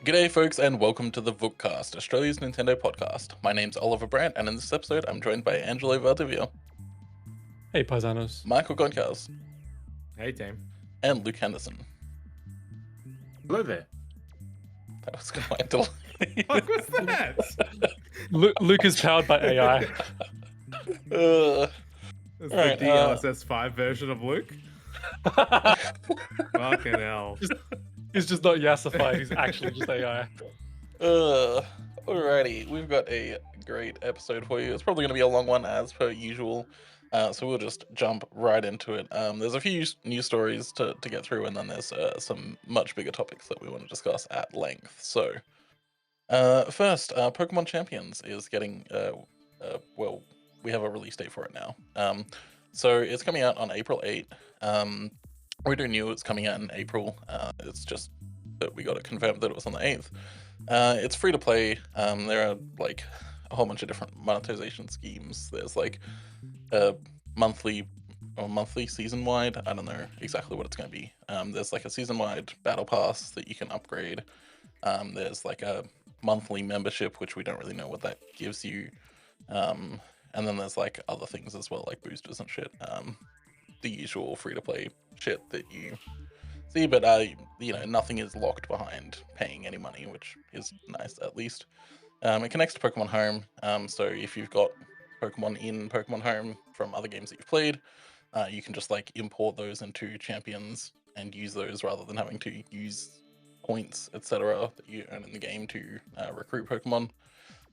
G'day folks and welcome to the Vookcast, Australia's Nintendo podcast. My name's Oliver Brandt and in this episode I'm joined by Angelo Valdivia, Hey, paisanos. Michael Goncalves, Hey, team. and Luke Henderson. Hello there. That was quite delayed. What was that? Luke is powered by AI. It's Right, the DLSS 5 version of Luke. Fucking hell. He's just not yassified, he's actually just AI. Alrighty, we've got a great episode for you. It's probably going to be a long one as per usual, so we'll just jump right into it. There's a few news stories to get through, and then there's some much bigger topics that we want to discuss at length. So, first, Pokémon Champions is getting, well, we have a release date for it now. So it's coming out on April 8th. We already knew it's coming out in April. It's just that we got it confirmed that it was on the 8th. It's free to play. There are like a whole bunch of different monetization schemes. There's like a monthly season wide. I don't know exactly what it's going to be. There's like a season wide battle pass that you can upgrade. There's like a monthly membership, which we don't really know what that gives you. And then there's like other things as well, like boosters and shit. The usual free-to-play shit that you see, but nothing is locked behind paying any money, which is nice at least. It connects to Pokemon Home, so if you've got Pokemon in Pokemon Home from other games that you've played, you can just like import those into Champions and use those rather than having to use points, etc., that you earn in the game to recruit Pokemon.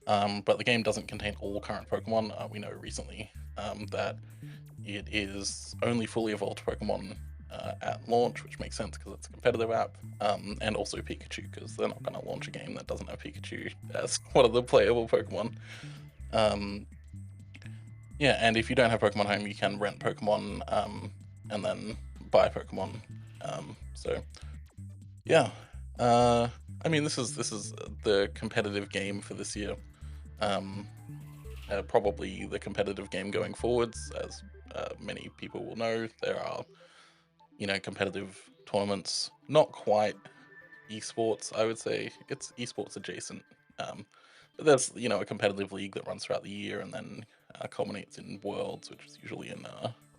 But the game doesn't contain all current Pokemon. We know recently that it is only fully evolved Pokemon at launch, which makes sense because it's a competitive app, and also Pikachu, because they're not going to launch a game that doesn't have Pikachu as one of the playable Pokemon. Yeah, and if you don't have Pokemon Home, you can rent Pokemon and then buy Pokemon. So, yeah. I mean, this is the competitive game for this year. Probably the competitive game going forwards, as many people will know. There are, competitive tournaments, not quite esports, I would say. It's esports adjacent. But there's, a competitive league that runs throughout the year and then culminates in Worlds, which is usually in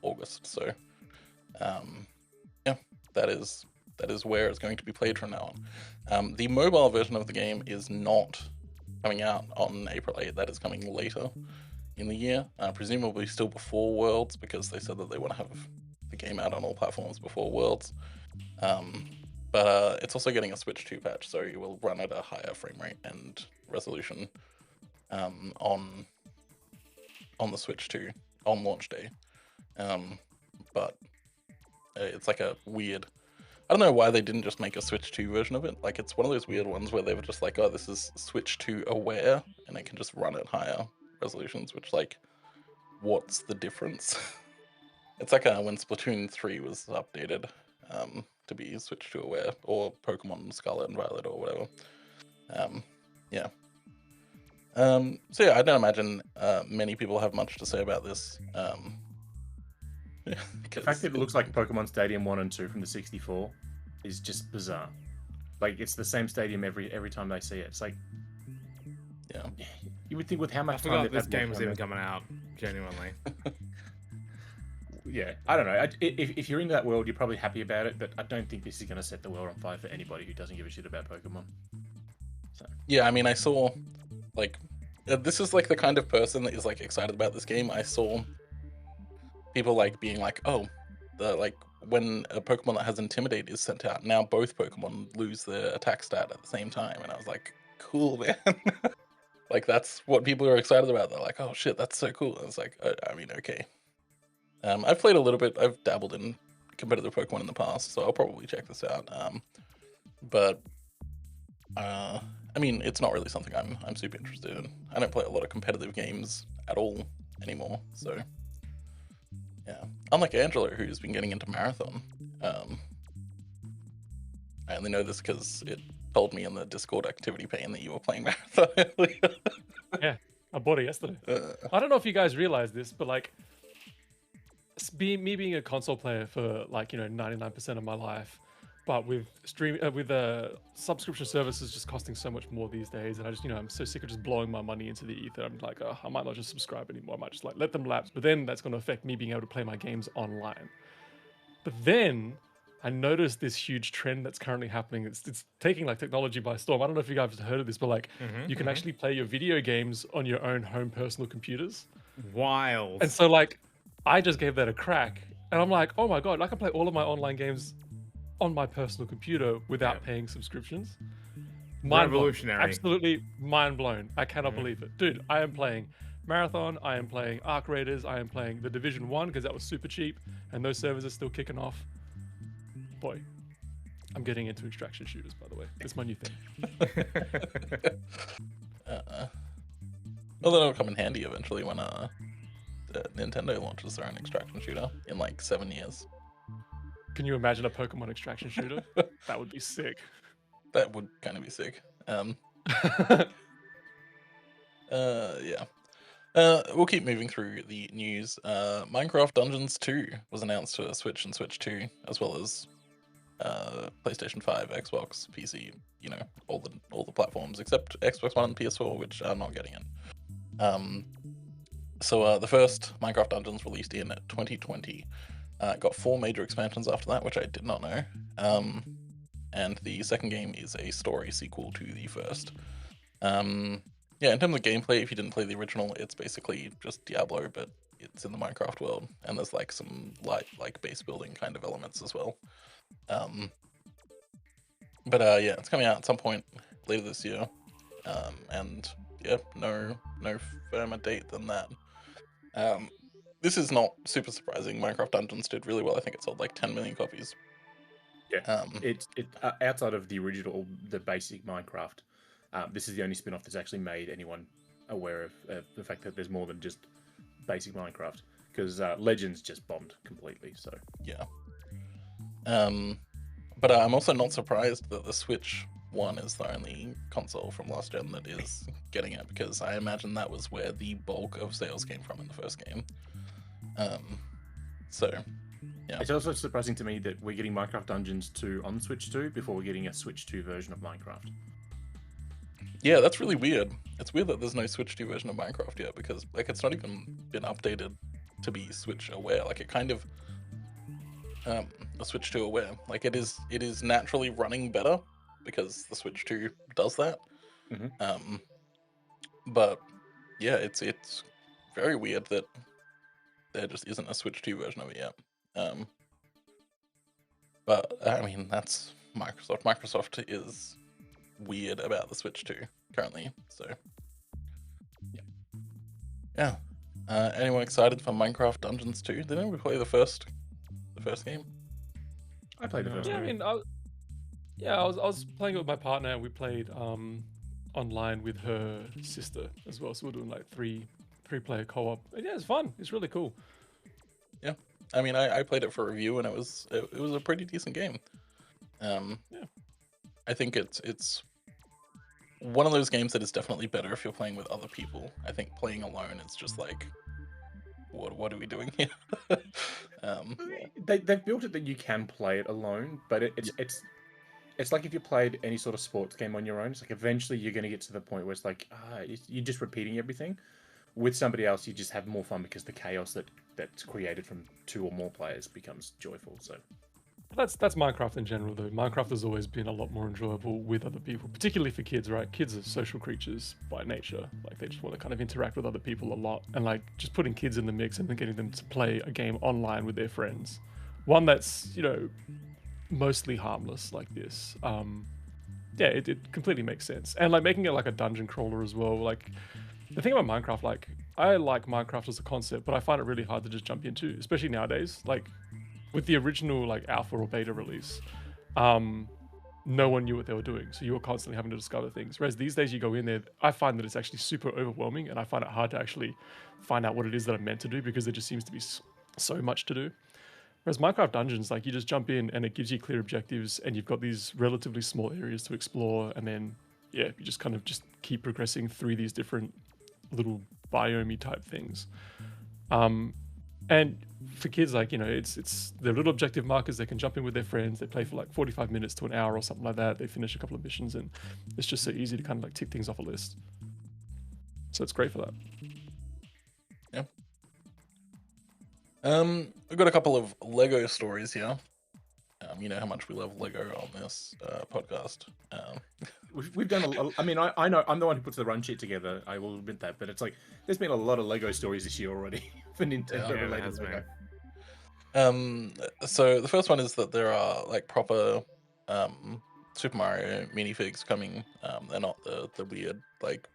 August. So, yeah, that is where it's going to be played from now on. The mobile version of the game is not coming out on April 8th. That is coming later in the year, presumably still before Worlds, because they said that they want to have the game out on all platforms before Worlds. But it's also getting a Switch 2 patch, so you will run at a higher frame rate and resolution on the Switch 2 on launch day. But it's like a weird... I don't know why they didn't just make a Switch 2 version of it. Like, it's one of those weird ones where they were just like, oh, this is Switch 2 aware, and it can just run at higher resolutions, which, like, what's the difference? It's like when Splatoon 3 was updated to be Switch 2 aware, or Pokemon Scarlet and Violet, or whatever. Yeah. So yeah, I don't imagine many people have much to say about this. The fact that it looks like Pokemon Stadium 1 and 2 from the 64 is just bizarre. Like, it's the same stadium every time they see it. It's like, yeah, you would think with how much I time forgot they've this had game was working even on coming out, genuinely. yeah, I don't know. If you're into that world, you're probably happy about it, but I don't think this is going to set the world on fire for anybody who doesn't give a shit about Pokemon. So yeah, I mean, I saw, like, this is like the kind of person that is like excited about this game. I saw people like being like, oh, when a Pokemon that has Intimidate is sent out, now both Pokemon lose their attack stat at the same time, and I was like, cool, man. Like, that's what people are excited about. They're like, oh shit, that's so cool. And it's like, I mean, okay. I've played a little bit. I've dabbled in competitive Pokemon in the past, so I'll probably check this out. But I mean, it's not really something I'm super interested in. I don't play a lot of competitive games at all anymore, so yeah. Unlike Angelo, who's been getting into Marathon. I only know this because it told me in the Discord activity pane that you were playing Marathon earlier. Yeah, I bought it yesterday. I don't know if you guys realize this, but like, me being a console player for like 99% of my life, But with subscription services just costing so much more these days, and I just I'm so sick of just blowing my money into the ether. I'm like, I might not just subscribe anymore. I might just like let them lapse. But then that's going to affect me being able to play my games online. But then I noticed this huge trend that's currently happening. It's taking like technology by storm. I don't know if you guys have heard of this, but like you can actually play your video games on your own home personal computers. Wild. And so like I just gave that a crack, and I'm like, oh my god, I can play all of my online games on my personal computer without paying subscriptions. Revolutionary. Absolutely mind blown. I cannot believe it. Dude, I am playing Marathon, I am playing Arc Raiders, I am playing the Division 1 because that was super cheap, and those servers are still kicking off. Boy, I'm getting into extraction shooters, by the way. It's my new thing. Well, that'll come in handy eventually when Nintendo launches their own extraction shooter in like 7 years. Can you imagine a Pokemon extraction shooter? That would be sick. That would kind of be sick. Yeah. We'll keep moving through the news. Minecraft Dungeons 2 was announced for Switch and Switch 2, as well as PlayStation 5, Xbox, PC, all the platforms except Xbox One and PS4, which are not getting it. So the first Minecraft Dungeons released in 2020. Got 4 major expansions after that, which I did not know. And the second game is a story sequel to the first. Yeah, in terms of gameplay, if you didn't play the original, it's basically just Diablo, but it's in the Minecraft world, and there's like some light, like base building kind of elements as well. But yeah, it's coming out at some point later this year, and yeah, no firmer date than that. This is not super surprising. Minecraft Dungeons did really well. I think it sold like 10 million copies. Yeah, it outside of the original, the basic Minecraft, this is the only spin-off that's actually made anyone aware of the fact that there's more than just basic Minecraft, because Legends just bombed completely. So yeah. But I'm also not surprised that the Switch One is the only console from last gen that is getting it, because I imagine that was where the bulk of sales came from in the first game. So yeah. It's also surprising to me that we're getting Minecraft Dungeons 2 on Switch 2 before we're getting a Switch 2 version of Minecraft. Yeah, that's really weird. It's weird that there's no Switch 2 version of Minecraft yet, because like it's not even been updated to be Switch aware. Like it kind of a Switch 2 aware. Like it is naturally running better because the Switch 2 does that. Mm-hmm. But yeah, it's very weird that there just isn't a Switch 2 version of it yet. But I mean, that's Microsoft. Microsoft is weird about the Switch 2 currently. So yeah. Anyone excited for Minecraft Dungeons 2? Did anyone play the first game? I played the first Yeah, I game. mean, I was playing it with my partner. We played online with her sister as well. So we're doing like three-player co-op. And yeah, it's fun. It's really cool. Yeah, I mean, I played it for review, and it was a pretty decent game. Yeah, I think it's one of those games that is definitely better if you're playing with other people. I think playing alone, it's just like, what are we doing here? They've built it that you can play it alone, but it's like if you played any sort of sports game on your own. It's like eventually you're going to get to the point where it's like you're just repeating everything. With somebody else, you just have more fun because the chaos that's created from 2 or more players becomes joyful. So That's Minecraft in general, though. Minecraft has always been a lot more enjoyable with other people, particularly for kids, right? Kids are social creatures by nature. Like, they just want to kind of interact with other people a lot. And, like, just putting kids in the mix and then getting them to play a game online with their friends. One that's, mostly harmless like this. Yeah, it completely makes sense. And, like, making it like a dungeon crawler as well. Like, the thing about Minecraft, like, I like Minecraft as a concept, but I find it really hard to just jump into, especially nowadays. Like, with the original like alpha or beta release, no one knew what they were doing, so you were constantly having to discover things. Whereas these days you go in there, I find that it's actually super overwhelming, and I find it hard to actually find out what it is that I'm meant to do because there just seems to be so much to do. Whereas Minecraft Dungeons, like, you just jump in and it gives you clear objectives, and you've got these relatively small areas to explore, and then you just kind of just keep progressing through these different little biome type things. And for kids, like, it's their little objective markers. They can jump in with their friends. They play for like 45 minutes to an hour or something like that. They finish a couple of missions, and it's just so easy to kind of like tick things off a list. So it's great for that. Yeah. We've got a couple of Lego stories here. You know how much we love Lego on this podcast. We've done a lot. I mean, I know I'm the one who puts the run sheet together. I will admit that, but it's like there's been a lot of Lego stories this year already for Nintendo related Lego. So the first one is that there are like proper Super Mario minifigs coming. They're not the weird like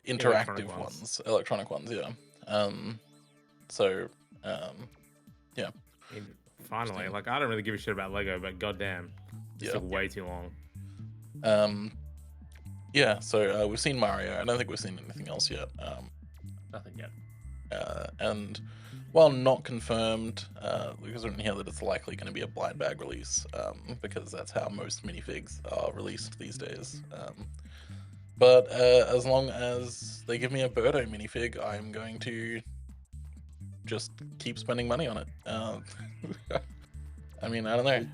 interactive electronic ones. Yeah. Yeah. Finally, like I don't really give a shit about Lego, but goddamn, it took way too long. Yeah. So we've seen Mario. I don't think we've seen anything else yet. Nothing yet. And while not confirmed, Lucas written here that it's likely going to be a blind bag release, because that's how most minifigs are released these days. But as long as they give me a Birdo minifig, I'm going to just keep spending money on it. I mean, I don't know.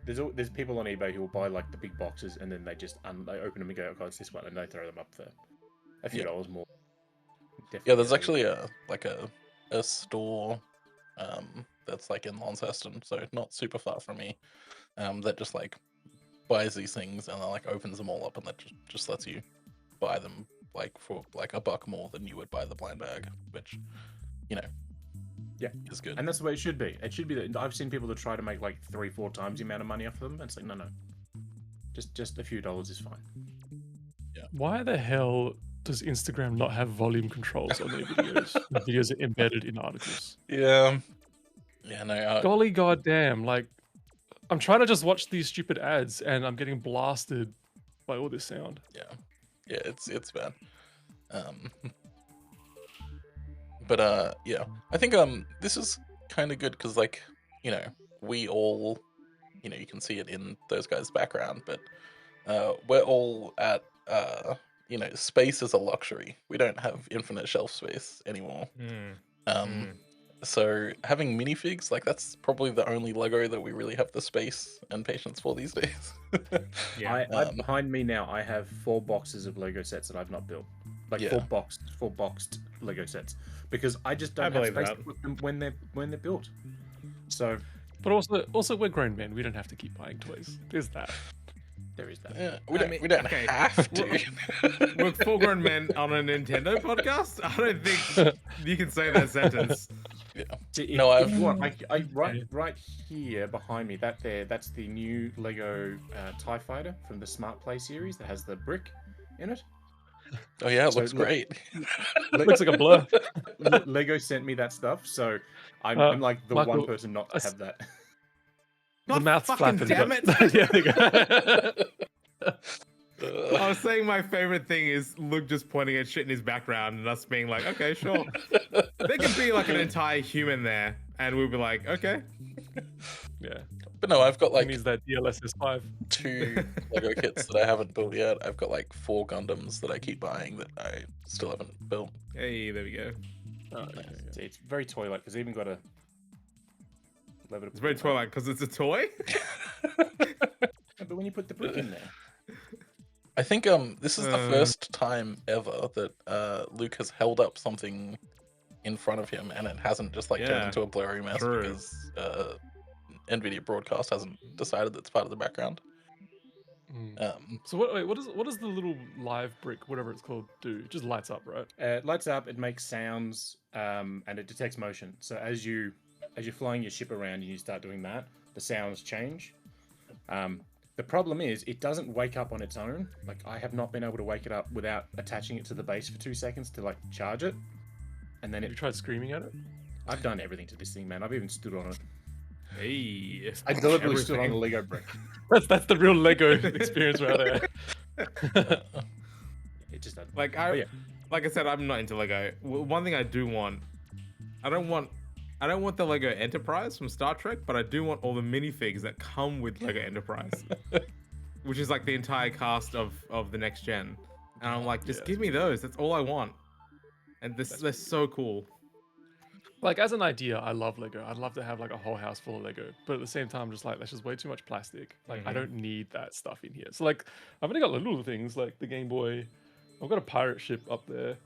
There's people on eBay who will buy like the big boxes and then they just they open them and go, "Oh, it's this one," and they throw them up for a few dollars more. Definitely. Yeah, there's actually a store that's like in Launceston, so not super far from me, that just like buys these things and then like opens them all up and that just lets you buy them like for like $1 more than you would buy the blind bag, which is good. And that's the way it should be. It should be that I've seen people that try to make like 3-4 times the amount of money off them, and it's like no, just a few dollars is fine. Yeah. Why the hell does Instagram not have volume controls on their videos? The videos are embedded in articles. Yeah, no. Golly goddamn! Like, I'm trying to just watch these stupid ads, and I'm getting blasted by all this sound. Yeah, it's bad. But yeah, I think this is kind of good because like we all you can see it in those guys' background, but we're all at space is a luxury. We don't have infinite shelf space anymore. So having minifigs, like that's probably the only Lego that we really have the space and patience for these days. Behind me now, I have 4 boxes of Lego sets that I've not built. Like 4 boxed Lego sets, because I just don't have space to put them when they're built. So, but also we're grown men. We don't have to keep buying toys. There's that. There is that. Yeah, we don't have to. We're full grown men on a Nintendo podcast. I don't think you can say that sentence. Yeah. See, if you want, right here behind me, that's the new Lego TIE Fighter from the Smart Play series that has the brick in it. Oh yeah, it looks great. It looks like a blur. Lego sent me that stuff, so I'm like the Michael, one person not to have that. The mouth's flapping. Damn it! Yeah, there you go. I was saying my favorite thing is Luke just pointing at shit in his background and us being like, okay, sure. There could be like an entire human there, and we'll be like, okay. Yeah. But no, I've got like that DLSS 5. 2 Lego kits that I haven't built yet. I've got like 4 Gundams that I keep buying that I still haven't built. Hey, there we go. Oh, Nice. See, it's very toy-like because even got a. It's very toy-like because it's a toy. But when you put the brick in there. I think this is the first time ever that Luke has held up something in front of him and it hasn't just like turned into a blurry mess because NVIDIA Broadcast hasn't decided that's part of the background. So what does the little live brick, whatever it's called, do? It just lights up, right? It lights up. It makes sounds, and it detects motion. So as you're flying your ship around and you start doing that, the sounds change. The problem is it doesn't wake up on its own. Like I have not been able to wake it up without attaching it to the base for 2 seconds to like charge it, and then Have you tried screaming at it? I've done everything to this thing, man. I've even stood on it. Hey, I deliberately stood on a Lego brick. That's the real Lego experience right there. It just doesn't. like I said, I'm not into Lego. One thing I do want, I don't want the Lego Enterprise from Star Trek, but I do want all the minifigs that come with Lego Enterprise, which is like the entire cast of the next gen. And I'm like, just give me those. That's all I want. and they're so cool. Like, as an idea, I love Lego. I'd love to have like a whole house full of Lego, but at the same time, just like that's just way too much plastic. Like, I don't need that stuff in here. So like, I've only got little things like the Game Boy. I've got a pirate ship up there.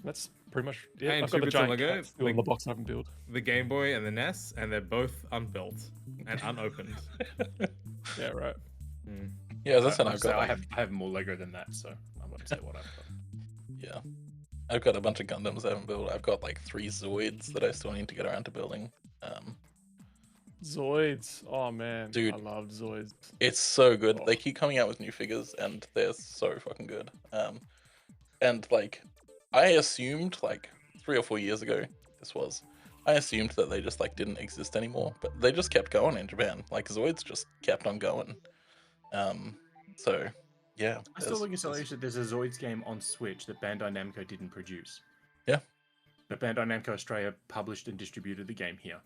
That's pretty much it. And I've got the two bits of giant Lego, cat still in the box I haven't built. The Game Boy and the NES, and they're both unbuilt and unopened. Yeah, right. Yeah, as I said, I've got I like, have more Lego than that, so I'm gonna say what I've got. yeah, I've got a bunch of Gundams I haven't built. I've got like 3 Zoids that I still need to get around to building. Zoids. Oh man, Dude. I loved Zoids. It's so good. Oh. They keep coming out with new figures, and they're so fucking good. And like, I assumed like 3 or 4 years ago, I assumed that they just like didn't exist anymore, but they just kept going in Japan. Like Zoids just kept on going. So yeah. I still think it's hilarious that there's a Zoids game on Switch that Bandai Namco didn't produce. Yeah. But Bandai Namco Australia published and distributed the game here.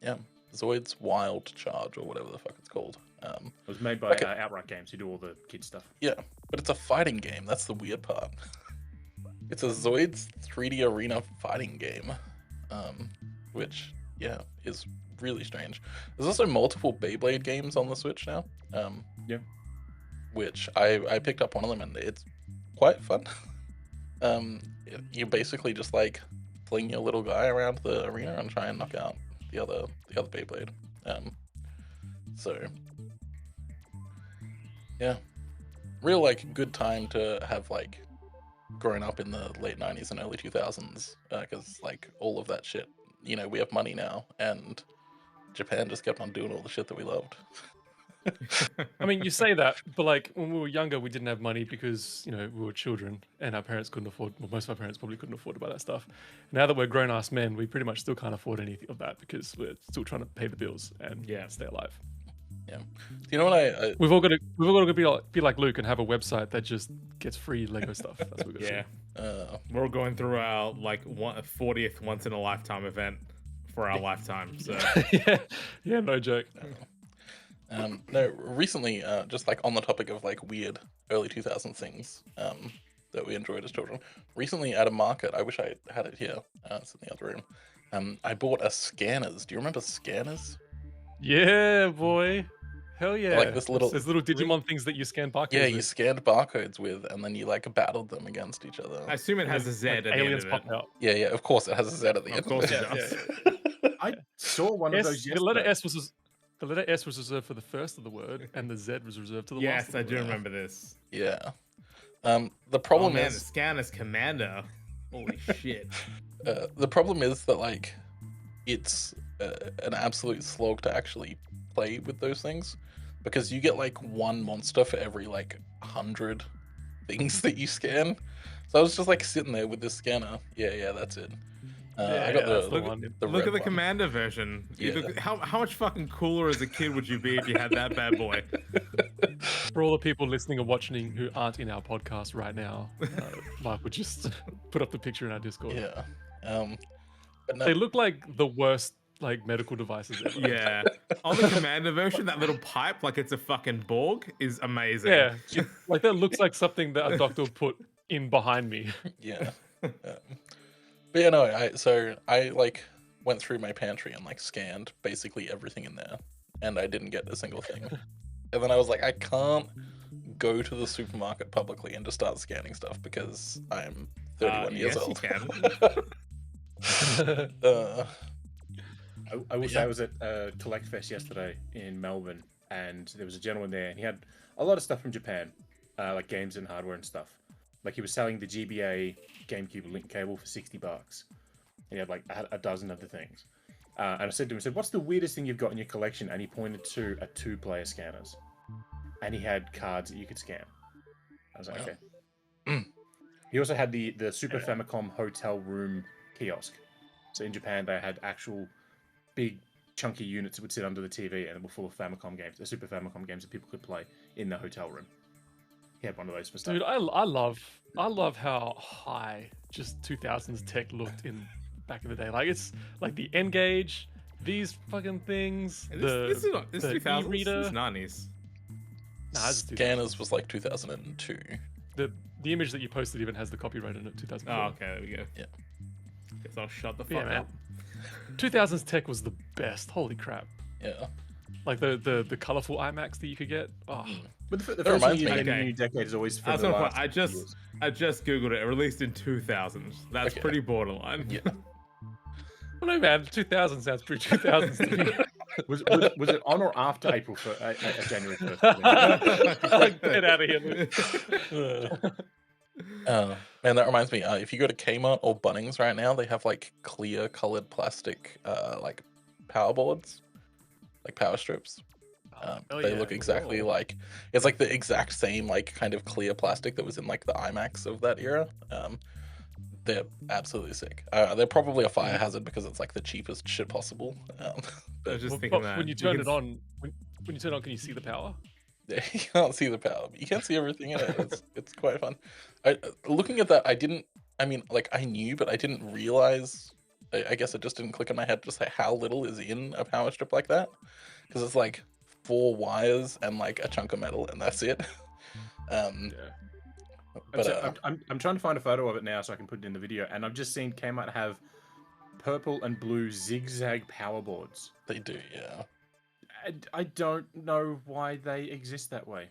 Yeah. Zoids Wild Charge or whatever the fuck it's called. It was made by like Outright Games, who do all the kid stuff. Yeah, but it's a fighting game. That's the weird part. It's a Zoids 3D arena fighting game, which yeah is really strange. There's also multiple Beyblade games on the Switch now. Yeah. Which I picked up one of them and it's quite fun. You basically just like fling your little guy around the arena and try and knock out the other Beyblade. So yeah, real like good time to have like grown up in the late 90s and early 2000s, because like all of that shit, you know, we have money now and Japan just kept on doing all the shit that we loved. I mean, you say that, but like when we were younger, we didn't have money because, you know, we were children and our parents couldn't afford, well, most of our parents probably couldn't afford to buy that stuff. Now that we're grown ass men, we pretty much still can't afford anything of that because we're still trying to pay the bills and stay alive. Yeah. Do you know what I We've all got to be like Luke and have a website that just gets free Lego stuff. That's what we're going to do. We're going through our like 40th once in a lifetime event for our lifetime. So yeah, no joke. No, recently, just like on the topic of like weird early 2000s things that we enjoyed as children. Recently at a market, I wish I had it here. It's in the other room. I bought a Scanners. Do you remember Scanners? Yeah, boy. Hell yeah. Like this little... There's little Digimon things that you scan barcodes Yeah, with. you scanned barcodes with, and then you like battled them against each other. I assume it has a Z Like at the aliens end of pop it. out. Yeah, of course it has a Z at the end. Of course it does. I saw one of those yesterday. The letter S was reserved for the first of the word, and the Z was reserved to the last. Yes, of the I do word. remember this. Yeah. The problem the is... Scanners Commander. Holy shit. The problem is that like it's an absolute slog to actually play with those things, because you get like one monster for every like 100 things that you scan. So I was just like sitting there with this scanner. Yeah, that's it. I got that's the one. Look at the one. Commander version. Yeah. How much fucking cooler as a kid would you be if you had that bad boy? For all the people listening or watching who aren't in our podcast right now, Mark would just put up the picture in our Discord. Yeah. But no, They look like the worst like medical devices ever. Yeah. On the Commander version, that little pipe, like it's a fucking Borg, is amazing. Yeah, like that looks like something that a doctor would put in behind me. yeah. But yeah, no, I like went through my pantry and like scanned basically everything in there, and I didn't get a single thing. And then I was like, I can't go to the supermarket publicly and just start scanning stuff because I'm 31 years yes, old. You can. I will say I was at Collect Fest yesterday in Melbourne, and there was a gentleman there, and he had a lot of stuff from Japan, like games and hardware and stuff. Like he was selling the GBA GameCube link cable for $60. He had like a dozen other things. And I said to him, what's the weirdest thing you've got in your collection? And he pointed to a 2-player scanners. And he had cards that you could scan. I was like, okay. He also had the Super Famicom hotel room kiosk. So in Japan, they had actual big chunky units that would sit under the TV and were full of Famicom games, the Super Famicom games that people could play in the hotel room. He had one of those for stuff. Dude, I love how high just 2000s tech looked in back in the day. Like it's like the N-Gage, these fucking things. This is 2000s. e-reader. This is 90s. Nah, this is 2000s. Scanners was like 2002. The the image that you posted even has the copyright in it, 2004. Oh, okay, there we go. Yeah. Guess I'll shut the But yeah, fuck man. up. 2000s tech was the best. Holy crap! Yeah. Like the colorful IMAX that you could get. Oh, But the That first thing reminds you me- get in a Okay. new decade is always I from was the gonna last point, I just googled it. It released in 2000. That's Okay. pretty borderline. Yeah. well, no man, 2000 sounds pretty 2000s to me. Was it on or after January 1st? Get out of here, Luke. Man, that reminds me. If you go to Kmart or Bunnings right now, they have like clear colored plastic, like power boards, like power strips. Oh, They yeah. look exactly Whoa. like it's like the exact same like kind of clear plastic that was in like the IMAX of that era. They're absolutely sick. They're probably a fire hazard because it's like the cheapest shit possible. I was But- just but thinking that. when you turn it on, when you turn it on, can you see the power? Yeah, you can't see the power, but you can see everything in it. It's quite fun. Looking at that, I didn't. I mean, like I knew, but I didn't realize. I guess it just didn't click in my head just like how little is in a power strip like that, because it's like 4 wires and like a chunk of metal, and that's it. Yeah. But I'm trying to find a photo of it now so I can put it in the video, and I've just seen Kmart have purple and blue zigzag power boards. they do, yeah. I don't know why they exist that way.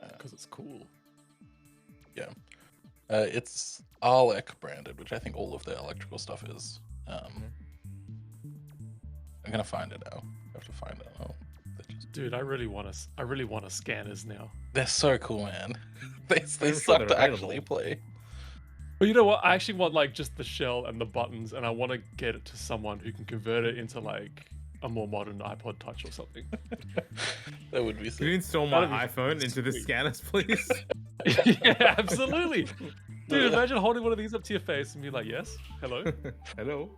Because it's cool. It's Arlec branded, which I think all of their electrical stuff is. I'm gonna find it now. I have to find it now. Dude, I really want to scanners now. They're so cool, man. They I'm suck sure to they're actually available. play. But you know what? I actually want like just the shell and the buttons, and I want to get it to someone who can convert it into like a more modern iPod Touch or something. That would be Can you sick. install my That'd be iPhone into the sweet. scanners, please? Yeah, absolutely. Dude, imagine holding one of these up to your face and be like, "Yes, hello." Hello.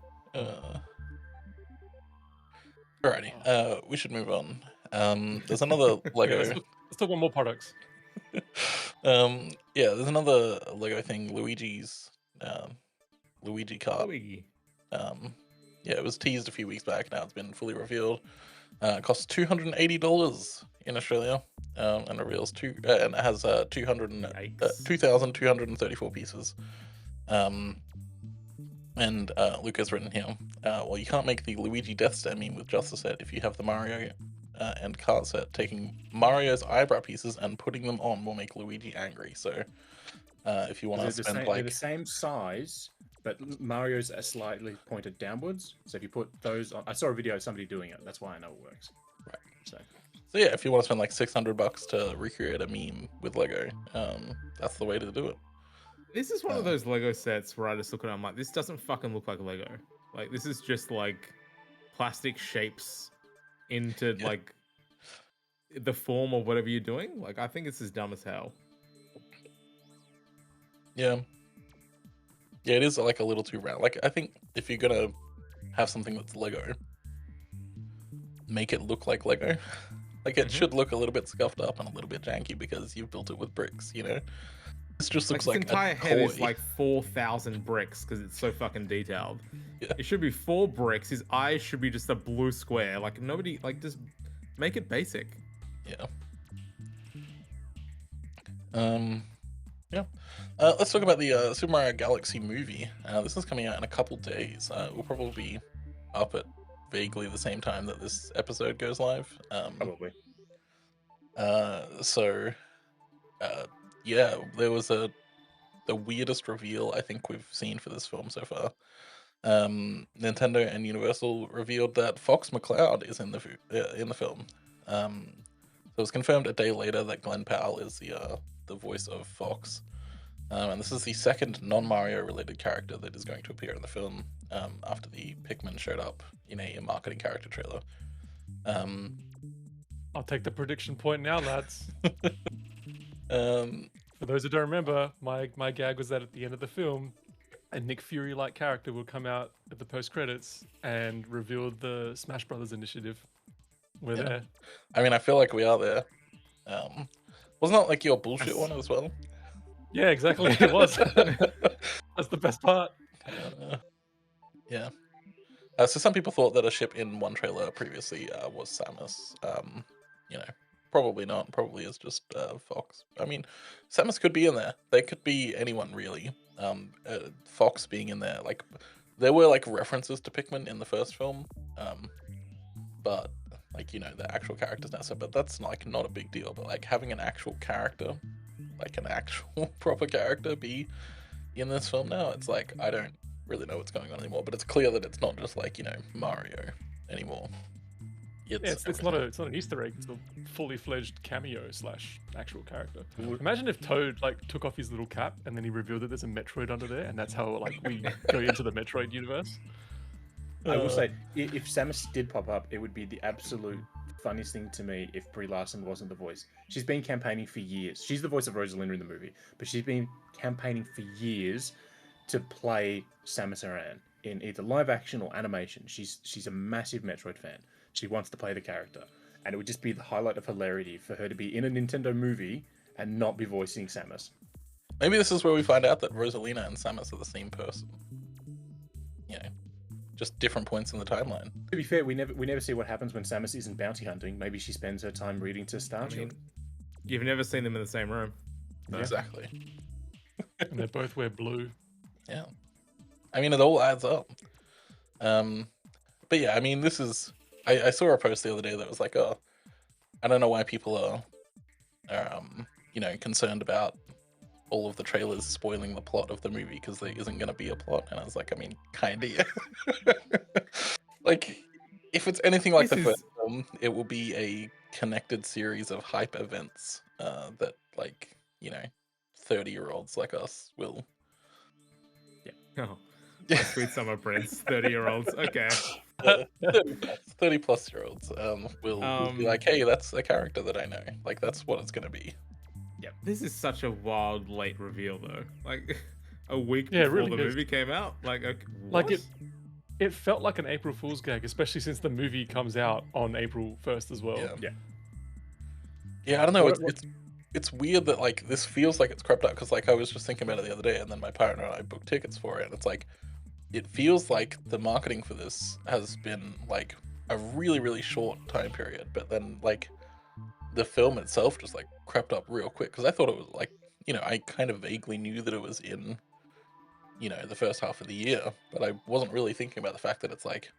Alrighty, we should move on. There's another Okay, Lego. let's talk about more products. Yeah, there's another Lego thing. Luigi's Luigi Kart. Luigi. Yeah, it was teased a few weeks back. Now it's been fully revealed. It costs $280 in Australia, and reveals and it has Yikes. 2,234 pieces. And Luke has written here, well, you can't make the Luigi Death Stare meme with just the set if you have the Mario and Kart set. Taking Mario's eyebrow pieces and putting them on will make Luigi angry. So if you want to spend They're like the same size, but Mario's are slightly pointed downwards. So if you put those on, I saw a video of somebody doing it. That's why I know it works. Right. So So yeah, if you want to spend like $600 to recreate a meme with Lego, that's the way to do it. This is one of those Lego sets where I just look at it, I'm like, this doesn't fucking look like Lego. Like, this is just like plastic shapes into like the form of whatever you're doing. Like, I think this is dumb as hell. Yeah. Yeah, it is like a little too round. Like, I think if you're gonna have something that's Lego, make it look like Lego. Like, it should look a little bit scuffed up and a little bit janky because you've built it with bricks, you know? This just looks Like, like his entire a head is toy. like 4,000 bricks because it's so fucking detailed. Yeah. It should be 4 bricks. His eyes should be just a blue square. Like, nobody, like, just make it basic. Yeah. Yeah. Let's talk about the Super Mario Galaxy movie. This is coming out in a couple days. We'll probably be up at vaguely the same time that this episode goes live. probably. Yeah, there was the weirdest reveal I think we've seen for this film so far. Nintendo and Universal revealed that Fox McCloud is in the film. So it was confirmed a day later that Glenn Powell is the voice of Fox. And this is the second non-Mario related character that is going to appear in the film, after the Pikmin showed up in a marketing character trailer. I'll take the prediction point now, lads. Um, For those who don't remember, my gag was that at the end of the film, a Nick Fury-like character would come out at the post-credits and reveal the Smash Brothers initiative. We're Yeah. there. I mean, I feel like we are there. Wasn't that like your bullshit one as well? Yeah, exactly. It was. That's the best part. Yeah. So some people thought that a ship in one trailer previously was Samus. You know, probably not. Probably is just Fox. I mean, Samus could be in there. They could be anyone really. Fox being in there, like there were like references to Pikmin in the first film, but like the actual characters now. So, but that's like not a big deal. But like having an actual character, like an actual proper character, be in this film now, it's like I don't really know what's going on anymore. But it's clear that it's not just like Mario anymore. It's not an Easter egg. It's a fully fledged cameo / actual character. Imagine if Toad like took off his little cap and then he revealed that there's a Metroid under there, and that's how like we go into the Metroid universe. I will say, if Samus did pop up, it would be the absolute funniest thing to me if Brie Larson wasn't the voice. She's been campaigning for years. She's the voice of Rosalinda in the movie, but she's been campaigning for years to play Samus Aran in either live action or animation. She's a massive Metroid fan. She wants to play the character, and it would just be the highlight of hilarity for her to be in a Nintendo movie and not be voicing Samus. Maybe this is where we find out that Rosalina and Samus are the same person. Just different points in the timeline. To be fair, we never see what happens when Samus isn't bounty hunting. Maybe she spends her time reading to Star Trek. You've never seen them in the same room. So. Exactly. And they both wear blue. Yeah. I mean, it all adds up. But yeah, I mean, this is... I saw a post the other day that was like, oh, I don't know why people are concerned about all of the trailers spoiling the plot of the movie because there isn't going to be a plot. And I was like, I mean, kind of, yeah. Like, if it's anything like the first film, it will be a connected series of hype events that, like, 30-year-olds like us will. Yeah. Oh, my sweet summer prince, 30-year-olds. Okay. 30-plus-year-olds will be like, hey, that's a character that I know. Like, that's what it's going to be. Yep. This is such a wild late reveal, though. Like, a week Yeah, before really the is. movie came out. Like, okay, Like what? it felt like an April Fool's gag, especially since the movie comes out on April 1st as well. Yeah, I don't know. It's weird that like this feels like it's crept up because like I was just thinking about it the other day, and then my partner and I booked tickets for it, and it's like it feels like the marketing for this has been like a really, really short time period, but then like the film itself just like crept up real quick because I thought it was like I kind of vaguely knew that it was in the first half of the year, but I wasn't really thinking about the fact that it's like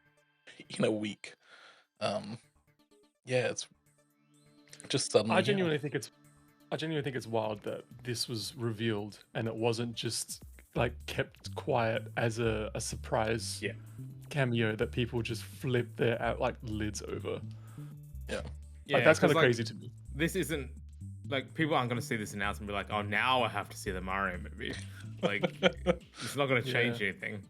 in a week. Yeah, it's just suddenly. I genuinely think it's wild that this was revealed and it wasn't just like kept quiet as a surprise cameo that people just flip their like lids over. Yeah. Like that's kind of crazy to me. This isn't like people aren't going to see this announcement and be like, oh, now I have to see the Mario movie. Like, it's not going to change anything.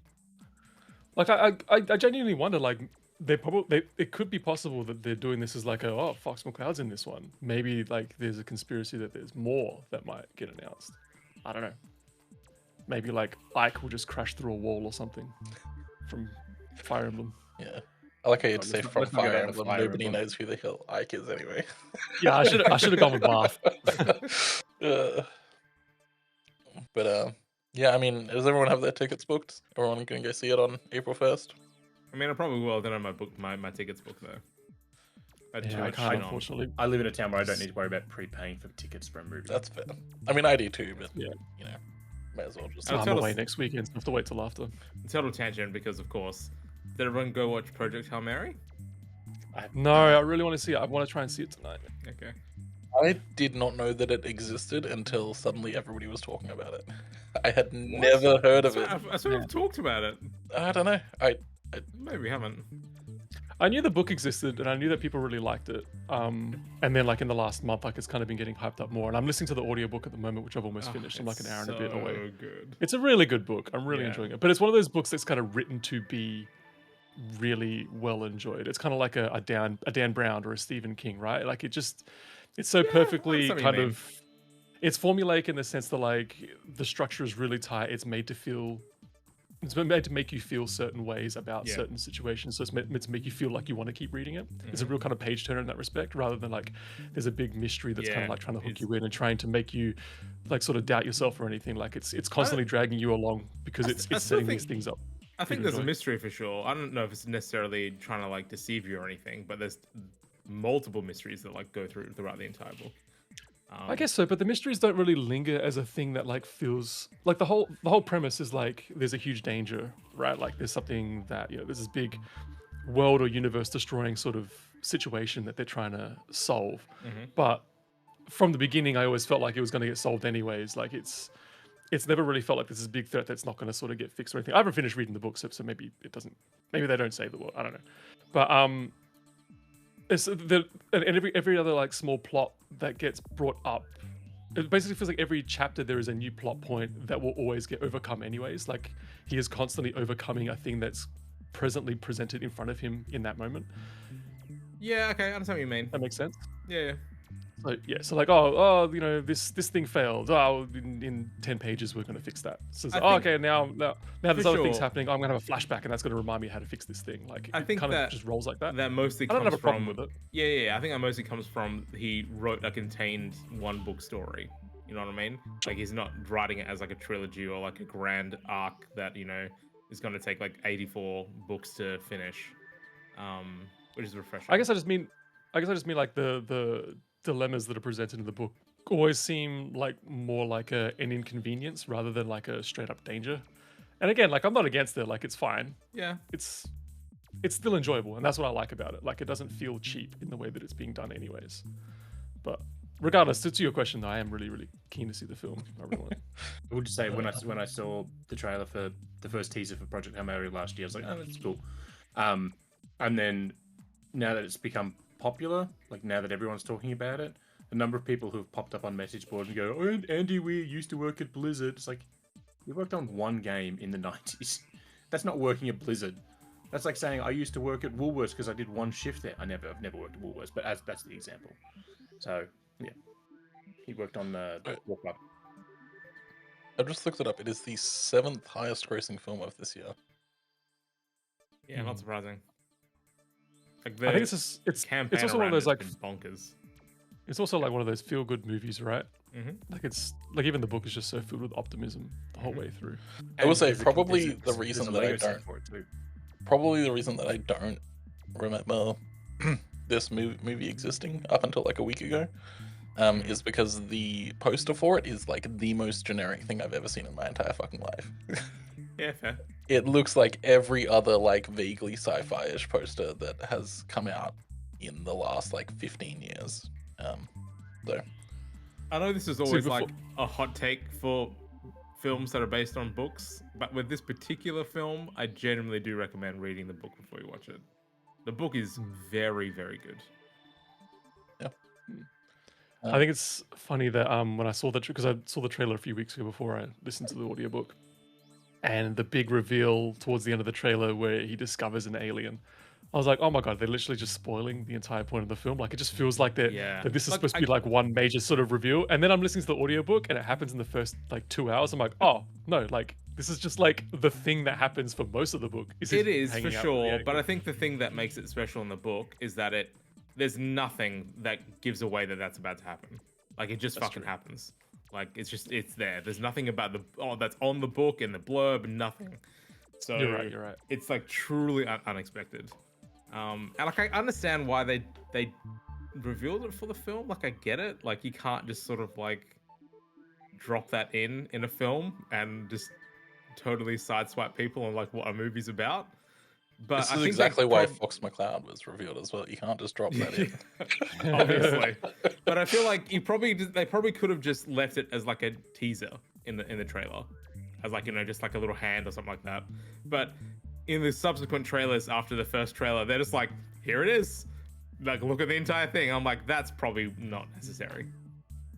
Like I genuinely wonder, like it could be possible that they're doing this as like Fox McCloud's in this one. Maybe like there's a conspiracy that there's more that might get announced. I don't know. Maybe like Ike will just crash through a wall or something from Fire Emblem. Yeah. I like how you'd say from let's not go Fire down to Emblem. Fire Nobody Emblem. knows who the hell Ike is anyway. Yeah, I should have gone with Marth. But yeah, I mean, does everyone have their tickets booked? Everyone can go see it on April 1st? I mean, I probably will. Then my tickets booked though. I had too Yeah, I much can't shit on. unfortunately. I live in a town where I don't need to worry about prepaying for tickets for a movie. That's fair. I mean, I do too, but Yeah. might as well just. I'll I'm tell away us- next weekend, so I have to wait till after. Total tangent because, of course, did everyone go watch Project Hail Mary? No, I really want to see it. I want to try and see it tonight. Okay. I did not know that it existed until suddenly everybody was talking about it. I had never heard of it. I sort of talked about it. I don't know. Maybe we haven't. I knew the book existed, and I knew that people really liked it. And then, like in the last month, like it's kind of been getting hyped up more. And I'm listening to the audiobook at the moment, which I've almost finished. I'm like an hour and a bit away. So good. It's a really good book. I'm really Yeah. enjoying it. But it's one of those books that's kind of written to be really well enjoyed. It's kind of like a Dan Brown or a Stephen King, right? Like it's so perfectly something you kind mean. of. It's formulaic in the sense that like the structure is really tight. It's made to make you feel certain ways about Yeah. certain situations. So it's meant to make you feel like you want to keep reading it. It's a real kind of page turner in that respect, rather than like there's a big mystery that's kind Yeah, of like trying to hook it's- you in and trying to make you like sort of doubt yourself or anything. Like it's constantly dragging you along because I it's still setting think- these things up. I think to there's a enjoy. mystery for sure. I don't know if it's necessarily trying to like deceive you or anything, but there's multiple mysteries that like go throughout the entire book. I guess so, but the mysteries don't really linger as a thing that like feels like the whole premise is like there's a huge danger, right? Like there's something that there's this big world or universe destroying sort of situation that they're trying to solve. But from the beginning, I always felt like it was going to get solved anyways. Like it's never really felt like this is a big threat that's not going to sort of get fixed or anything. I haven't finished reading the book, so maybe it doesn't. Maybe they don't say the word. I don't know, but it's and every other like small plot that gets brought up, it basically feels like every chapter there is a new plot point that will always get overcome anyways. Like he is constantly overcoming a thing that's presently presented in front of him in that moment. Yeah, okay, I understand what you mean. That makes sense. Yeah. So like this thing failed. Oh, in 10 pages we're going to fix that. So it's like, okay, now there's other things happening. I'm going to have a flashback and that's going to remind me how to fix this thing. Like I think kind that of just rolls like that. That mostly I don't comes have a problem from with it. Yeah, I think that mostly comes from he wrote a contained one book story. You know what I mean? Like he's not writing it as like a trilogy or like a grand arc that is going to take like 84 books to finish, which is refreshing. I guess I just mean like the dilemmas that are presented in the book always seem like more like an inconvenience rather than like a straight up danger. And again, like I'm not against it. Like it's fine. Yeah, it's still enjoyable, and that's what I like about it. Like it doesn't feel cheap in the way that it's being done, anyways. But regardless, to your question, though, I am really, really keen to see the film. I really want it. I would just say when I saw the trailer for the first teaser for Project Hail Mary last year, I was like, oh, that's cool. And then now that it's become popular, like now that everyone's talking about it, a number of people who've popped up on message board and go, oh, Andy Weir used to work at Blizzard. It's like, we worked on one game in the 90s. That's not working at Blizzard. That's like saying I used to work at Woolworths because I did one shift there. I've never worked at Woolworths, but that's the example. So yeah, he worked on the Walk Up. I just looked it up. It is the 7th highest grossing film of this year. Yeah, not surprising. Like I think it's also one of those like bonkers. It's also like one of those feel good movies, right? Like it's like even the book is just so filled with optimism the whole way through. I would say probably the reason that I don't remember this movie existing up until like a week ago is because the poster for it is like the most generic thing I've ever seen in my entire fucking life. Yeah, fair. It looks like every other like vaguely sci-fi-ish poster that has come out in the last like 15 years. So I know this is always like a hot take for films that are based on books, but with this particular film, I genuinely do recommend reading the book before you watch it. The book is very, very good. Yeah. I think it's funny that when I saw because I saw the trailer a few weeks ago before I listened to the audiobook, and the big reveal towards the end of the trailer where he discovers an alien. I was like, oh my god, they're literally just spoiling the entire point of the film. Like it just feels like that this is supposed to be like one major sort of reveal. And then I'm listening to the audiobook and it happens in the first like 2 hours. I'm like, oh no, like this is just like the thing that happens for most of the book. It is for sure, but I think the thing that makes it special in the book is that there's nothing that gives away that that's about to happen. Like it just fucking happens. Like it's there. There's nothing about that's on the book in the blurb, nothing. So you're right. It's like truly unexpected. And like I understand why they revealed it for the film. Like I get it. Like you can't just sort of like drop that in a film and just totally sideswipe people on like what a movie's about. But this is exactly why Fox McCloud was revealed as well. You can't just drop that in. Obviously. But I feel like they probably could have just left it as like a teaser in the trailer, as like just like a little hand or something like that. But in the subsequent trailers after the first trailer, they're just like, here it is. Like, look at the entire thing. I'm like, that's probably not necessary.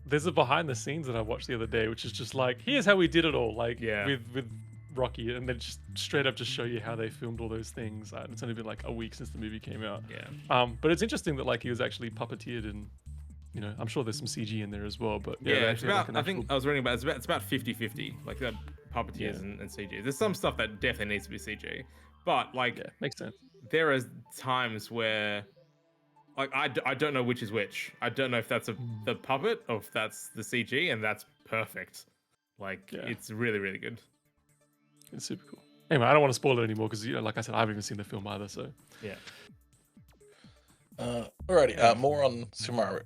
There's a behind the scenes that I watched the other day, which is just like, here's how we did it all. Like, with Rocky, and then just straight up just show you how they filmed all those things. It's only been like a week since the movie came out. Yeah. But it's interesting that like he was actually puppeteered, and I'm sure there's some CG in there as well. But it's about, I think I was reading about it's about 50-50, like the puppeteers and CG. There's some stuff that definitely needs to be CG, but like makes sense. There are times where like I don't know which is which. I don't know if that's the puppet or if that's the CG, and that's perfect. Like it's really, really good. It's super cool. Anyway, I don't want to spoil it anymore because, like I said, I haven't even seen the film either. So yeah. Alrighty, Yeah. more on Super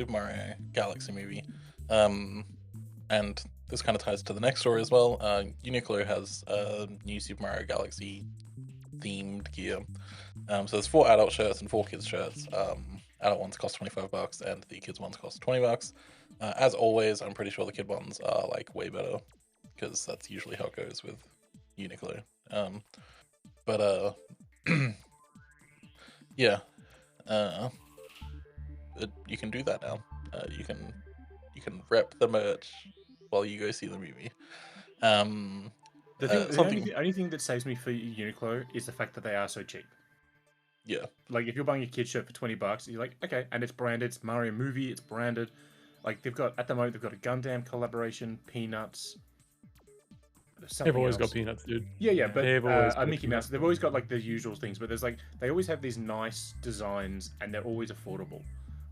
Mario Galaxy movie. And this kind of ties to the next story as well. Uniqlo has new Super Mario Galaxy themed gear. So there's 4 adult shirts and 4 kids shirts. Adult ones cost $25 and the kids ones cost $20. As always, I'm pretty sure the kid ones are like way better because that's usually how it goes with Uniqlo. But yeah, you can do that now. You can rep the merch while you go see the movie. The only thing that saves me for Uniqlo is the fact that they are so cheap. Yeah. Like if you're buying a kid shirt for $20, you're like, okay, and it's branded, it's Mario movie, it's branded. Like they've got at the moment they've got a Gundam collaboration, Peanuts. They've always got Peanuts, dude. Yeah, but They've always got Mickey Peanuts. Mouse. They've always got like the usual things, but there's like they always have these nice designs and they're always affordable.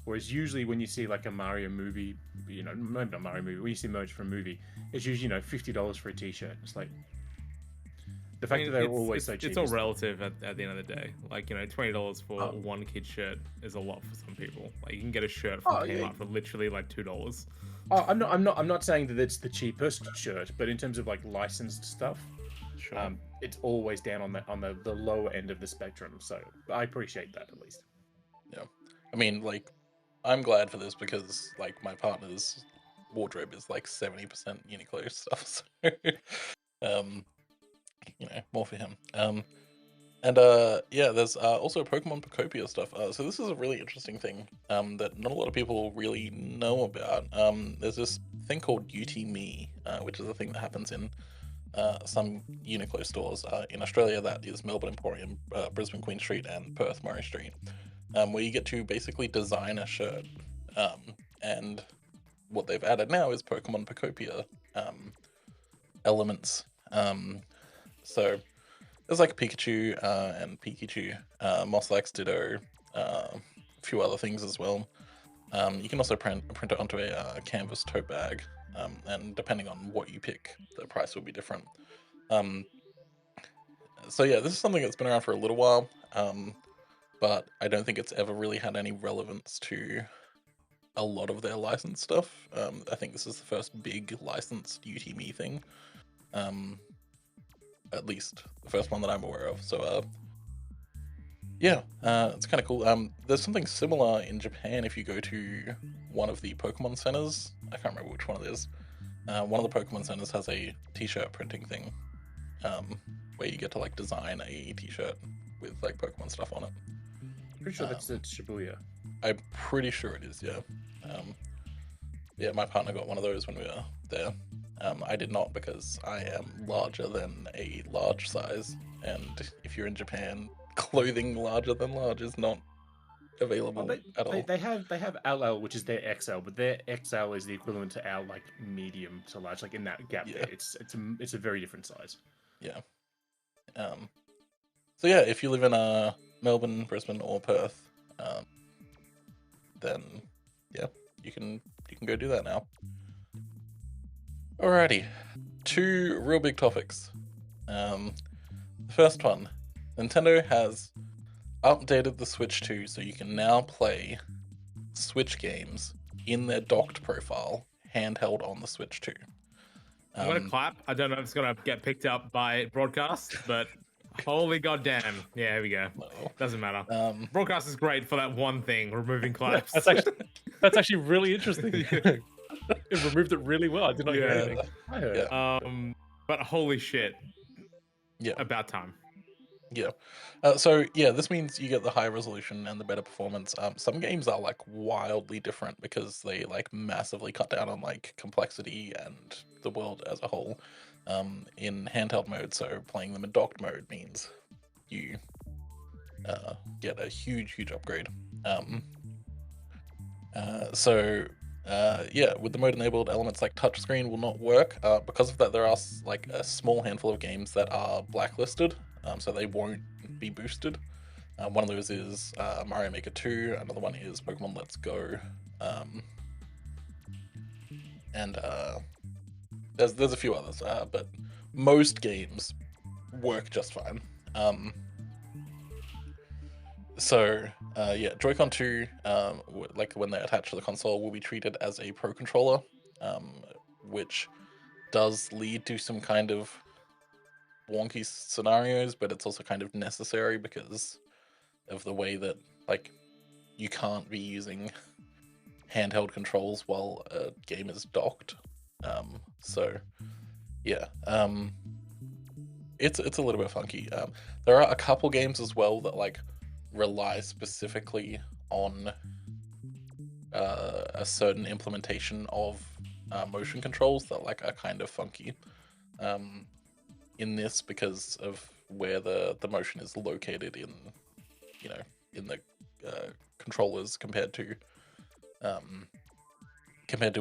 Whereas usually when you see like a Mario movie, maybe not Mario movie, when you see merch for a movie, it's usually $50 for a T-shirt. It's like the fact that they're always so cheap. It's all relative at the end of the day. Like $20 for one kid shirt is a lot for some people. Like you can get a shirt from Kmart for literally like $2. Oh, I'm not saying that it's the cheapest shirt, but in terms of like licensed stuff, sure. It's always down on the lower end of the spectrum. So I appreciate that at least. Yeah, I mean, like, I'm glad for this because like my partner's wardrobe is like 70% Uniqlo stuff. So, more for him. And yeah, there's also Pokemon Pocopia stuff. So this is a really interesting thing that not a lot of people really know about. There's this thing called UT which is a thing that happens in some Uniqlo stores in Australia. That is Melbourne Emporium, Brisbane Queen Street, and Perth Murray Street, where you get to basically design a shirt. And what they've added now is Pokemon Pocopia elements. So there's like Pikachu and Pikachu, Moslax Ditto, a few other things as well. You can also print it onto a canvas tote bag, and depending on what you pick, the price will be different. So yeah, this is something that's been around for a little while, but I don't think it's ever really had any relevance to a lot of their licensed stuff. I think this is the first big licensed UTME thing. At least the first one that I'm aware of. So yeah, it's kind of cool. There's something similar in Japan if you go to one of the Pokemon centers. I can't remember which one it is. One of the Pokemon centers has a t-shirt printing thing, where you get to like design a t-shirt with like Pokemon stuff on it. Pretty sure that's at Shibuya. I'm pretty sure it is, yeah. Yeah, my partner got one of those when we were there. I did not because I am larger than a large size, and if you're in Japan, clothing larger than large is not available at all. They have LL, which is their XL, but their XL is the equivalent to our like medium to large, like in that gap there. It's a very different size. Yeah. So yeah, if you live in Melbourne, Brisbane, or Perth, then yeah, you can go do that now. Alrighty, 2 real big topics. The first one, Nintendo has updated the Switch 2 so you can now play Switch games in their docked profile, handheld on the Switch 2. I'm gonna clap. I don't know if it's gonna get picked up by broadcast, but holy goddamn. Yeah, here we go. Doesn't matter. Broadcast is great for that one thing, removing claps. That's actually really interesting. It removed it really well. I did not hear anything. I heard it. But holy shit. Yeah. About time. Yeah. So yeah, this means you get the high resolution and the better performance. Some games are like wildly different because they like massively cut down on like complexity and the world as a whole in handheld mode. So playing them in docked mode means you get a huge upgrade. Yeah, with the mode enabled, elements like touchscreen will not work. Because of that, there are like a small handful of games that are blacklisted, so they won't be boosted. One of those is Mario Maker 2, another one is Pokemon Let's Go, and there's a few others, but most games work just fine. So, yeah, Joy-Con 2, like when they're attached to the console, will be treated as a Pro controller, which does lead to some kind of wonky scenarios, but it's also kind of necessary because of the way that, like, you can't be using handheld controls while a game is docked. So, yeah, it's a little bit funky. There are a couple games as well that like rely specifically on a certain implementation of motion controls that like are kind of funky in this because of where the motion is located in in the controllers compared to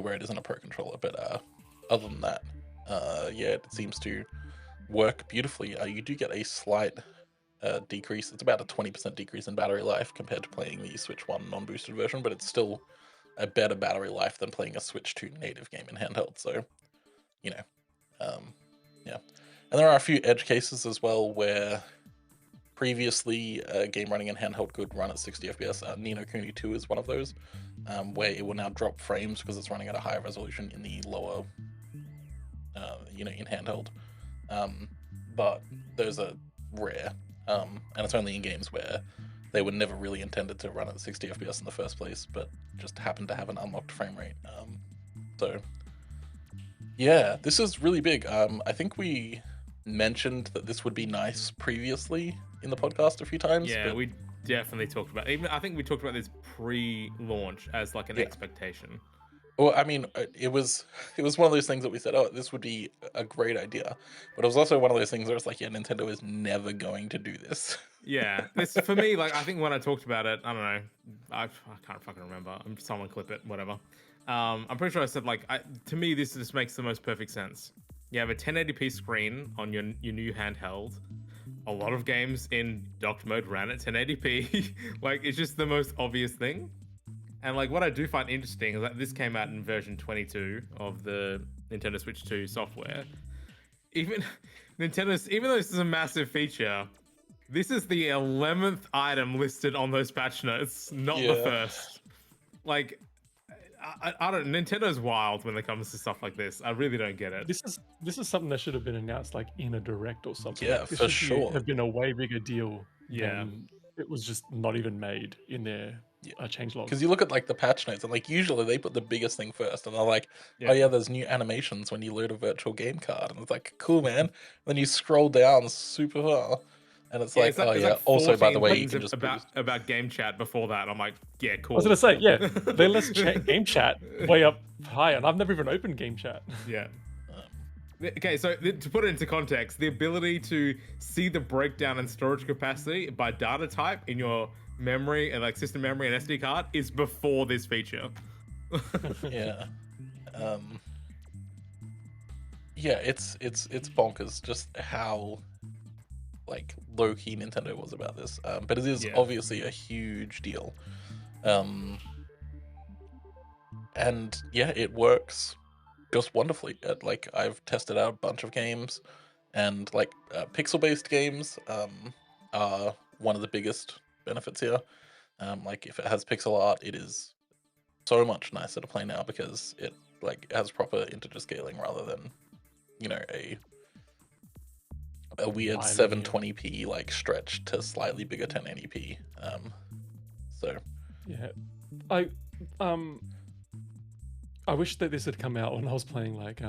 where it is in a Pro controller. But other than that, yeah, it seems to work beautifully. You do get a slight decrease. It's about a 20% decrease in battery life compared to playing the Switch 1 non-boosted version, but it's still a better battery life than playing a Switch 2 native game in handheld. So, you know, yeah. And there are a few edge cases as well where previously a game running in handheld could run at 60 FPS. Ni no Kuni 2 is one of those, where it will now drop frames because it's running at a higher resolution in the lower, in handheld. But those are rare, and it's only in games where they were never really intended to run at 60 FPS in the first place, but just happened to have an unlocked frame rate. So, yeah, this is really big. I think we mentioned that this would be nice previously in the podcast a few times. Yeah, but we definitely talked about. I think we talked about this pre-launch as like an expectation. Well, I mean, it was one of those things that we said, oh, this would be a great idea, but it was also one of those things where it's like, yeah, Nintendo is never going to do this. Yeah, this for me, like I think when I talked about it, I don't know, I can't fucking remember. Someone clip it, whatever. I'm pretty sure I said like, to me, this just makes the most perfect sense. You have a 1080p screen on your new handheld. A lot of games in docked mode ran at 1080p. Like it's just the most obvious thing. And like what I do find interesting is that this came out in version 22 of the Nintendo Switch 2 software. Even even though this is a massive feature, this is the 11th item listed on those patch notes, not the first. Like, I don't. Nintendo's wild when it comes to stuff like this. I really don't get it. This is something that should have been announced like in a direct or something. Yeah, like, this for should sure. have been a way bigger deal. Yeah. Than it was just not even made in their changelog. Because you look at like the patch notes, and like usually they put the biggest thing first, and they're like, oh yeah, there's new animations when you load a virtual game card, and it's like, cool, man. And then you scroll down super far, and it's like, oh yeah. Like also, by the way, you can just about game chat before that. I'm like, yeah, cool. I was gonna say, yeah, they list game chat way up high, and I've never even opened game chat. Yeah. Okay, so to put it into context, the ability to see the breakdown in storage capacity by data type in your memory and like system memory and SD card is before this feature. Yeah. Yeah, it's bonkers just how like low key Nintendo was about this. But it is obviously a huge deal. And yeah, it works just wonderfully. Like I've tested out a bunch of games, and like pixel-based games are one of the biggest benefits here. Like if it has pixel art, it is so much nicer to play now because it like has proper integer scaling rather than a weird 720p like stretch to slightly bigger 1080p. So yeah, I wish that this had come out when I was playing like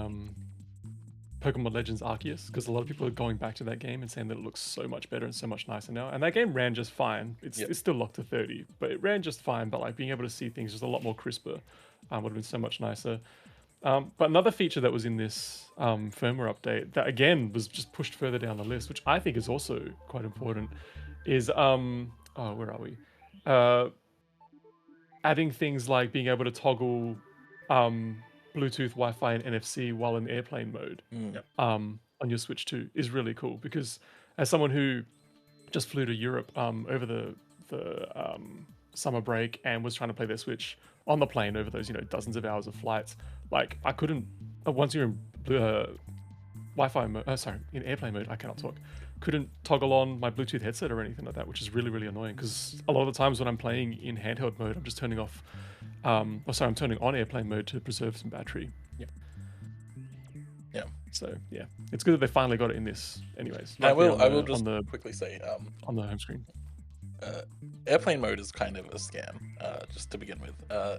Pokemon Legends Arceus, because a lot of people are going back to that game and saying that it looks so much better and so much nicer now. And that game ran just fine. It's still locked to 30, but it ran just fine. But like being able to see things just a lot more crisper would have been so much nicer. But another feature that was in this firmware update that again was just pushed further down the list, which I think is also quite important, is where are we? Adding things like being able to toggle Bluetooth, Wi-Fi, and NFC while in airplane mode on your Switch 2 is really cool, because as someone who just flew to Europe over the summer break and was trying to play their Switch on the plane over those dozens of hours of flights, like I couldn't once you're in Wi-Fi mode, in airplane mode, I cannot talk. couldn't toggle on my Bluetooth headset or anything like that, which is really, really annoying because a lot of the times when I'm playing in handheld mode, I'm just turning off, I'm turning on airplane mode to preserve some battery. Yeah. So yeah, it's good that they finally got it in this. Anyways, I will on just the quickly say, on the home screen. airplane mode is kind of a scam, just to begin with.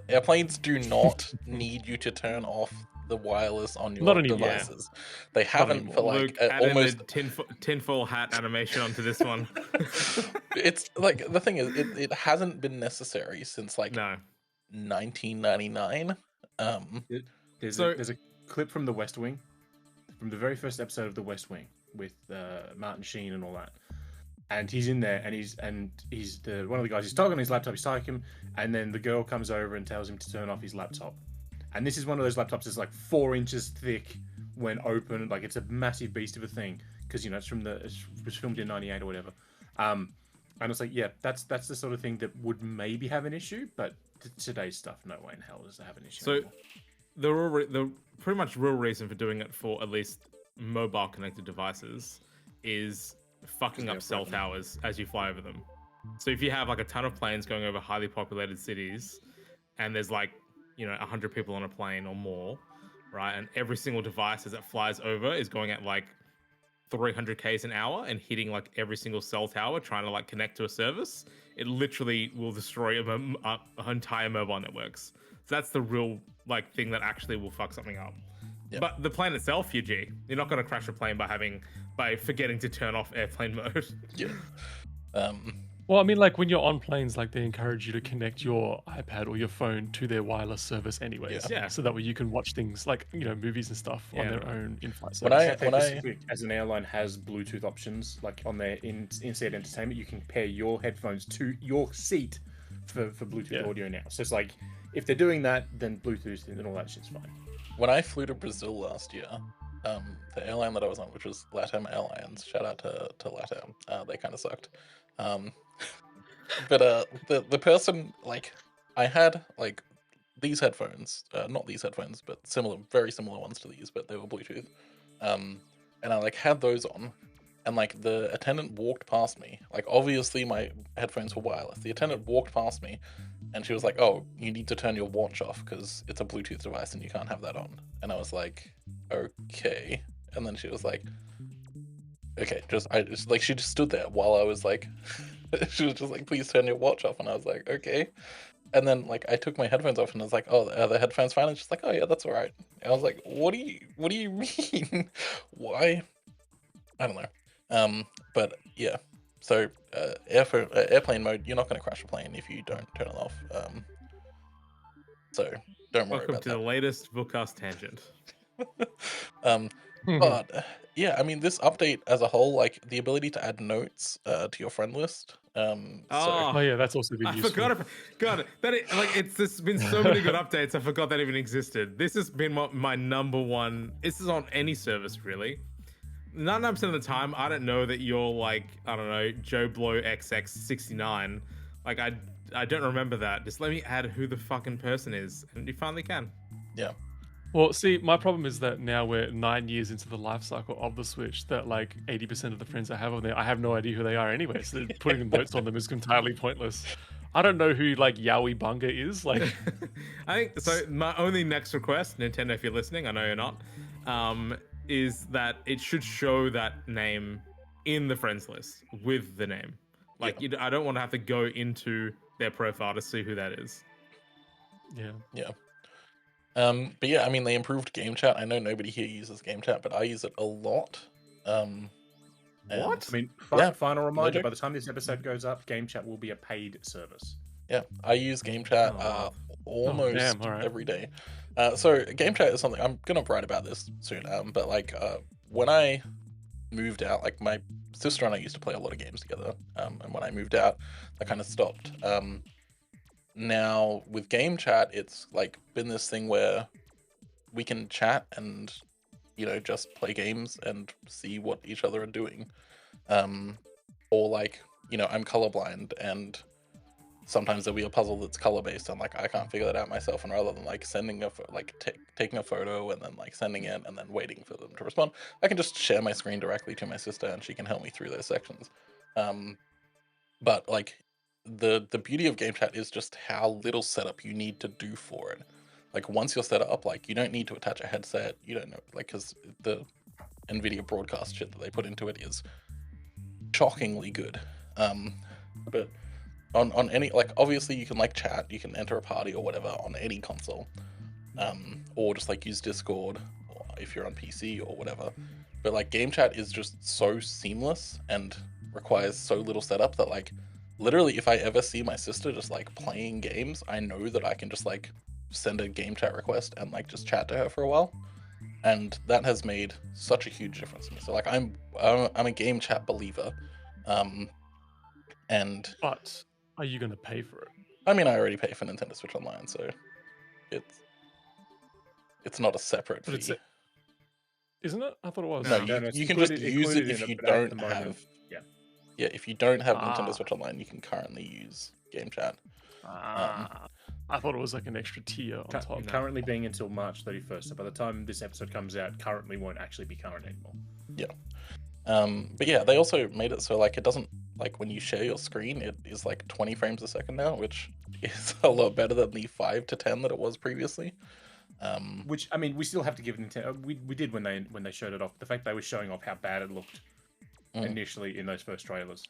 Airplanes do not need you to turn off the wireless on your Not anymore. devices. They haven't for like Luke, add almost. in the tinfoil hat animation onto this one. It's like the thing is, it hasn't been necessary since like No. 1999. There's So- a clip from The West Wing, from the very first episode of The West Wing with Martin Sheen and all that. And he's in there, and he's the one of the guys. He's talking on his laptop. He's typing, and then the girl comes over and tells him to turn off his laptop. And this is one of those laptops that's like 4 inches thick when open. Like it's a massive beast of a thing because it was filmed in '98 or whatever. And it's like, yeah, that's the sort of thing that would maybe have an issue, but today's stuff, no way in hell does it have an issue. So anymore. the pretty much real reason for doing it for at least mobile connected devices is fucking up cell towers as you fly over them. So if you have like a ton of planes going over highly populated cities and there's like 100 people on a plane or more, right, and every single device as it flies over is going at like 300 k's an hour and hitting like every single cell tower trying to like connect to a service, it literally will destroy entire mobile networks. So that's the real like thing that actually will fuck something up. Yep. But the plane itself, you're not going to crash a plane by forgetting to turn off airplane mode. Yeah. Well, I mean, like when you're on planes, like they encourage you to connect your iPad or your phone to their wireless service, anyways. Yeah. So that way you can watch things like movies and stuff on their own in-flight When service. I Pacific, as an airline, has Bluetooth options like on their in-seat entertainment. You can pair your headphones to your seat for Bluetooth audio now. So it's like if they're doing that, then Bluetooth and all that shit's fine. When I flew to Brazil last year, the airline that I was on, which was LATAM Airlines, shout out to LATAM, they kind of sucked. But the person, like, I had like these headphones, not these headphones, but very similar ones to these, but they were Bluetooth. And I like had those on, and like the attendant walked past me. Like obviously my headphones were wireless. The attendant walked past me, and she was like, "Oh, you need to turn your watch off because it's a Bluetooth device and you can't have that on." And I was like, "Okay." And then she was like, "Okay, she just stood there while I was like." She was just like, "Please turn your watch off," and I was like, "Okay." And then like I took my headphones off and I was like, "Oh, are the headphones fine?" And she's like, "Oh yeah, that's all right." And I was like, "What do you mean? Why?" I don't know. But yeah. So airplane mode, you're not going to crash a plane if you don't turn it off. So don't worry Welcome about to that. the latest Vookcast tangent. But yeah, I mean, this update as a whole, like the ability to add notes to your friend list. Oh yeah, that's also been I useful. forgot there's been so many good updates. I forgot that even existed. This has been my number one. This is on any service really. 99% of the time, I don't know that you're like, I don't know, Joe Blow XX69. Like I don't remember that. Just let me add who the fucking person is, and you finally can. Yeah. Well, see, my problem is that now we're 9 years into the life cycle of the Switch, that like 80% of the friends I have on there, I have no idea who they are anyway, so putting notes on them is entirely pointless. I don't know who like Yowie Bunga is. Like, I think so. My only next request, Nintendo, if you're listening, I know you're not, is that it should show that name in the friends list with the name. Like, I don't want to have to go into their profile to see who that is. yeah. Yeah. But yeah, I mean, they improved game chat. I know nobody here uses game chat, but I use it a lot. What? I mean, Yeah, final reminder, legit. by the time this episode goes up, Game Chat will be a paid service. Yeah, I use game chat almost damn, all right. every day. So game chat is something I'm gonna write about this soon. But like when I moved out, like my sister and I used to play a lot of games together. And when I moved out, I kind of stopped. Now with game chat, it's like been this thing where we can chat and just play games and see what each other are doing. Or like I'm colorblind and sometimes there'll be a puzzle that's color based, and like I can't figure that out myself, and rather than like sending taking a photo and then like sending it and then waiting for them to respond, I can just share my screen directly to my sister and she can help me through those sections. But like the beauty of game chat is just how little setup you need to do for it. Like once you're set up, like you don't need to attach a headset, you don't know, like, because the NVIDIA broadcast shit that they put into it is shockingly good. But on any, like, obviously you can like chat, you can enter a party or whatever on any console, or just like use Discord, or if you're on PC or whatever. But like game chat is just so seamless and requires so little setup that like literally if I ever see my sister just like playing games, I know that I can just like send a game chat request and like just chat to her for a while, and that has made such a huge difference to me. So like I'm a game chat believer. And But are you going to pay for it? I mean, I already pay for Nintendo Switch Online, so it's not a separate But it's fee. Isn't it? I thought it was. No, No, you can just use it if you don't have. Yeah. Yeah, if you don't have Nintendo Ah. Switch Online, you can currently use game chat. I thought it was like an extra tier on top. Currently being until March 31st. So by the time this episode comes out, currently won't actually be current anymore. But yeah, they also made it so like it doesn't, like when you share your screen, it is like 20 frames a second now, which is a lot better than the 5 to 10 that it was previously. Which, I mean, we still have to give Nintendo. We did when they showed it off. The fact they were showing off how bad it looked initially in those first trailers.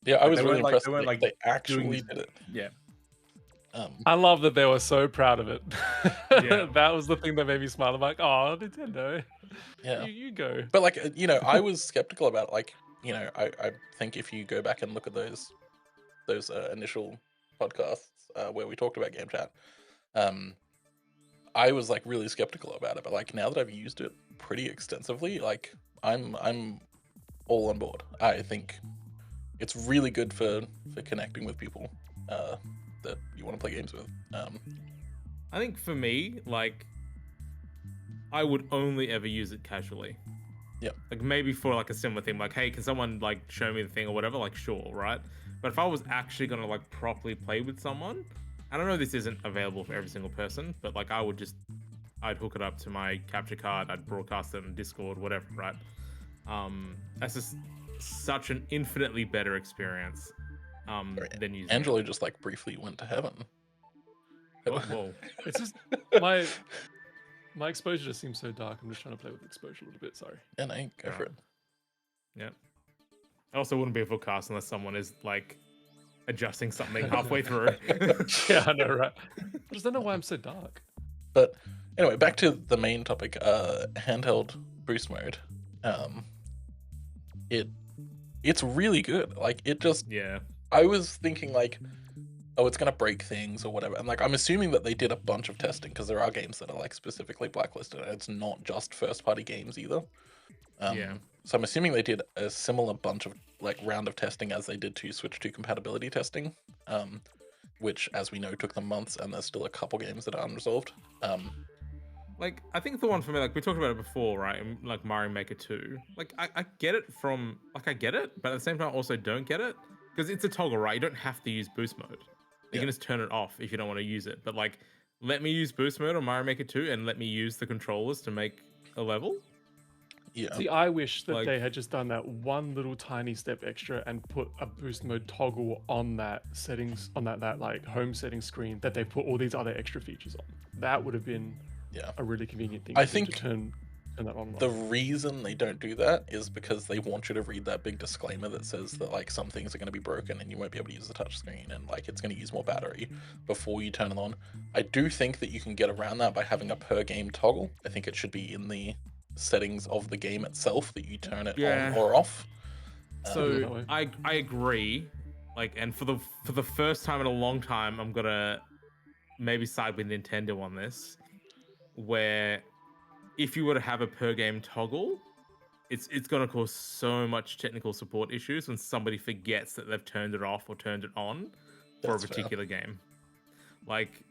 Yeah, I was they really weren't impressed. they weren't, Like, they actually doing- did it. Yeah. I love that they were so proud of it. Yeah. That was the thing that made me smile. I'm like, oh, Nintendo, Yeah. you go. But like, I was skeptical about, like, I think if you go back and look at those initial podcasts where we talked about game chat, I was like really skeptical about it. But like now that I've used it pretty extensively, like I'm all on board. I think it's really good for connecting with people that you want to play games with. I think for me, like, I would only ever use it casually. Yeah. Like maybe for like a similar thing, like, hey, can someone like show me the thing or whatever? Like, sure, right? But if I was actually gonna like properly play with someone, I don't know, this isn't available for every single person, but like I'd hook it up to my capture card, I'd broadcast it on Discord, whatever, right? That's just such an infinitely better experience than using Angelo just like briefly went to heaven. it. Oh, whoa. It's just my exposure just seems so dark. I'm just trying to play with exposure a little bit. Sorry. Yeah, no, go for it. Yeah. I also wouldn't be a Vookcast unless someone is like adjusting something halfway through. Yeah, I know, right? I just don't know why I'm so dark. But anyway, back to the main topic, handheld boost mode. It's really good. Like it just, Yeah. I was thinking like, oh, it's gonna break things or whatever, and like I'm assuming that they did a bunch of testing because there are games that are like specifically blacklisted, and it's not just first party games either. Yeah. So I'm assuming they did a similar bunch of like round of testing as they did to Switch 2 compatibility testing, which, as we know, took them months, and there's still a couple games that are unresolved. Like, I think the one for me, like we talked about it before, right? Like Mario Maker 2. Like, I get it from, like, I get it, but at the same time, I also don't get it. Because it's a toggle, right? You don't have to use boost mode. You can just turn it off if you don't want to use it. But, like, let me use boost mode on Mario Maker 2 and let me use the controllers to make a level. Yeah. See, I wish that Like- they had just done that one little tiny step extra and put a boost mode toggle on that settings, on that like home settings screen that they put all these other extra features on. That would have been a really convenient thing I to do think to turn that on. The reason they don't do that is because they want you to read that big disclaimer that says that like some things are going to be broken and you won't be able to use the touchscreen and like it's going to use more battery before you turn it on. I do think that you can get around that by having a per game toggle. I think it should be in the settings of the game itself that you turn it on or off. So I agree. Like, and for the first time in a long time, I'm gonna maybe side with Nintendo on this, where if you were to have a per game toggle, it's gonna cause so much technical support issues when somebody forgets that they've turned it off or turned it on for That's a fair. particular game. Like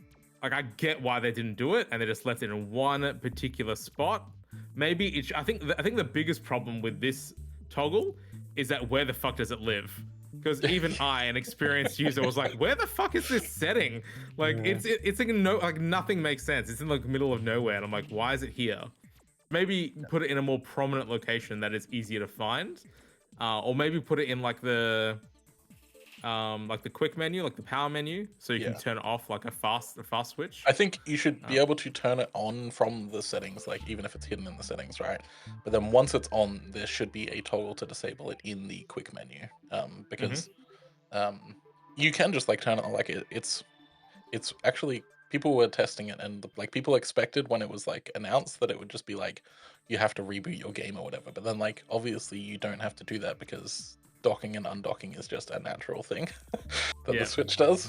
I get why they didn't do it, and they just left it in one particular spot. Maybe I think the biggest problem with this toggle is that where the fuck does it live? Because even I, an experienced user, was like, "Where the fuck is this setting? Like, it's like nothing makes sense. It's in like the middle of nowhere." And I'm like, "Why is it here?" Maybe put it in a more prominent location that is easier to find, or maybe put it in like the quick menu, like the power menu, so you can turn it off like a fast switch. I think you should be able to turn it on from the settings, like even if it's hidden in the settings, right? But then once it's on, there should be a toggle to disable it in the quick menu, because you can just like turn it on. Like it's actually, people were testing it, and like people expected when it was like announced that it would just be like you have to reboot your game or whatever. But then like obviously you don't have to do that because docking and undocking is just a natural thing that the Switch does.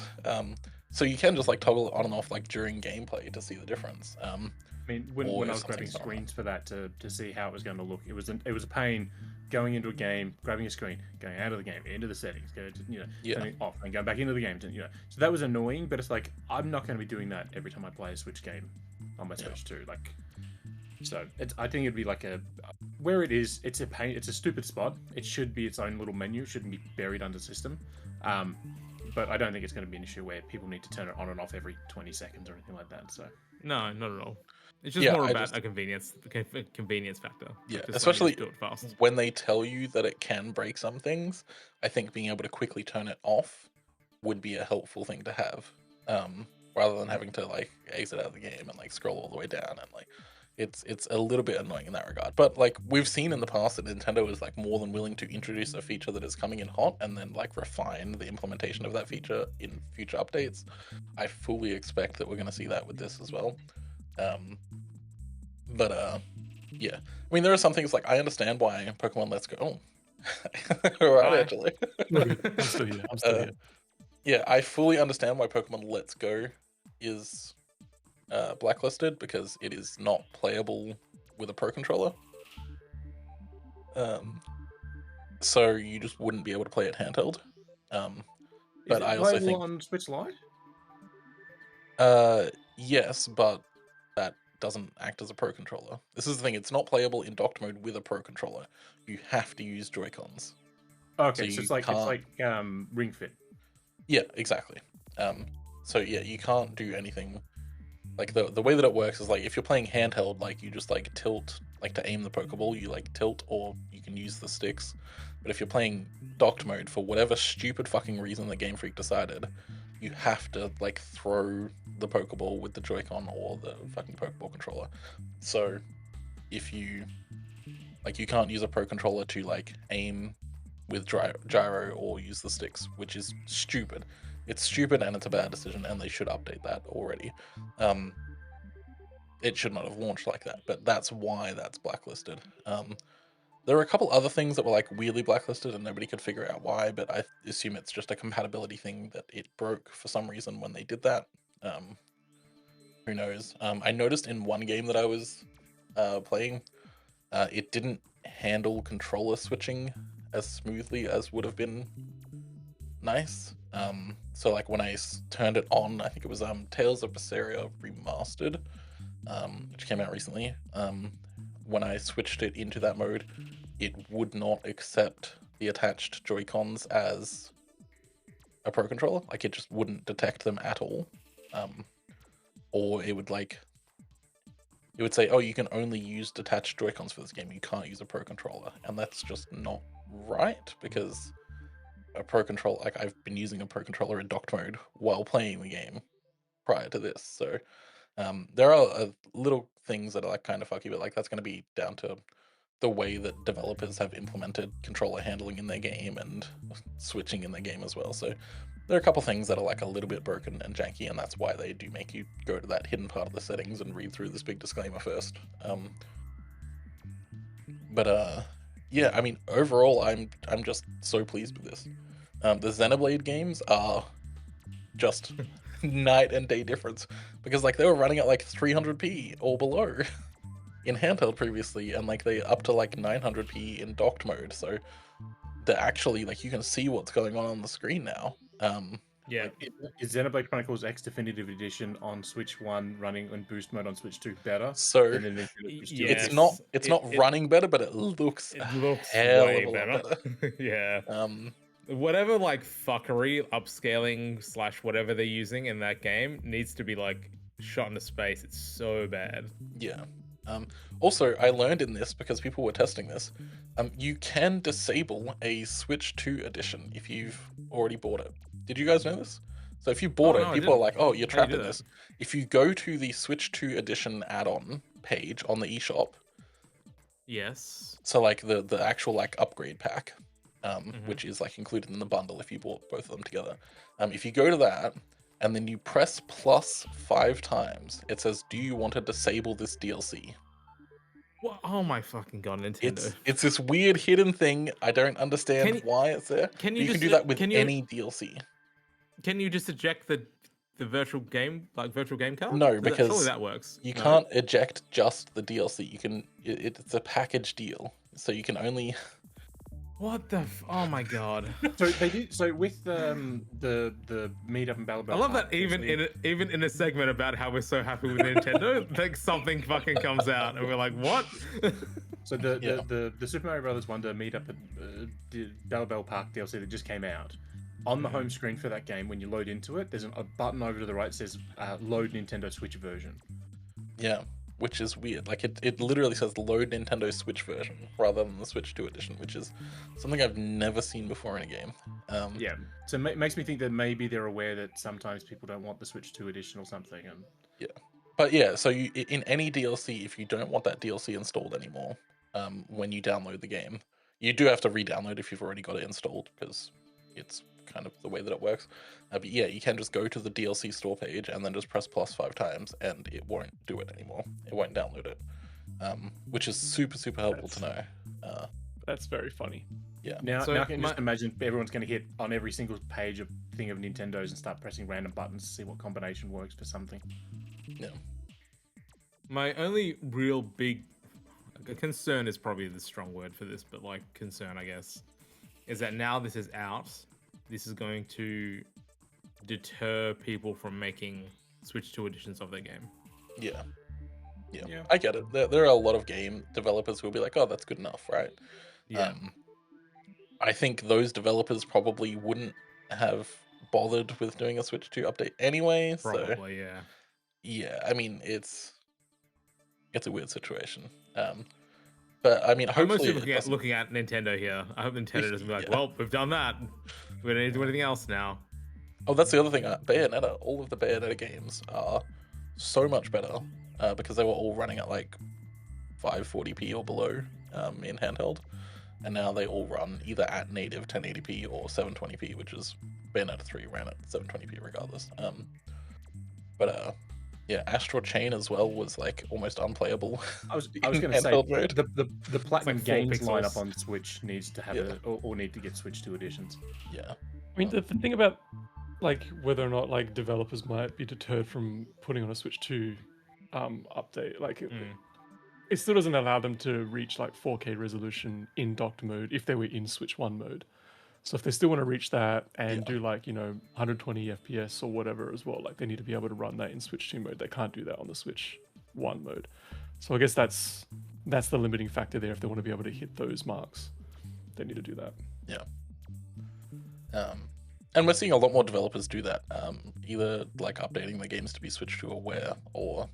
So you can just like toggle it on and off like during gameplay to see the difference. I mean, when I was grabbing screens for that to see how it was going to look, it was a pain going into a game, grabbing a screen, going out of the game, into the settings, turning off, and going back into the game. So that was annoying. But it's like I'm not going to be doing that every time I play a Switch game on my Switch too. Like, so I think it'd be like where it is. It's a pain. It's a stupid spot. It should be its own little menu. It shouldn't be buried under system. But I don't think it's going to be an issue where people need to turn it on and off every 20 seconds or anything like that. So no, not at all. It's just more about a convenience factor. Yeah, just especially do it fast. when they tell you that it can break some things. I think being able to quickly turn it off would be a helpful thing to have, rather than having to like exit out of the game and like scroll all the way down, and like it's a little bit annoying in that regard. But like we've seen in the past that Nintendo is like more than willing to introduce a feature that is coming in hot and then like refine the implementation of that feature in future updates. I fully expect that we're going to see that with this as well. Yeah, I mean there are some things like I understand why Pokemon Let's Go. All right, actually. I'm still here. Yeah, I fully understand why Pokemon Let's Go is blacklisted, because it is not playable with a Pro Controller. So you just wouldn't be able to play it handheld. But I also think on Switch Lite. yes, but that doesn't act as a Pro Controller. This is the thing; it's not playable in docked mode with a Pro Controller. You have to use Joy-Cons. Okay, so it's like Ring Fit. Yeah, exactly. So yeah, you can't do anything. Like the way that it works is like if you're playing handheld, like you just like tilt, like to aim the Pokeball, you like tilt, or you can use the sticks. But if you're playing docked mode, for whatever stupid fucking reason the Game Freak decided, you have to like throw the Pokeball with the Joy-Con or the fucking Pokeball controller. So if you like, you can't use a Pro Controller to like aim with gyro or use the sticks, which is stupid. It's stupid and it's a bad decision, and they should update that already. It should not have launched like that, but that's why that's blacklisted. There are a couple other things that were like weirdly blacklisted and nobody could figure out why, but I assume it's just a compatibility thing that it broke for some reason when they did that. Who knows? I noticed in one game that I was playing, it didn't handle controller switching as smoothly as would have been nice. So like when I turned it on, I think it was Tales of Berseria Remastered, which came out recently. When I switched it into that mode, it would not accept the attached Joy-Cons as a Pro Controller. Like it just wouldn't detect them at all. Or it would say, oh, you can only use detached Joy-Cons for this game. You can't use a Pro Controller. And that's just not right, because a Pro Controller, like I've been using a Pro Controller in docked mode while playing the game prior to this. So there are little things that are like kind of fucky, but like that's going to be down to the way that developers have implemented controller handling in their game and switching in their game as well. So there are a couple things that are like a little bit broken and janky, and that's why they do make you go to that hidden part of the settings and read through this big disclaimer first. Yeah, I mean, overall, I'm just so pleased with this. The Xenoblade games are just night and day difference, because like they were running at like 300p or below in handheld previously, and like they up to like 900p in docked mode. So they're actually like, you can see what's going on the screen now. Yeah. Like, is Xenoblade Chronicles X Definitive Edition on Switch 1 running on boost mode on Switch 2 better? So than the Switch 2? it's not running better, but it looks way hell of a lot better. Yeah. whatever like fuckery, upscaling / whatever they're using in that game needs to be like shot into space. It's so bad. Yeah. Also, I learned in this because people were testing this. You can disable a Switch 2 edition if you've already bought it. Did you guys know this? So if you bought Oh, it, no, I people are didn't. like, "Oh, you're How do trapped you in do this." If you go to the Switch 2 edition add-on page on the eShop, Yes. so like the actual like upgrade pack, Mhm. which is like included in the bundle if you bought both of them together. If you go to that and then you press plus 5 times, it says, "Do you want to disable this DLC?" What? Oh my fucking god, Nintendo. It's this weird hidden thing. I don't understand Can you- why it's there. Can But you you can just do that with can you any DLC. can you just eject the virtual game card? No, Surely because that works. you No? can't eject just the DLC. You can. It's a package deal, so you can only. What the? Oh my god. So they did. So with the meetup and Battle I love that even in a segment about how we're so happy with Nintendo, like something fucking comes out and we're like, what? So the Super Mario Brothers Wonder meetup at Battle Park DLC that just came out. On the home screen for that game, when you load into it, there's a button over to the right that says "Load Nintendo Switch version." Yeah, which is weird. Like it literally says "Load Nintendo Switch version" rather than the Switch 2 edition, which is something I've never seen before in a game. Yeah, so it makes me think that maybe they're aware that sometimes people don't want the Switch 2 edition or something, and yeah, but yeah. So you in any DLC, if you don't want that DLC installed anymore, when you download the game, you do have to re-download if you've already got it installed because it's kind of the way that it works. But yeah, you can just go to the DLC store page and then just press plus 5 times, and it won't do it anymore. It won't download it, which is super helpful to know. That's very funny. Yeah. now So I can just imagine everyone's going to hit on every single page of thing of Nintendo's and start pressing random buttons to see what combination works for something. Yeah. My only real big concern is probably the strong word for this, but like concern, I guess, is that now this is out, this is going to deter people from making Switch 2 editions of their game. Yeah. Yeah. Yeah. I get it. There are a lot of game developers who will be like, "Oh, that's good enough," right? Yeah. I think those developers probably wouldn't have bothered with doing a Switch 2 update anyway. So Probably, yeah. yeah, I mean it's a weird situation. But I mean, I'm hopefully mostly looking at Nintendo here. I hope Nintendo doesn't be like, Yeah. well, we've done that. We don't need to do anything else now. Oh, that's the other thing. Bayonetta. All of the Bayonetta games are so much better because they were all running at like 540p or below in handheld, and now they all run either at native 1080p or 720p, which is Bayonetta 3 ran at 720p regardless. Yeah, Astral Chain as well was like almost unplayable. I was going to say handheld mode. the Platinum like 4 Games pixels. lineup on Switch needs to have or need to get Switch 2 editions. Yeah. I mean, the thing about like whether or not like developers might be deterred from putting on a Switch 2 update, like it still doesn't allow them to reach like 4K resolution in docked mode if they were in Switch 1 mode. So if they still want to reach that and do like, 120 FPS or whatever as well, like they need to be able to run that in Switch 2 mode. They can't do that on the Switch 1 mode. So I guess that's the limiting factor there. If they want to be able to hit those marks, they need to do that. Yeah. And we're seeing a lot more developers do that, either like updating the games to be Switch 2 aware or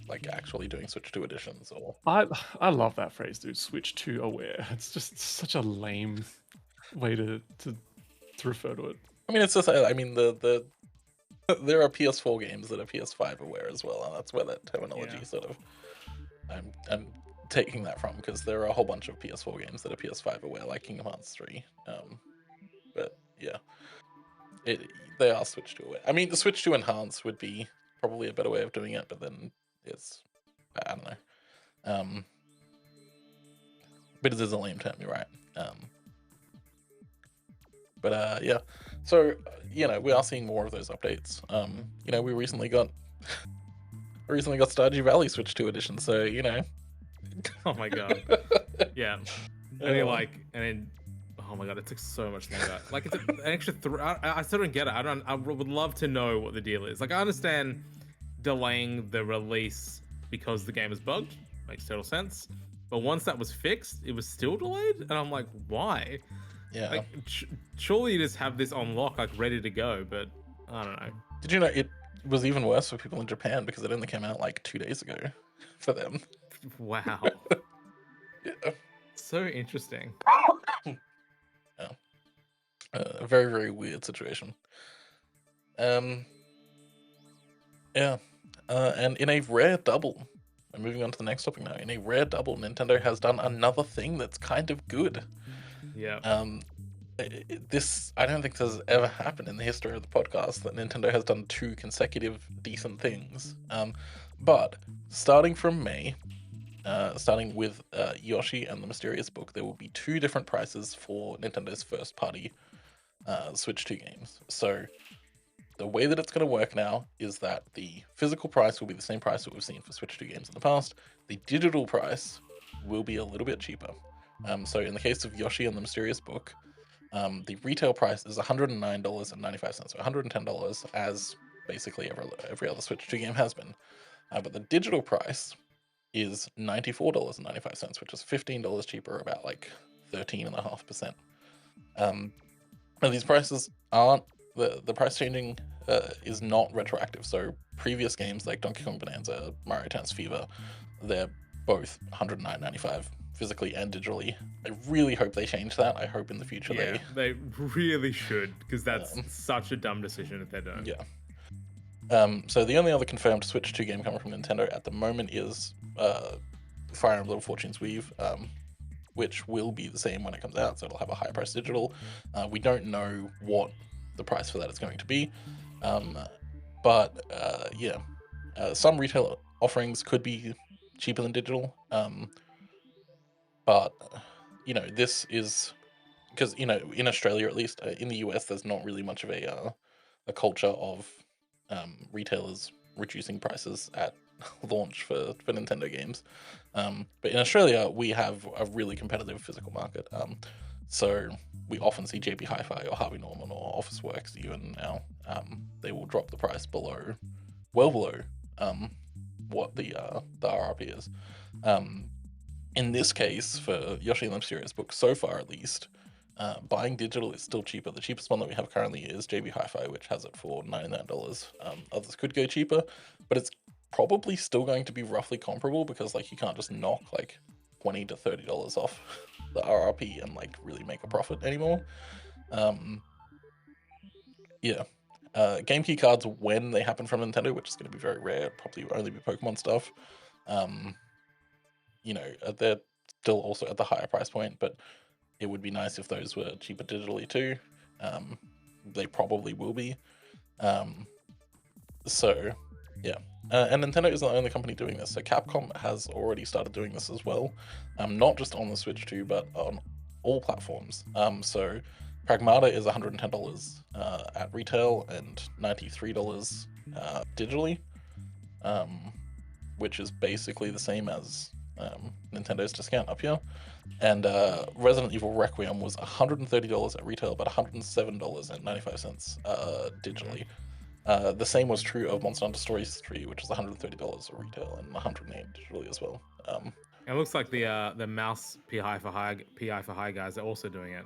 like actually doing Switch 2 editions or I love that phrase, dude. Switch 2 aware. It's just such a lame way to refer to it. I mean, it's just, I mean, the there are PS4 games that are PS5 aware as well, and that's where that terminology sort of I'm taking that from, because there are a whole bunch of PS4 games that are PS5 aware, like Kingdom Hearts 3. But yeah, they are Switch 2 aware. I mean, the Switch 2 Enhance would be probably a better way of doing it, but then it's, I don't know. But it is a lame term, you're right. But yeah, so we are seeing more of those updates. We recently got Stardew Valley Switch 2 edition, so Oh my god. Yeah. And then oh my god, it took so much longer. Like it's an extra I still don't get it. I would love to know what the deal is. Like I understand delaying the release because the game is bugged. Makes total sense. But once that was fixed, it was still delayed, and I'm like, why? Yeah. Like, surely you just have this on lock, like ready to go. But I don't know. Did you know it was even worse for people in Japan because it only came out like 2 days ago for them? Wow, Yeah. so interesting. Yeah. A very, very weird situation. Yeah. And in a rare double, and moving on to the next topic now, in a rare double, Nintendo has done another thing that's kind of good. Yeah. This, I don't think this has ever happened in the history of the podcast that Nintendo has done 2 consecutive decent things. But starting from May, starting with Yoshi and the Mysterious Book, there will be 2 different prices for Nintendo's first party Switch 2 games. So the way that it's going to work now is that the physical price will be the same price that we've seen for Switch 2 games in the past. The digital price will be a little bit cheaper. So in the case of Yoshi and the Mysterious Book, the retail price is $109.95, so $110, as basically every other Switch 2 game has been. But the digital price is $94.95, which is $15 cheaper, about like 13.5%. And these prices aren't, the price changing is not retroactive. So previous games like Donkey Kong Bonanza, Mario Tennis Fever, they're both $109.95 physically and digitally. I really hope they change that. I hope in the future they really should, because that's such a dumb decision if they don't. Yeah. So the only other confirmed Switch 2 game coming from Nintendo at the moment is Fire Emblem Fortune's Weave, which will be the same when it comes out, so it'll have a higher price digital. We don't know what the price for that is going to be, but some retail offerings could be cheaper than digital, but this is because in Australia, at least, in the US, there's not really much of a culture of retailers reducing prices at launch for Nintendo games. But in Australia, we have a really competitive physical market. So we often see JB Hi-Fi or Harvey Norman or Officeworks even now. They will drop the price well below what the RRP is. In this case, for Yoshi and the Mysterious Book, so far at least, buying digital is still cheaper. The cheapest one that we have currently is JB Hi-Fi, which has it for $99. Others could go cheaper, but it's probably still going to be roughly comparable because you can't just knock $20 to $30 off the RRP and really make a profit anymore. Game key cards, when they happen from Nintendo, which is going to be very rare, probably only be Pokemon stuff. They're still also at the higher price point, but it would be nice if those were cheaper digitally too. They probably will be. And Nintendo is the only company doing this. So Capcom has already started doing this as well, not just on the Switch 2, but on all platforms. So Pragmata is $110 at retail and $93 digitally, which is basically the same as Nintendo's discount up here. And Resident Evil Requiem was $130 at retail, but $107.95 digitally. The same was true of Monster Hunter Stories 3, which is $130 at retail and $108 digitally as well. It looks like the mouse PI for high guys are also doing it.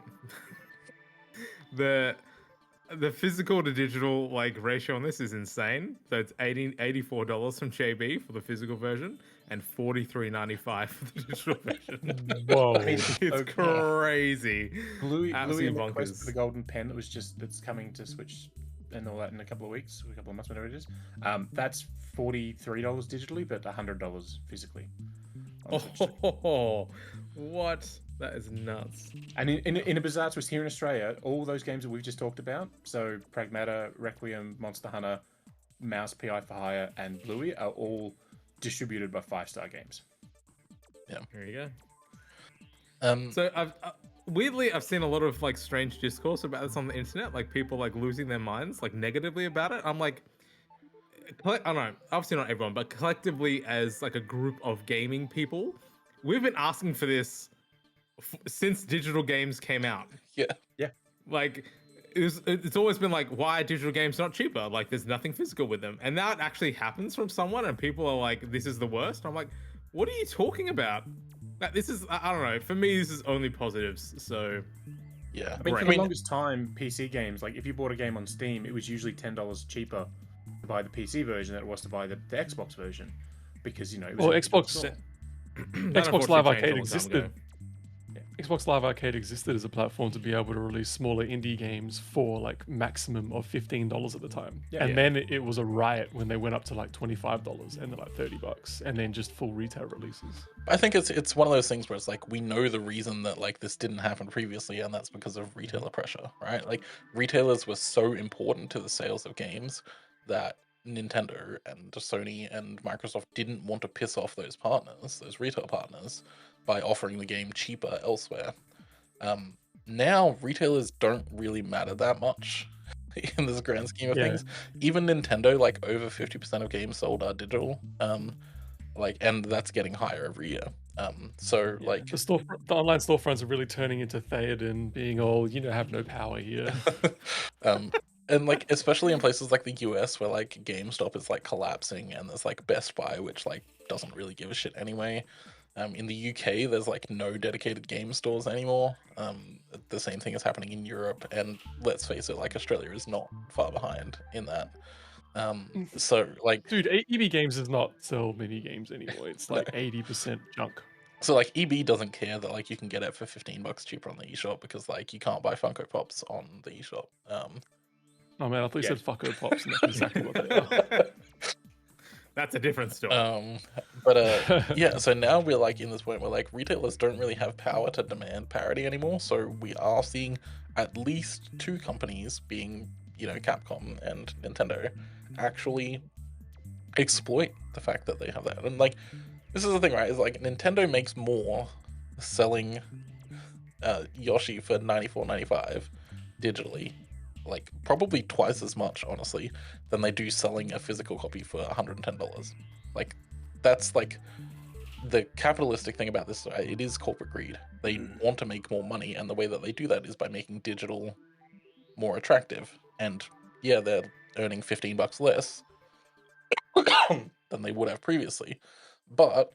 The physical to digital ratio on this is insane. So it's $84 from JB for the physical version and $43.95 for the digital version. Whoa. It's crazy. Bluey Absolutely Quest bonkers. for the Golden Pen that's coming to Switch and all that in a couple of weeks, a couple of months, whatever it is. That's $43 digitally, but $100 physically. Oh, what? That is nuts. And in a bizarre twist here in Australia, all those games that we've just talked about, so Pragmata, Requiem, Monster Hunter, Mouse, PI for Hire, and Bluey, are all distributed by 5-Star Games. Yeah. There you go. So I've seen a lot of strange discourse about this on the internet, people losing their minds negatively about it. I'm I don't know, obviously not everyone, but collectively as a group of gaming people, we've been asking for this since digital games came out. Yeah. It's always been why are digital games not cheaper? There's nothing physical with them. And now it actually happens from someone and people are this is the worst. I'm what are you talking about? This is, I don't know, for me this is only positives. So Yeah. I mean, Right. for the longest time, PC games, like if you bought a game on Steam, it was usually $10 cheaper to buy the PC version than it was to buy the Xbox version, because it was Well, a Xbox store. That Xbox Live unfortunately Arcade changed a long time existed. ago. Xbox Live Arcade existed as a platform to be able to release smaller indie games for like maximum of $15 at the time. Yeah. And then it was a riot when they went up to like $25 and then like $30 and then just full retail releases. I think it's one of those things where it's like we know the reason that like this didn't happen previously, and that's because of retailer pressure, right? Like retailers were so important to the sales of games that Nintendo and Sony and Microsoft didn't want to piss off those partners, those retail partners, by offering the game cheaper elsewhere. Now retailers don't really matter that much in this grand scheme of Yeah. things. Even Nintendo, like over 50% of games sold are digital. Like, and that's getting higher every year. So Yeah. like the online storefronts are really turning into Theoden, being all have no power here. and like especially in places like the US where like GameStop is like collapsing, and there's like Best Buy, which like doesn't really give a shit anyway. In the UK, there's like no dedicated game stores anymore. The same thing is happening in Europe, and let's face it, like Australia is not far behind in that. So like, Dude, EB Games does not sell mini games anymore. It's like 80% junk. so like EB doesn't care that like you can get it for $15 cheaper on the eShop, because like you can't buy Funko Pops on the eShop. Oh man, I thought you said Fucko Pops, and that's exactly what they are. That's a different story. Yeah, so now we're like in this point where like retailers don't really have power to demand parity anymore. So we are seeing at least two companies, being Capcom and Nintendo, actually exploit the fact that they have that. And like this is the thing, right? Is like Nintendo makes more selling Yoshi for $94.95 digitally, like probably twice as much, honestly, than they do selling a physical copy for $110. Like that's like the capitalistic thing about this, right? It is corporate greed. They want to make more money, and the way that they do that is by making digital more attractive. And yeah, they're earning $15 less than they would have previously, but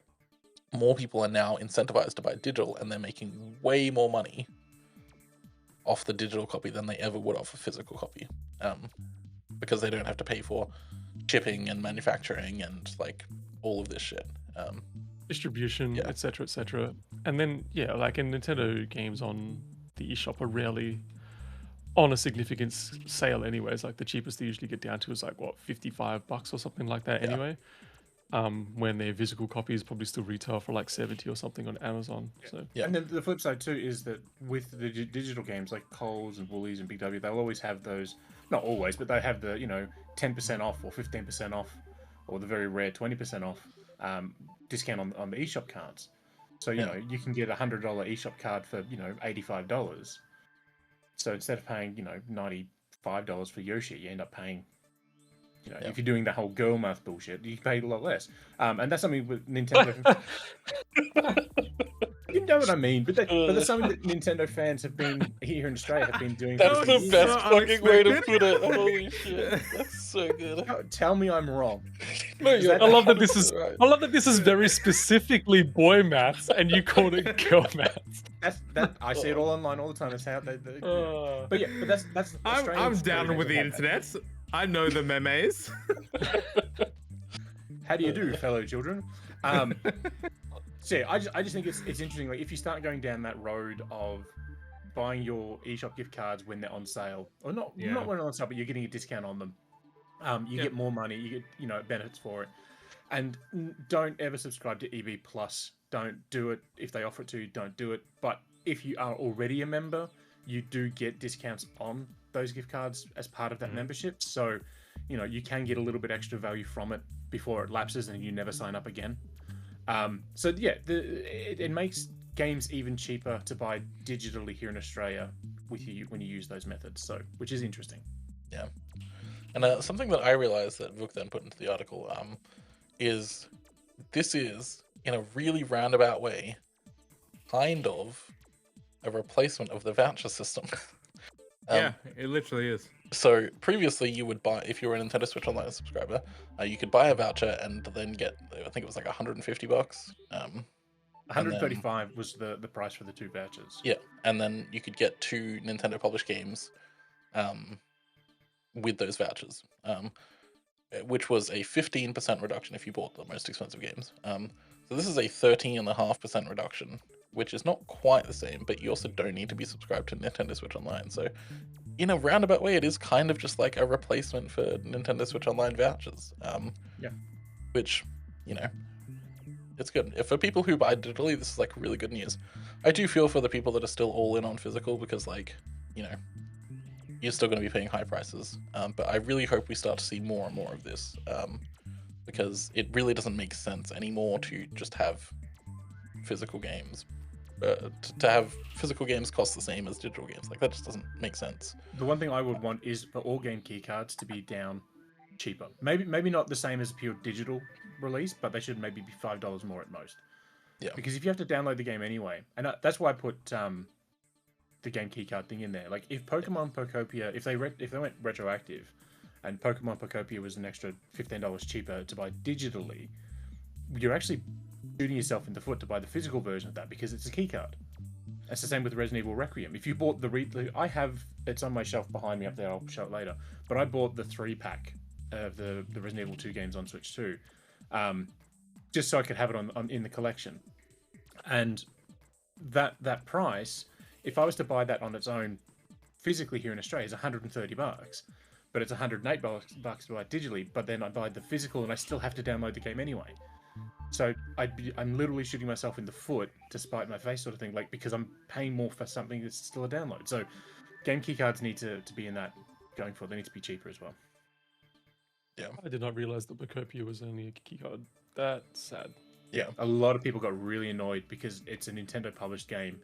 more people are now incentivized to buy digital, and they're making way more money off the digital copy than they ever would off a physical copy, because they don't have to pay for shipping and manufacturing and like all of this shit. Distribution, Yeah. etc., etc. And then like in Nintendo games on the eShop are rarely on a significant sale anyways. Like the cheapest they usually get down to is like what, $55 or something like that anyway. When their physical copies probably still retail for like 70 or something on Amazon. So And then the flip side too is that with the digital games like Coles and Woolies and Big W, they'll always have those, not always, but they have the 10% off or 15% off, or the very rare 20% off discount on the eShop cards. So you can get $100 eShop card for $85. So instead of paying $95 for Yoshi, you end up paying. If you're doing the whole girl math bullshit, you pay a lot less. And that's something with Nintendo. You know what I mean, but that's something that Nintendo fans have been here in Australia have been doing. That's for the years. best fucking way to unexpected. put it. Holy shit, that's so good. Tell me I'm wrong. No, you're I love that this is 100% right. I love that this is very specifically boy maths and you called it girl maths. That I see it all online all the time. That's how they But yeah, but that's I'm Australians down don't with the have that. internet. I know the memes. How do you do, fellow children? So yeah, I just think it's interesting. Like if you start going down that road of buying your eShop gift cards when they're on sale, or not when they're on sale, but you're getting a discount on them. You get more money. You get benefits for it. And don't ever subscribe to EB Plus. Don't do it if they offer it to you. Don't do it. But if you are already a member, you do get discounts on those gift cards as part of that membership. So, you can get a little bit extra value from it before it lapses and you never sign up again. So yeah, it makes games even cheaper to buy digitally here in Australia with you when you use those methods. So, which is interesting. Yeah. And something that I realized that Vook then put into the article is this is, in a really roundabout way, kind of a replacement of the voucher system. Yeah, it literally is. So previously you would buy, if you were a Nintendo Switch Online subscriber, you could buy a voucher and then get, I think it was like $150 And then- 135 was the price for the 2 vouchers. Yeah, and then you could get 2 Nintendo published games with those vouchers, which was a 15% reduction if you bought the most expensive games. So this is a 13.5% reduction, which is not quite the same, but you also don't need to be subscribed to Nintendo Switch Online. So in a roundabout way, it is kind of just like a replacement for Nintendo Switch Online vouchers. Yeah. Which, it's good. If for people who buy digitally, this is like really good news. I do feel for the people that are still all in on physical because, you're still going to be paying high prices. But I really hope we start to see more and more of this, because it really doesn't make sense anymore to just have physical games. To have physical games cost the same as digital games. Like, that just doesn't make sense. The one thing I would want is for all game keycards to be down cheaper. Maybe not the same as a pure digital release, but they should maybe be $5 more at most. Yeah. Because if you have to download the game anyway, and that's why I put the game keycard thing in there. Like, if Pokemon Pokopia, if they went retroactive, and Pokemon Pokopia was an extra $15 cheaper to buy digitally, you're actually shooting yourself in the foot to buy the physical version of that because it's a keycard. It's the same with Resident Evil Requiem. If you bought I have, it's on my shelf behind me up there, I'll show it later, but I bought the 3-pack of the Resident Evil 2 games on Switch 2, just so I could have it on in the collection. And that price, if I was to buy that on its own physically here in Australia, is $130, but it's $108 to buy it digitally, but then I buy the physical and I still have to download the game anyway. So I'm literally shooting myself in the foot to spite my face, sort of thing, like, because I'm paying more for something that's still a download. So game keycards need to be in that going forward. They need to be cheaper as well. Yeah. I did not realize that Bookcopia was only a keycard. That's sad. Yeah. A lot of people got really annoyed because it's a Nintendo published game,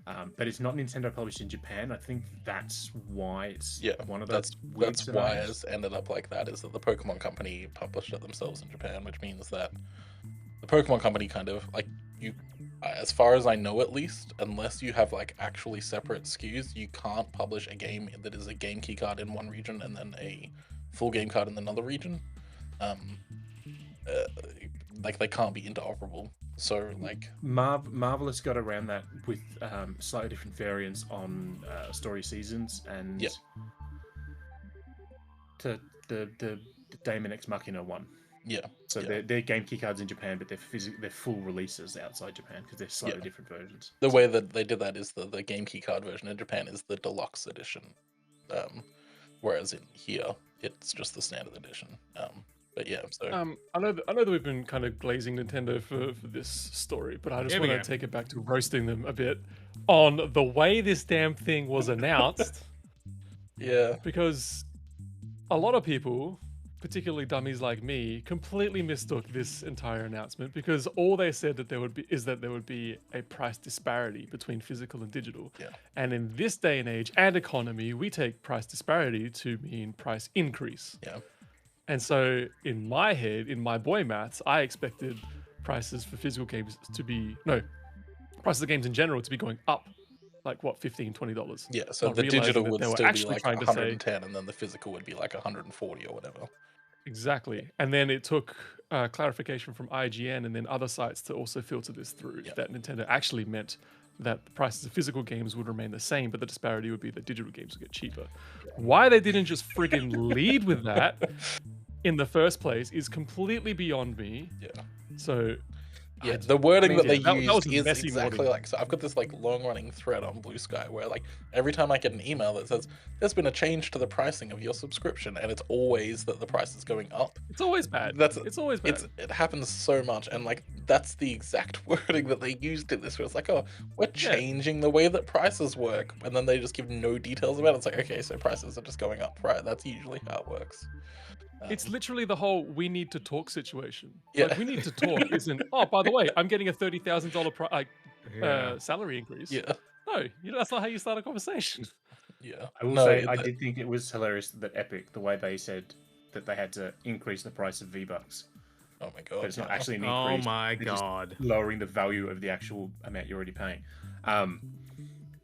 but it's not Nintendo published in Japan. I think that's why it's one of those. That's why it's ended up like that. Is that the Pokemon Company published it themselves in Japan, which means that the Pokemon Company kind of like as far as I know at least, unless you have like actually separate SKUs, you can't publish a game that is a game key card in one region and then a full game card in another region. Like they can't be interoperable. So like Marvelous got around that with slightly different variants on story seasons and to the Daemon X Machina one. Yeah. So they're game key cards in Japan, but they're full releases outside Japan because they're slightly different versions. The way that they did that is the game key card version in Japan is the deluxe edition, whereas in here it's just the standard edition. But yeah, so I know that we've been kind of glazing Nintendo for this story, but I just want to take it back to roasting them a bit on the way this damn thing was announced. Yeah, because a lot of people, particularly dummies like me, completely mistook this entire announcement because all they said that there would be a price disparity between physical and digital. Yeah. And in this day and age and economy, we take price disparity to mean price increase. Yeah. And so in my head, in my boy maths, I expected prices for physical games prices of games in general to be going up, like what, $15, $20. Yeah, so Not the realizing digital that would they were still be actually like trying to say- 110, and then the physical would be like 140 or whatever. Exactly. And then it took clarification from IGN and then other sites to also filter this through that Nintendo actually meant that the prices of physical games would remain the same, but the disparity would be that digital games would get cheaper. Why they didn't just friggin' lead with that in the first place is completely beyond me. Yeah. So yeah, the wording that they that was used a is messy exactly wording. like, so I've got this like long running thread on Blue Sky where like every time I get an email that says there's been a change to the pricing of your subscription, and it's always that the price is going up. It's always bad. It's always bad. It happens so much, and like that's the exact wording that they used in this, where it's like, oh, we're changing the way that prices work, and then they just give no details about it. It's like, okay, so prices are just going up, right? That's usually how it works. It's literally the whole "we need to talk" situation. Yeah. Like, we need to talk isn't, oh, by the way, I'm getting a $30,000 salary increase. Yeah. No, that's not how you start a conversation. Yeah. I will say I did think it was hilarious that Epic, the way they said that they had to increase the price of V-Bucks. Oh my god. But it's not actually an Oh increase. my They're just god. lowering the value of the actual amount you're already paying.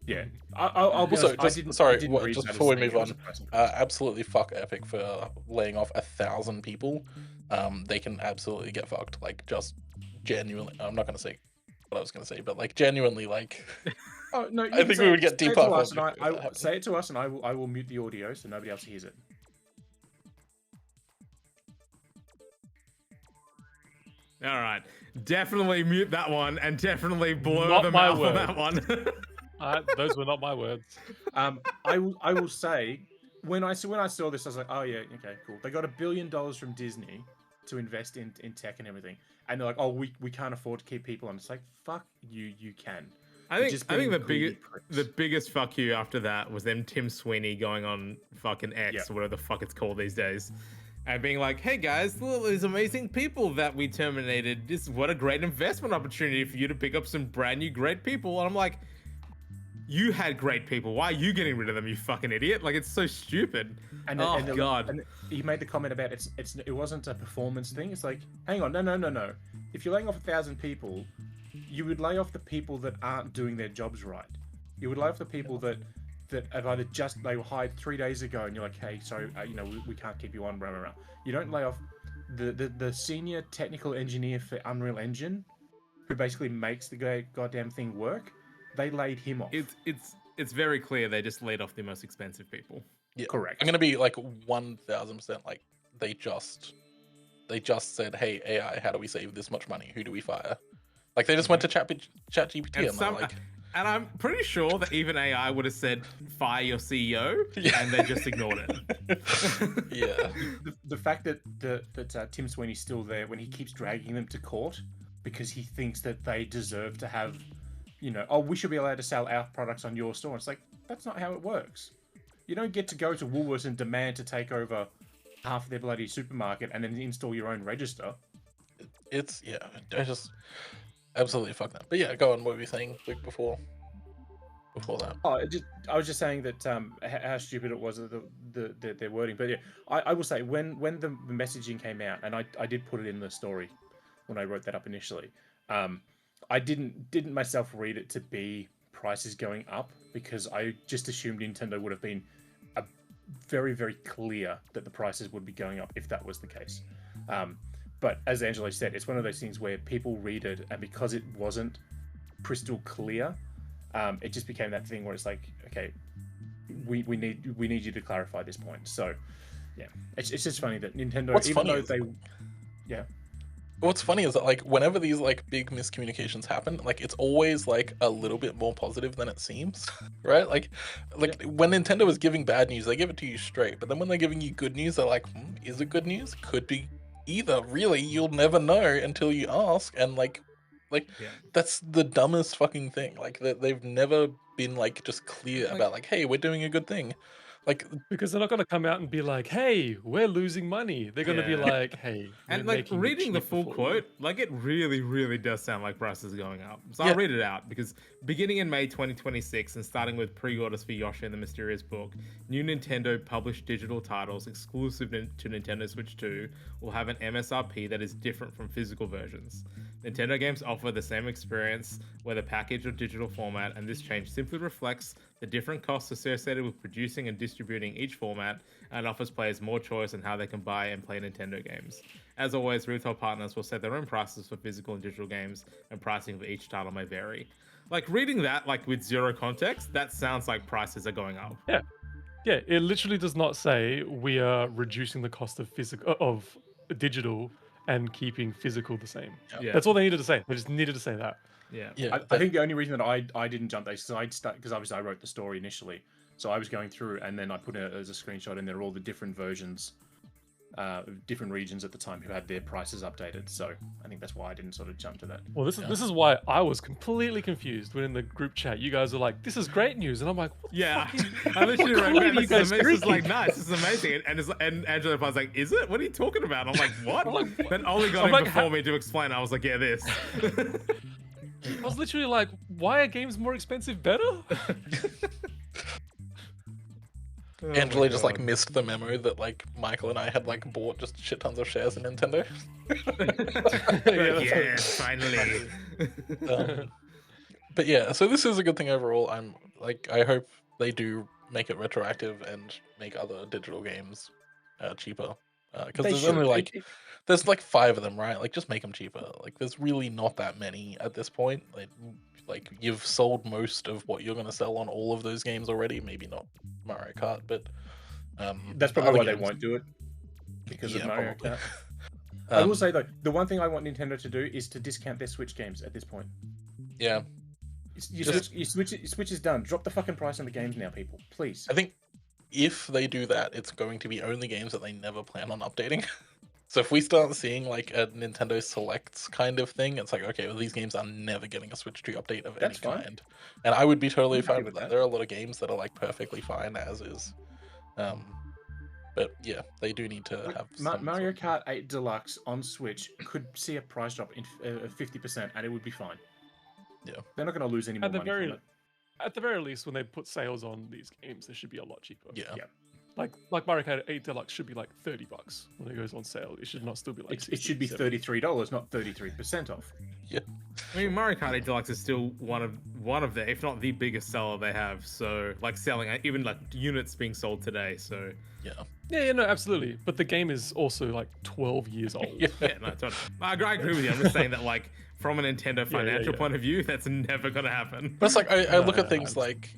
Yeah. I'll be Also, honest, just, I didn't read just that as before we saying move it was on, a price increase. absolutely fuck Epic for laying off 1,000 people. They can absolutely get fucked. Like, just genuinely, I'm not going to say what I was gonna say, but like genuinely, like Oh no, you I can think say we would get say it to deplatformed us, and if that happened. say it to us, and I will mute the audio so nobody else hears it. All right, definitely mute that one and definitely blur Not the my mouth on that one. Those were not my words. I will say when I saw this, I was like, oh yeah, okay, cool. They got $1 billion from Disney to invest in tech and everything, and they're like, oh, we can't afford to keep people on. It's like, fuck you, you can. I think the biggest fuck you after that was them Tim Sweeney going on fucking X, or whatever the fuck it's called these days, and being like, hey guys, look, these amazing people that we terminated. What a great investment opportunity for you to pick up some brand new great people. And I'm like, you had great people. Why are you getting rid of them, you fucking idiot? Like, it's so stupid. God. And he made the comment about it wasn't a performance thing. It's like, hang on, no. If you're laying off 1,000 people, you would lay off the people that aren't doing their jobs right. You would lay off the people that have either they were hired 3 days ago, and you're like, hey, sorry, we can't keep you on. Blah, blah, blah. You don't lay off the senior technical engineer for Unreal Engine, who basically makes the goddamn thing work. They laid him off. It's very clear they just laid off the most expensive people. Yeah, correct. I'm gonna be like 1,000% like they just said, hey AI, how do we save this much money? Who do we fire? Like they just went to ChatGPT and they're like, and I'm pretty sure that even AI would have said fire your CEO, and they just ignored it. Yeah. The fact that Tim Sweeney's still there when he keeps dragging them to court because he thinks that they deserve to have, we should be allowed to sell our products on your store. It's like, that's not how it works. You don't get to go to Woolworths and demand to take over half of their bloody supermarket and then install your own register. I just absolutely fuck that. But yeah, go on. What were you saying before that? Oh, I was just saying that how stupid it was their wording. But yeah, I will say when the messaging came out, and I did put it in the story when I wrote that up initially. I didn't myself read it to be prices going up, because I just assumed Nintendo would have been very, very clear that the prices would be going up if that was the case. But as Angelo said, it's one of those things where people read it, and because it wasn't crystal clear, it just became that thing where it's like, okay, we need you to clarify this point. So yeah, it's just funny that Nintendo, What's funny is that like whenever these like big miscommunications happen, like it's always like a little bit more positive than it seems, right? Like when Nintendo is giving bad news, they give it to you straight, but then when they're giving you good news, they're like, is it good news? Could be either. Really, you'll never know until you ask. And like that's the dumbest fucking thing. Like they've never been like just clear about like, hey, we're doing a good thing. Like, because they're not going to come out and be like, hey, we're losing money. They're going to be like, hey, and like reading the full quote, like it really, really does sound like prices are going up. So I'll read it out, because beginning in May 2026 and starting with pre-orders for Yoshi and the Mysterious Book, new Nintendo published digital titles exclusive to Nintendo Switch 2 will have an MSRP that is different from physical versions. Nintendo games offer the same experience, whether packaged or digital format, and this change simply reflects the different costs associated with producing and distributing each format, and offers players more choice on how they can buy and play Nintendo games. As always, retail partners will set their own prices for physical and digital games, and pricing for each title may vary. Like, reading that, like, with zero context, that sounds like prices are going up. Yeah, it literally does not say we are reducing the cost of digital and keeping physical the same. Yeah. That's all they needed to say. They just needed to say that. Yeah. I think the only reason that I didn't jump there is because obviously I wrote the story initially, so I was going through and then I put it as a screenshot, and there are all the different versions, different regions at the time who had their prices updated. So I think that's why I didn't sort of jump to that. Well, this is why I was completely confused when in the group chat you guys were like, "This is great news," and I'm like, what I literally wrote, man, this is like nice, this is amazing, and Angelo was like, "Is it? What are you talking about?" And I'm like, "What?" Then Ollie got in before me to explain. I was like, "Yeah, this." I was literally like, "Why are games more expensive better?" Angelo just like missed the memo that like Michael and I had like bought just shit tons of shares in Nintendo. Yes, finally. But yeah, so this is a good thing overall. I hope they do make it retroactive and make other digital games cheaper. because They there's should. only like there's like 5 of them, right? Like, just make them cheaper. Like, there's really not that many at this point. Like you've sold most of what you're gonna sell on all of those games already. Maybe not Mario Kart, but That's probably other why they games. won't do it, because of Yeah, Mario probably. Kart. I will Um, say though, the one thing I want Nintendo to do is to discount their Switch games at this point. yeah, Your Switch is done. Drop the fucking price on the games now, people, please. I think if they do that, it's going to be only games that they never plan on updating. So if we start seeing like a Nintendo Selects kind of thing, it's like, okay, well, these games are never getting a Switch 2 update of That's any fine. kind. And I would be totally I'm fine happy with with that. that. There are a lot of games that are like perfectly fine as is. But yeah, they do need to have some Mario Kart 8 Deluxe on Switch could see a price drop in 50%, and it would be fine. Yeah. They're not going to lose any more At the money from very it. at the very least, when they put sales on these games, they should be a lot cheaper. Yeah. Yeah. Like Mario Kart 8 Deluxe should be like $30 when it goes on sale. It should not still be like It should be 60, $33, not 33% off. Yeah. I mean, Mario Kart 8 Deluxe is still one of the, if not the biggest seller they have. So, like, selling even like units being sold today. So, Yeah. Yeah, no, absolutely. But the game is also like 12 years old. Yeah. yeah, no, totally. I agree with you. I'm just saying that, like, from a Nintendo financial point of view, that's never gonna happen. But it's like I look No, at things like,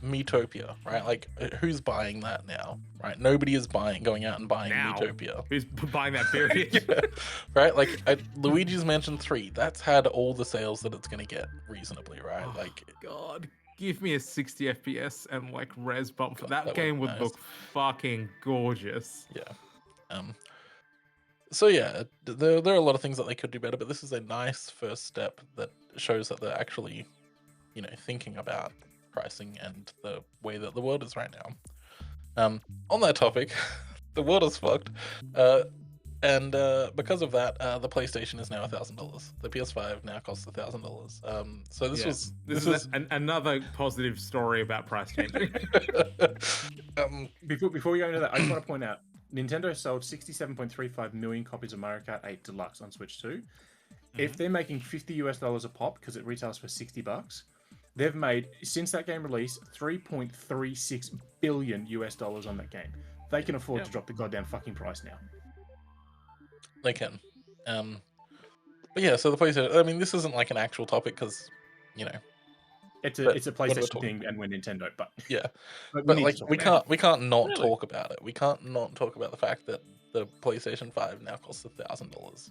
Miitopia, right? Like, who's buying that now, right? Nobody is going out and buying Now. Miitopia. Who's buying that period? Yeah, right? Like, Luigi's Mansion 3, that's had all the sales that it's going to get reasonably, right? Oh, Like, God, give me a 60 FPS and like res bump. God, that that game would would be nice. look fucking gorgeous. yeah. So yeah, there are a lot of things that they could do better, but this is a nice first step that shows that they're actually, thinking about pricing and the way that the world is right now. On that topic, the world is fucked, and because of that, the PlayStation is now $1,000. The PS5 now costs $1,000. So this was another positive story about price changing. Before we go into that, I just want to point out, Nintendo sold 67.35 million copies of Mario Kart 8 Deluxe on Switch 2. If they're making $50 a pop because it retails for $60, they've made, since that game release, $3.36 billion on that game. They can afford to drop the goddamn fucking price now. They can. But yeah, so the PlayStation. I mean, this isn't like an actual topic because, It's but a when we're PlayStation talking- thing, and we're Nintendo, but yeah. we But need like, to talk we about it. can't not Really? talk about it. We can't not talk about the fact that the PlayStation 5 now costs $1,000.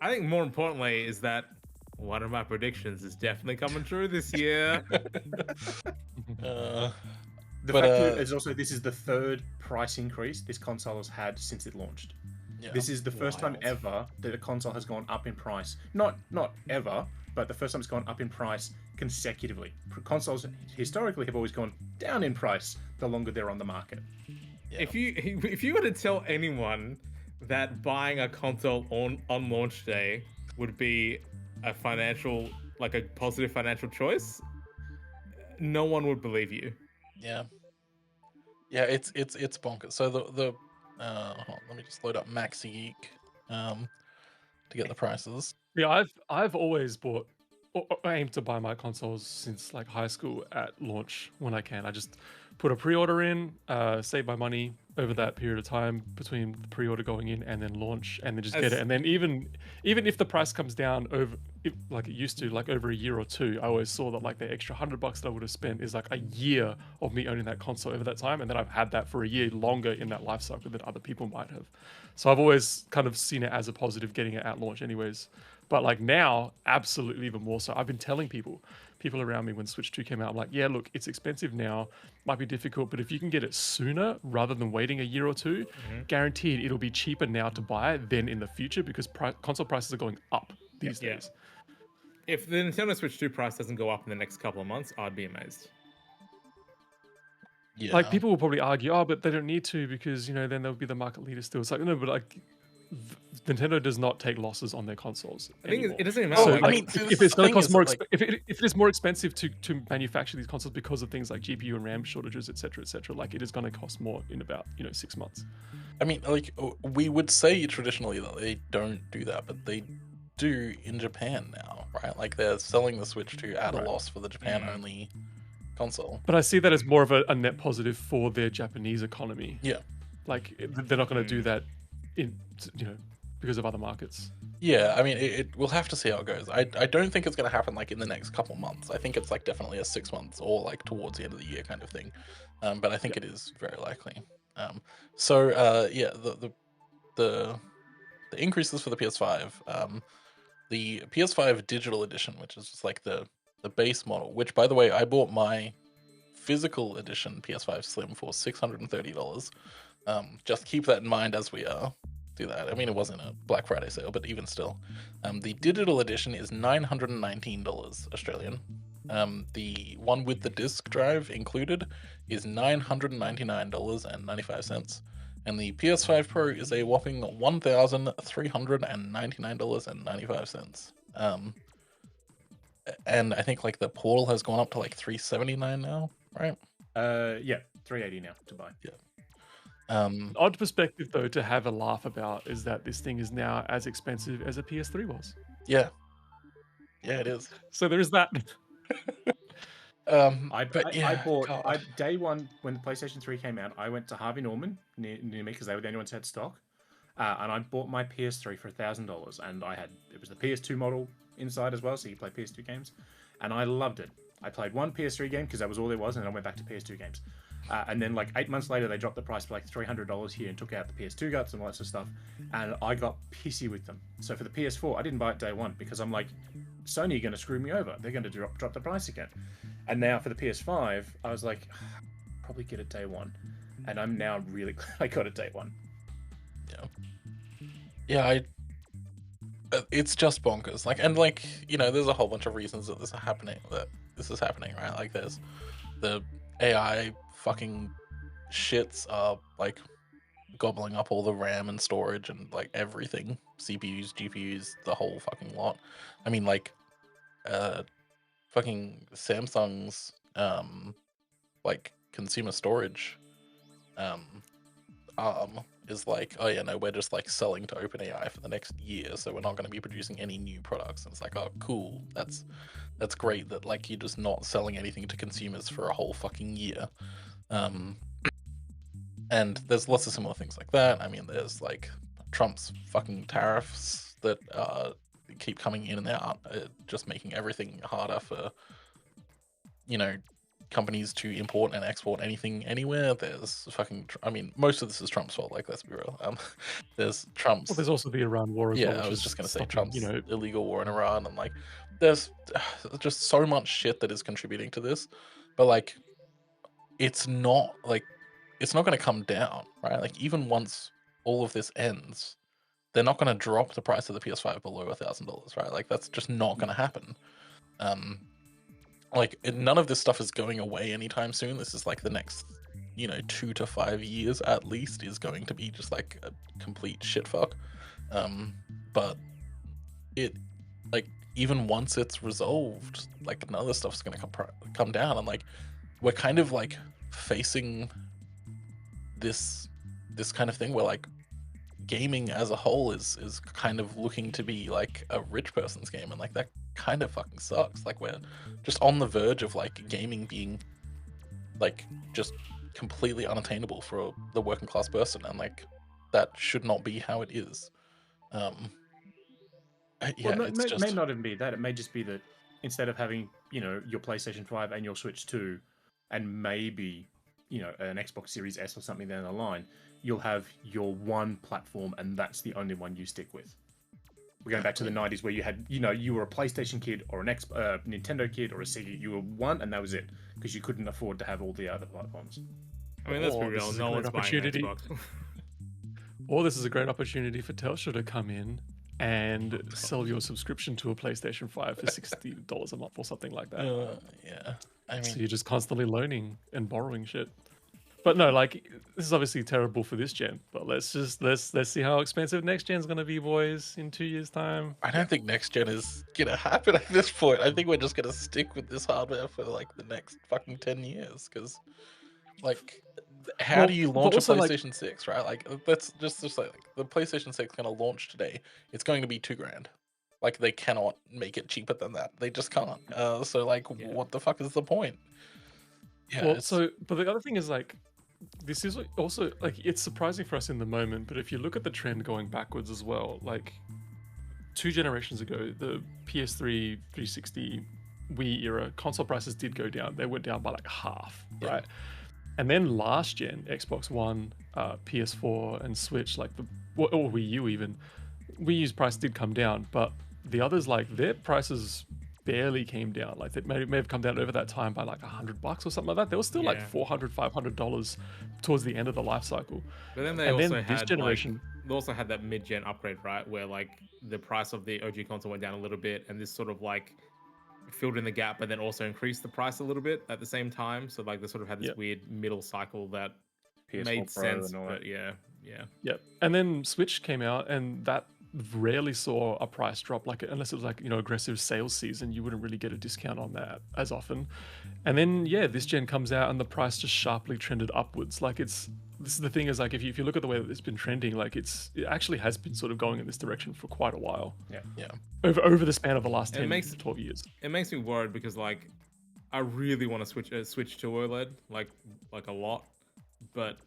I think more importantly is that one of my predictions is definitely coming true this year. Uh, The But, fact is also this is the third price increase this console has had since it launched. yeah. This is the first time Wild. ever that a console has gone up in price. Not ever, but the first time it's gone up in price consecutively. Consoles historically have always gone down in price the longer they're on the market. Yeah. If you were to tell anyone that buying a console on launch day would be a positive financial choice, no one would believe you. Yeah, it's bonkers. So hold on, let me just load up Maxi Geek, to get the prices. Yeah, I've always bought or aimed to buy my consoles since like high school at launch when I can. I just put a pre-order in, save my money over that period of time between the pre-order going in and then launch, and then just get it. And then even if the price comes down like it used to, like over a year or two, I always saw that like the extra $100 that I would have spent is like a year of me owning that console over that time, and then I've had that for a year longer in that life cycle than other people might have. So I've always kind of seen it as a positive getting it at launch, anyways. But like now, absolutely even more so. I've been telling people around me when Switch 2 came out, I'm like, yeah, look, it's expensive now, might be difficult, but if you can get it sooner rather than waiting a year or two, guaranteed it'll be cheaper now to buy than in the future because console prices are going up these Yeah. days. If the Nintendo Switch 2 price doesn't go up in the next couple of months, I'd be amazed. Yeah, Like people will probably argue, oh, but they don't need to because then they'll be the market leader still. It's like no, but like Nintendo does not take losses on their consoles. I think anymore. it doesn't even So, matter. I like, mean, see, if the it's going to thing cost is more, that, like- if it is more expensive to manufacture these consoles because of things like GPU and RAM shortages, etc., like it is going to cost more in about 6 months. I mean, like, we would say traditionally that they don't do that, but they do in Japan now, right? Like, they're selling the Switch 2 at a loss for the Japan-only console. But I see that as more of a net positive for their Japanese economy. Yeah. Like they're not going to do that in because of other markets. Yeah, I mean, we'll have to see how it goes. I don't think it's going to happen like in the next couple months. I think it's like definitely a 6 months or like towards the end of the year kind of thing. But I think it is very likely. Yeah, the increases for the PS5. The PS5 digital edition, which is just like the base model. Which, by the way, I bought my physical edition PS5 Slim for $630. Just keep that in mind as we do that. I mean, it wasn't a Black Friday sale, but even still, the digital edition is $919 Australian. The one with the disc drive included is $999.95, and the PS5 Pro is a whopping $1,399.95. And I think like the Portal has gone up to like $379 now, right? Yeah, $380 now to buy. Yeah. Odd perspective though to have a laugh about is that this thing is now as expensive as a PS3 was. Yeah, it is. So there is that. I bought God. day one when the PlayStation 3 came out. I went to Harvey Norman near me because they were the only ones who had stock, and I bought my PS3 for $1,000. And it was the PS2 model inside as well, so you play PS2 games, and I loved it. I played one PS3 game because that was all there was, and then I went back to PS2 games. And then like 8 months later, they dropped the price for like $300 here and took out the PS2 guts and all that sort of stuff. And I got pissy with them. So for the PS4, I didn't buy it day one because I'm like, Sony are going to screw me over. They're going to drop the price again. And now for the PS5, I was like, probably get it day one. And I'm now really glad I got it day one. Yeah, it's just bonkers. Like, and like, there's a whole bunch of reasons that this is happening, right? Like there's the AI fucking shits are like gobbling up all the RAM and storage and like everything, CPUs, GPUs, the whole fucking lot. I mean, like fucking Samsung's like consumer storage arm is like, oh yeah, no, we're just like selling to OpenAI for the next year, so we're not going to be producing any new products. And it's like, oh cool, that's great that like you're just not selling anything to consumers for a whole fucking year. And there's lots of similar things like that. I mean, there's like Trump's fucking tariffs that keep coming in and out, just making everything harder for companies to import and export anything anywhere. There's fucking, I mean, most of this is Trump's fault. Like, let's be real. There's Trump's. Well, there's also the Iran war as well. Yeah, I was just gonna say stopping, Trump's illegal war in Iran, and like, there's just so much shit that is contributing to this. But like, it's not gonna come down, right? Like, even once all of this ends, they're not gonna drop the price of the PS5 below $1,000, right? Like, that's just not gonna happen. Like, none of this stuff is going away anytime soon. This is like the next, 2 to 5 years at least is going to be just like a complete shit fuck. But it, like, even once it's resolved, like, none of this stuff's gonna come down, and like, we're kind of like facing this kind of thing where like gaming as a whole is kind of looking to be like a rich person's game, and like that kind of fucking sucks. Like, we're just on the verge of like gaming being like just completely unattainable for the working class person, and like that should not be how it is. Yeah, Well, it's just may not even be that. It may just be that instead of having, your PlayStation 5 and your Switch 2 and maybe, an Xbox Series S or something down the line, you'll have your one platform and that's the only one you stick with. We're going back to the 90s where you had, you were a PlayStation kid or an Nintendo kid or a Sega. You were one and that was it, because you couldn't afford to have all the other platforms. I mean, let's be Or this real. is a No great one's buying an opportunity. Xbox. Or this is a great opportunity for Telstra to come in and sell your subscription to a PlayStation 5 for $60 a month or something like that. yeah. I So mean, you're just constantly loaning and borrowing shit. But no, like, this is obviously terrible for this gen. But let's see how expensive next gen's gonna be, boys, in 2 years' time. I don't think next gen is gonna happen at this point. I think we're just gonna stick with this hardware for like the next fucking 10 years, because like, how Well, do you but launch a also, like- PlayStation 6, right? Like, that's just like the PlayStation 6 gonna launch today. It's going to be $2,000. Like, they cannot make it cheaper than that. They just can't. So like, Yeah. what the fuck is the point? Yeah, Well, but the other thing is, like, this is also like it's surprising for us in the moment, but if you look at the trend going backwards as well, like 2 generations ago, the PS3, 360, Wii era console prices did go down. They went down by like half, Yeah. right? And then last gen, Xbox One, PS4, and Switch, like or Wii U even, Wii U's price did come down, but the others, like their prices barely came down. Like they may have come down over that time by like $100 or something like that. They were still like Yeah. $400, $500 towards the end of the life cycle. But then they And also then this had generation, they also had that mid-gen upgrade, right? Where like the price of the OG console went down a little bit, and this sort of like filled in the gap, but then also increased the price a little bit at the same time. So like they sort of had this Yep. weird middle cycle that PS4 made Pro sense. and all But that. yeah. Yep. And then Switch came out, and that rarely saw a price drop. Like unless it was like aggressive sales season, you wouldn't really get a discount on that as often. And then yeah, this gen comes out, and the price just sharply trended upwards. Like this is the thing is like if you look at the way that it's been trending, like it actually has been sort of going in this direction for quite a while. Yeah. Over the span of the last It 10 makes- to 12 years. It makes me worried because like I really want to switch to OLED like a lot, but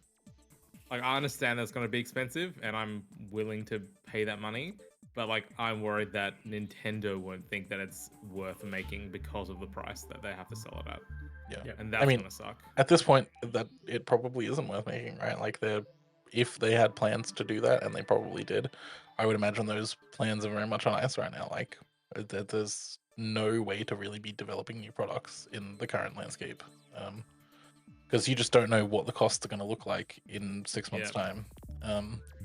like I understand that's going to be expensive, and I'm willing to pay that money. But like I'm worried that Nintendo won't think that it's worth making because of the price that they have to sell it at, Yeah. and that's mean, gonna suck. At this point, that it probably isn't worth making, right? Like if they had plans to do that, and they probably did, I would imagine those plans are very much on ice right now. Like there's no way to really be developing new products in the current landscape, because you just don't know what the costs are going to look like in 6 months' Yeah. time. I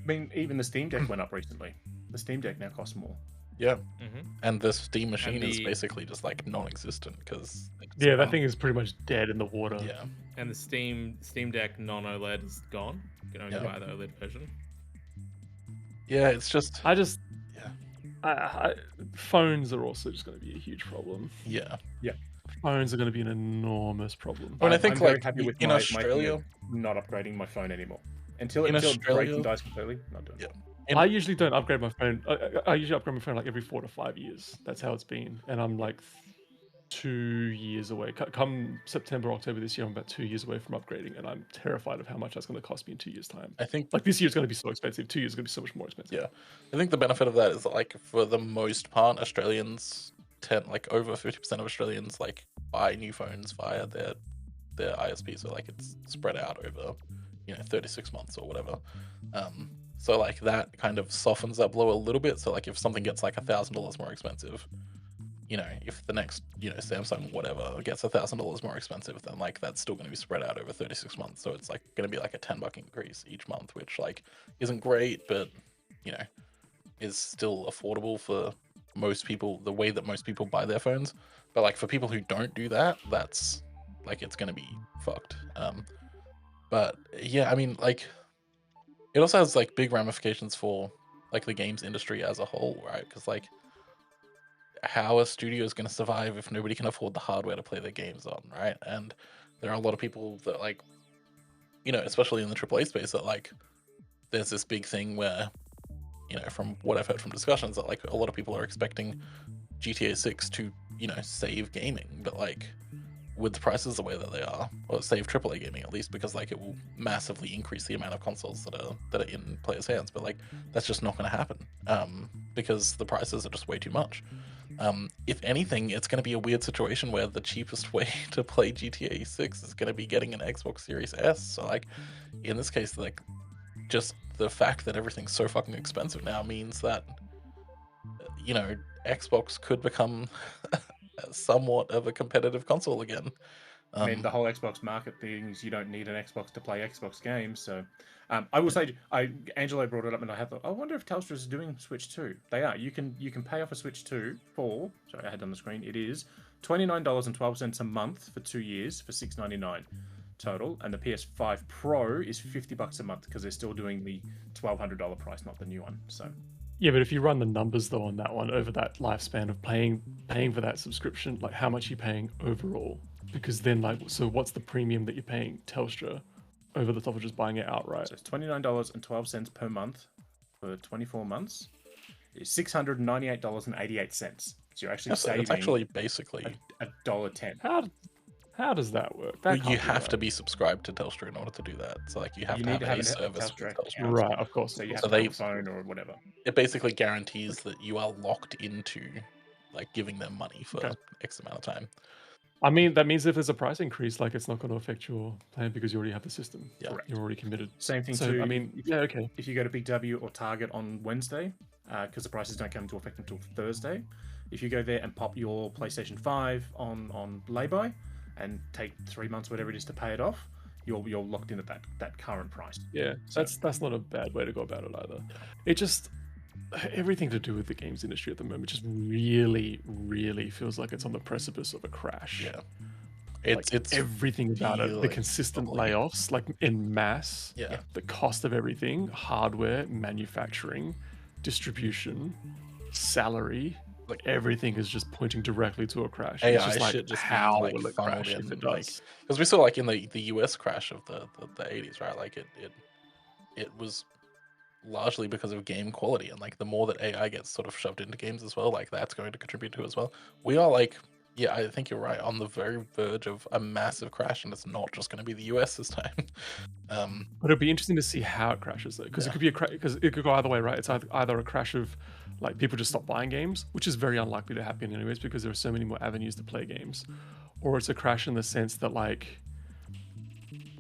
mean, even the Steam Deck went up recently. The Steam Deck now costs more. Yeah, Mm-hmm. and the Steam machine is the- basically just like non-existent because Yeah, that thing is pretty much dead in the water. Yeah, And the Steam Deck non-OLED is gone. You can only Yeah. buy the OLED version. yeah, it's just I just yeah, phones are also just going to be a huge problem. yeah. Phones are going to be an enormous problem. Well, and I think I'm very like happy with in my Australia, thing of not upgrading my phone anymore until In it breaks Australia- and dies completely. Not doing Yeah. it. I usually don't upgrade my phone. I usually upgrade my phone like every 4 to 5 years. That's how it's been, and I'm like 2 years away. Come September, October this year, I'm about 2 years away from upgrading, and I'm terrified of how much that's going to cost me in 2 years' time. I think Like this year's going to be so expensive. 2 years is going to be so much more expensive. Yeah, I think the benefit of that is that, like, for the most part, Australians like over 50% of Australians like buy new phones via their ISP, so like it's spread out over 36 months or whatever. So like that kind of softens that blow a little bit. So like if something gets like $1,000 more expensive, if the next Samsung whatever gets $1,000 more expensive, then like that's still going to be spread out over 36 months. So it's like going to be like a $10 increase each month, which like isn't great, but is still affordable for most people, the way that most people buy their phones. But like for people who don't do that, that's like it's going to be fucked. But yeah, I mean, like it also has like big ramifications for like the games industry as a whole, right? Because like how a studio is going to survive if nobody can afford the hardware to play their games on, right? And there are a lot of people that like especially in the AAA space, that like there's this big thing where from what I've heard from discussions, that like a lot of people are expecting GTA 6 to save gaming, but like with the prices the way that they are, or save AAA gaming at least, because like it will massively increase the amount of consoles that are in players' hands. But like that's just not going to happen because the prices are just way too much. If anything, it's going to be a weird situation where the cheapest way to play GTA 6 is going to be getting an Xbox Series S. So like in this case, like just the fact that everything's so fucking expensive now means that Xbox could become somewhat of a competitive console again. I mean, the whole Xbox market thing is you don't need an Xbox to play Xbox games. So, I will say, Angelo brought it up, and I thought, I wonder if Telstra is doing Switch 2. They are. You can pay off a Switch 2 for. Sorry, I had it on the screen. It is $29.12 a month for 2 years for $6.99 total, and the PS5 Pro is $50 a month because they're still doing the $1,200 price, not the new one. So. Yeah, but if you run the numbers though on that one over that lifespan of paying for that subscription, like how much are you paying overall? Because then like, so what's the premium that you're paying Telstra over the top of just buying it outright? So it's $29.12 per month for 24 months. It's $698.88. So you're actually So saving it's actually basically $1.10. How does that work? Well, That you can't be have to right. be subscribed to Telstra in order to do that. So like you have You to need have to have a a service with Telstra Telstra. account. Right, of course. So you have So to have they a phone or whatever. it basically guarantees that you are locked into like giving them money for Okay. X amount of time. I mean, that means if there's a price increase, like it's not going to affect your plan because you already have the system. Yeah. Correct. You're already committed. Same thing So, too. I mean, yeah, okay. If you go to Big W or Target on Wednesday, because the prices don't come into effect until Thursday, if you go there and pop your PlayStation 5 on lay-by and take 3 months, whatever it is, to pay it off, you're locked in at that current price. Yeah, So- that's not a bad way to go about it either. It just everything to do with the games industry at the moment just really feels like it's on the precipice of a crash. Yeah. Like, It's everything about it, the feeling consistent bubbly. layoffs, like in mass, Yeah. the cost of everything, hardware, manufacturing, distribution, salary, like everything is just pointing directly to a crash. It's AI just like, shit just how being like will it funneled crash in, if it like does? because we saw like in the US crash of the 80s, right? Like it was largely because of game quality, and like the more that AI gets sort of shoved into games as well, like that's going to contribute to as well. We are like, yeah, I think you're right, on the very verge of a massive crash, and it's not just going to be the US this time. But it'd be interesting to see how it crashes though, because Yeah. it could be a crash. Because it could go either way, right? It's either a crash of like people just stop buying games, which is very unlikely to happen anyways, because there are so many more avenues to play games, or it's a crash in the sense that like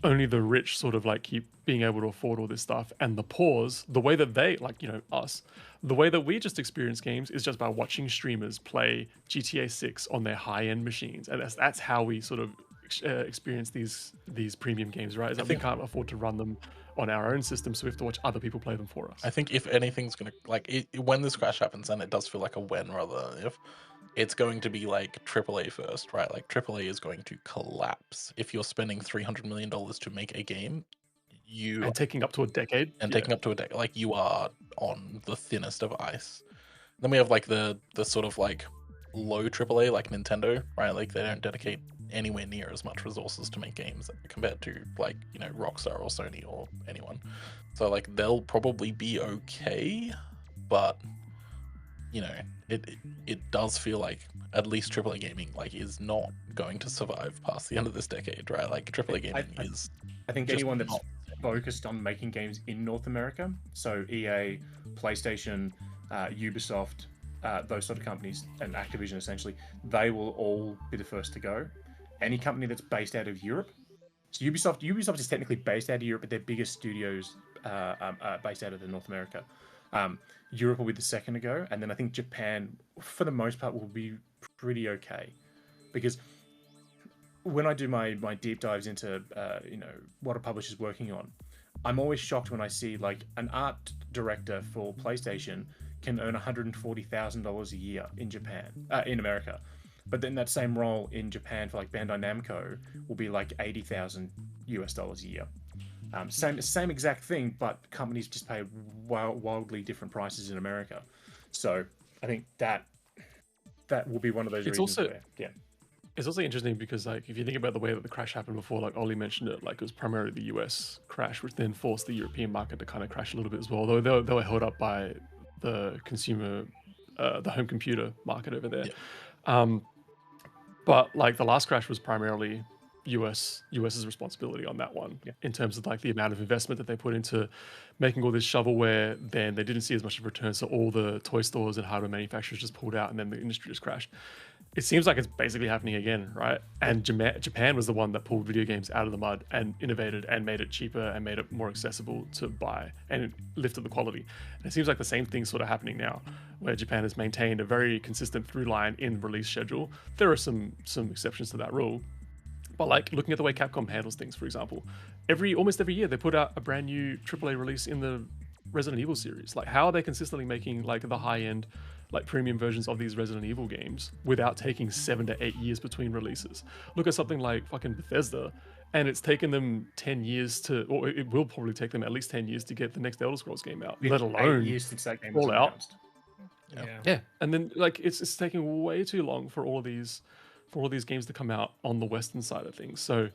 only the rich sort of like keep being able to afford all this stuff, and the poors, the way that they like, us, the way that we just experience games is just by watching streamers play GTA 6 on their high-end machines, and that's how we sort of experience these premium games, right? Is that we can't afford to run them on our own system, so we have to watch other people play them for us. I think if anything's gonna like when this crash happens, then it does feel like a when rather than if. It's going to be like AAA first, right? Like AAA is going to collapse if you're spending $300 million to make a game. You And taking up to a decade. taking up to a decade, like you are on the thinnest of ice. Then we have like the sort of like low AAA, like Nintendo, right? Like they don't dedicate anywhere near as much resources to make games compared to like Rockstar or Sony or anyone. So like they'll probably be okay, but it does feel like at least AAA gaming like is not going to survive past the end of this decade, right? Like AAA gaming is. I think just anyone that's not- focused on making games in North America, so EA, PlayStation, Ubisoft, those sort of companies, and Activision essentially, they will all be the first to go. Any company that's based out of Europe, so Ubisoft is technically based out of Europe, but their biggest studios are based out of North America. Europe will be the second to go, and then I think Japan, for the most part, will be pretty okay, because when I do my deep dives into what a publisher's working on, I'm always shocked when I see like an art director for PlayStation can earn $140,000 a year in Japan, in America, but then that same role in Japan for like Bandai Namco will be like $80,000 a year. Same exact thing, but companies just pay wildly different prices in America. So I think that will be one of those reasons where, yeah. It's also interesting because, like, if you think about the way that the crash happened before, like Ollie mentioned it, like it was primarily the US crash, which then forced the European market to kind of crash a little bit as well. Though they were held up by the consumer, the home computer market over there. Yeah. But like the last crash was primarily US's responsibility on that one, in terms of like the amount of investment that they put into making all this shovelware. Then they didn't see as much of a return, so all the toy stores and hardware manufacturers just pulled out, and then the industry just crashed. It seems like it's basically happening again, right? And Japan was the one that pulled video games out of the mud and innovated and made it cheaper and made it more accessible to buy and lifted the quality. And it seems like the same thing's sort of happening now, where Japan has maintained a very consistent through line in release schedule. There are some exceptions to that rule, but like looking at the way Capcom handles things, for example, almost every year they put out a brand new AAA release in the Resident Evil series. Like, how are they consistently making like the high end, like premium versions of these Resident Evil games without taking 7 to 8 years between releases? Look at something like fucking Bethesda, and it's taken them 10 years or it will probably take them at least 10 years to get the next Elder Scrolls game out, let alone 8 years since that game was Fallout. announced. Yeah, and then like it's taking way too long for all these games to come out on the Western side of things. So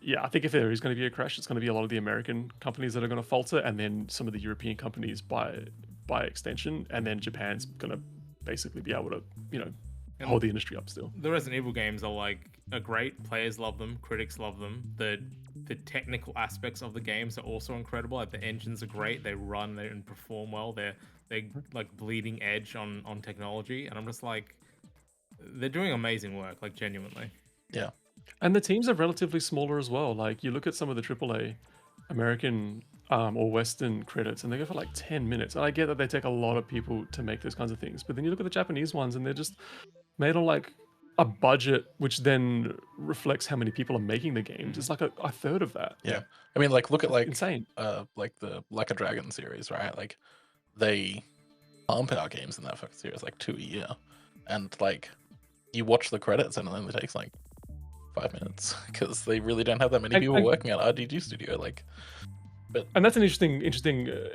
yeah, I think if there is going to be a crash, it's going to be a lot of the American companies that are going to falter, and then some of the European companies by extension, and then Japan's going to basically be able to And hold the industry up still. the Resident Evil games are great. Players love them, critics love them. The technical aspects of the games are also incredible. Like the engines are great, they run and perform well. They're like bleeding edge on technology, and I'm just like, they're doing amazing work, like genuinely. Yeah. And the teams are relatively smaller as well. Like you look at some of the AAA American or Western credits, and they go for like 10 minutes. And I get that they take a lot of people to make those kinds of things, but then you look at the Japanese ones, and they're just made on like a budget, which then reflects how many people are making the games. It's like a third of that. Yeah. I mean, like, look at like Insane. like the Like a Dragon series, right? Like, they pump out games in that fucking series like 2 a year, and like you watch the credits and it only takes like 5 minutes because they really don't have that many people working at RDG Studio. Like, and that's an interesting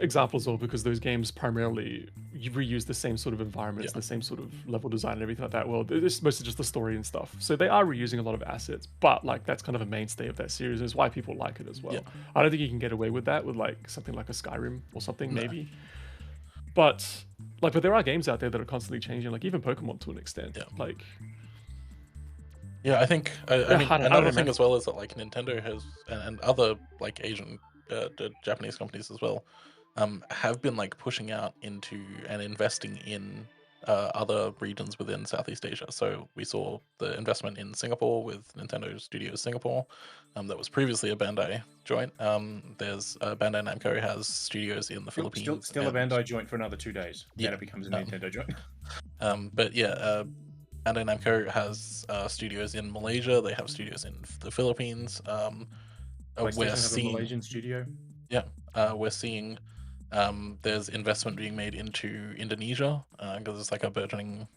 example as well, because those games primarily you reuse the same sort of environments, the same sort of level design and everything like that. Well, it's mostly just the story and stuff, so they are reusing a lot of assets, but like that's kind of a mainstay of that series, and it's why people like it as well. I don't think you can get away with that with like something like a Skyrim or something, maybe. But there are games out there that are constantly changing, like even Pokemon to an extent. Like, yeah, I think I mean another thing as well is that like Nintendo has and other like Asian Japanese companies as well have been like pushing out into and investing in other regions within Southeast Asia. So we saw the investment in Singapore with Nintendo Studios Singapore, that was previously a Bandai joint. There's Bandai Namco has studios in the Philippines. Still a Bandai joint for another 2 days. Then it becomes a Nintendo joint. But yeah, Bandai Namco has studios in Malaysia. They have studios in the Philippines. We're seeing a Malaysian studio. Yeah, we're seeing there's investment being made into Indonesia because it's like a burgeoning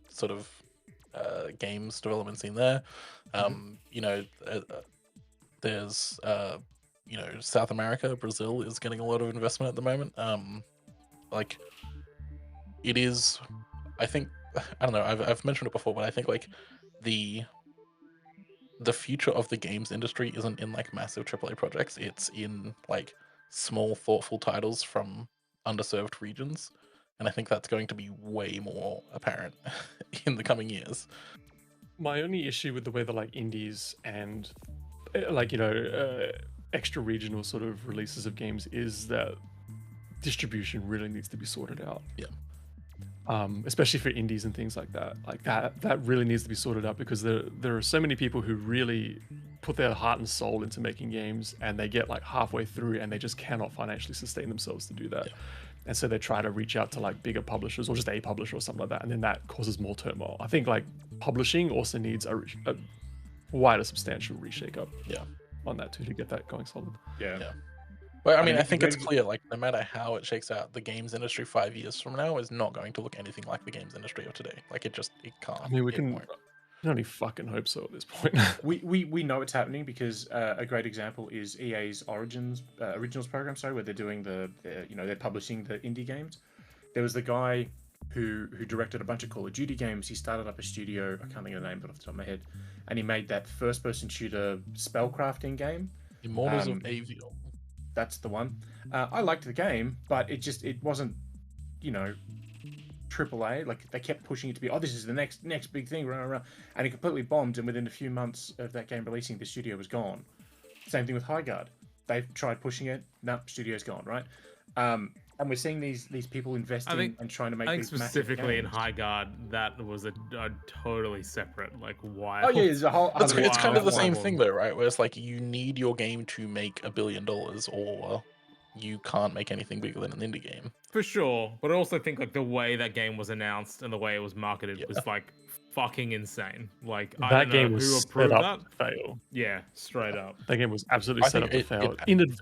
sort of games development scene there. You know, there's you know, South America, Brazil is getting a lot of investment at the moment. Like, it is, I think, I don't know, I've mentioned it before, but I think like the future of the games industry isn't in like massive AAA projects. It's in like small, thoughtful titles from underserved regions, and I think that's going to be way more apparent in the coming years. My only issue with the way that like indies and like, you know, extra regional sort of releases of games is that distribution really needs to be sorted out. Yeah. Especially for indies and things like that. Like that really needs to be sorted out, because there are so many people who really put their heart and soul into making games, and they get like halfway through and they just cannot financially sustain themselves to do that. Yeah. And so they try to reach out to like bigger publishers or just a publisher or something like that, and then that causes more turmoil. I think like publishing also needs a wider substantial reshake up on that too, to get that going solid. Yeah. Well, I mean, I think it's clear, like, no matter how it shakes out, the games industry 5 years from now is not going to look anything like the games industry of today. Like, it can't. I mean, we can only fucking hope so at this point. we know it's happening, because a great example is EA's Originals program, where they're doing they're publishing the indie games. There was the guy who directed a bunch of Call of Duty games. He started up a studio, I can't think of the name, but off the top of my head, and he made that first-person shooter spellcrafting game, Immortals of Avion. That's the one. I liked the game, but it wasn't, you know, AAA. Like, they kept pushing it to be, this is the next big thing, and it completely bombed. And within a few months of that game releasing, the studio was gone. Same thing with Highguard. They've tried pushing it. Studio's gone, right? And we're seeing these people investing and trying to make. I think these specifically in Highguard, that was a totally separate, like, wild. Oh yeah, there's a whole. It's kind of the same thing though, right? Where it's like, you need your game to make $1 billion, or you can't make anything bigger than an indie game. For sure, but I also think like the way that game was announced and the way it was marketed was like fucking insane. Like, I don't know who approved that. Fail. Yeah, straight up. That game was absolutely set up to fail.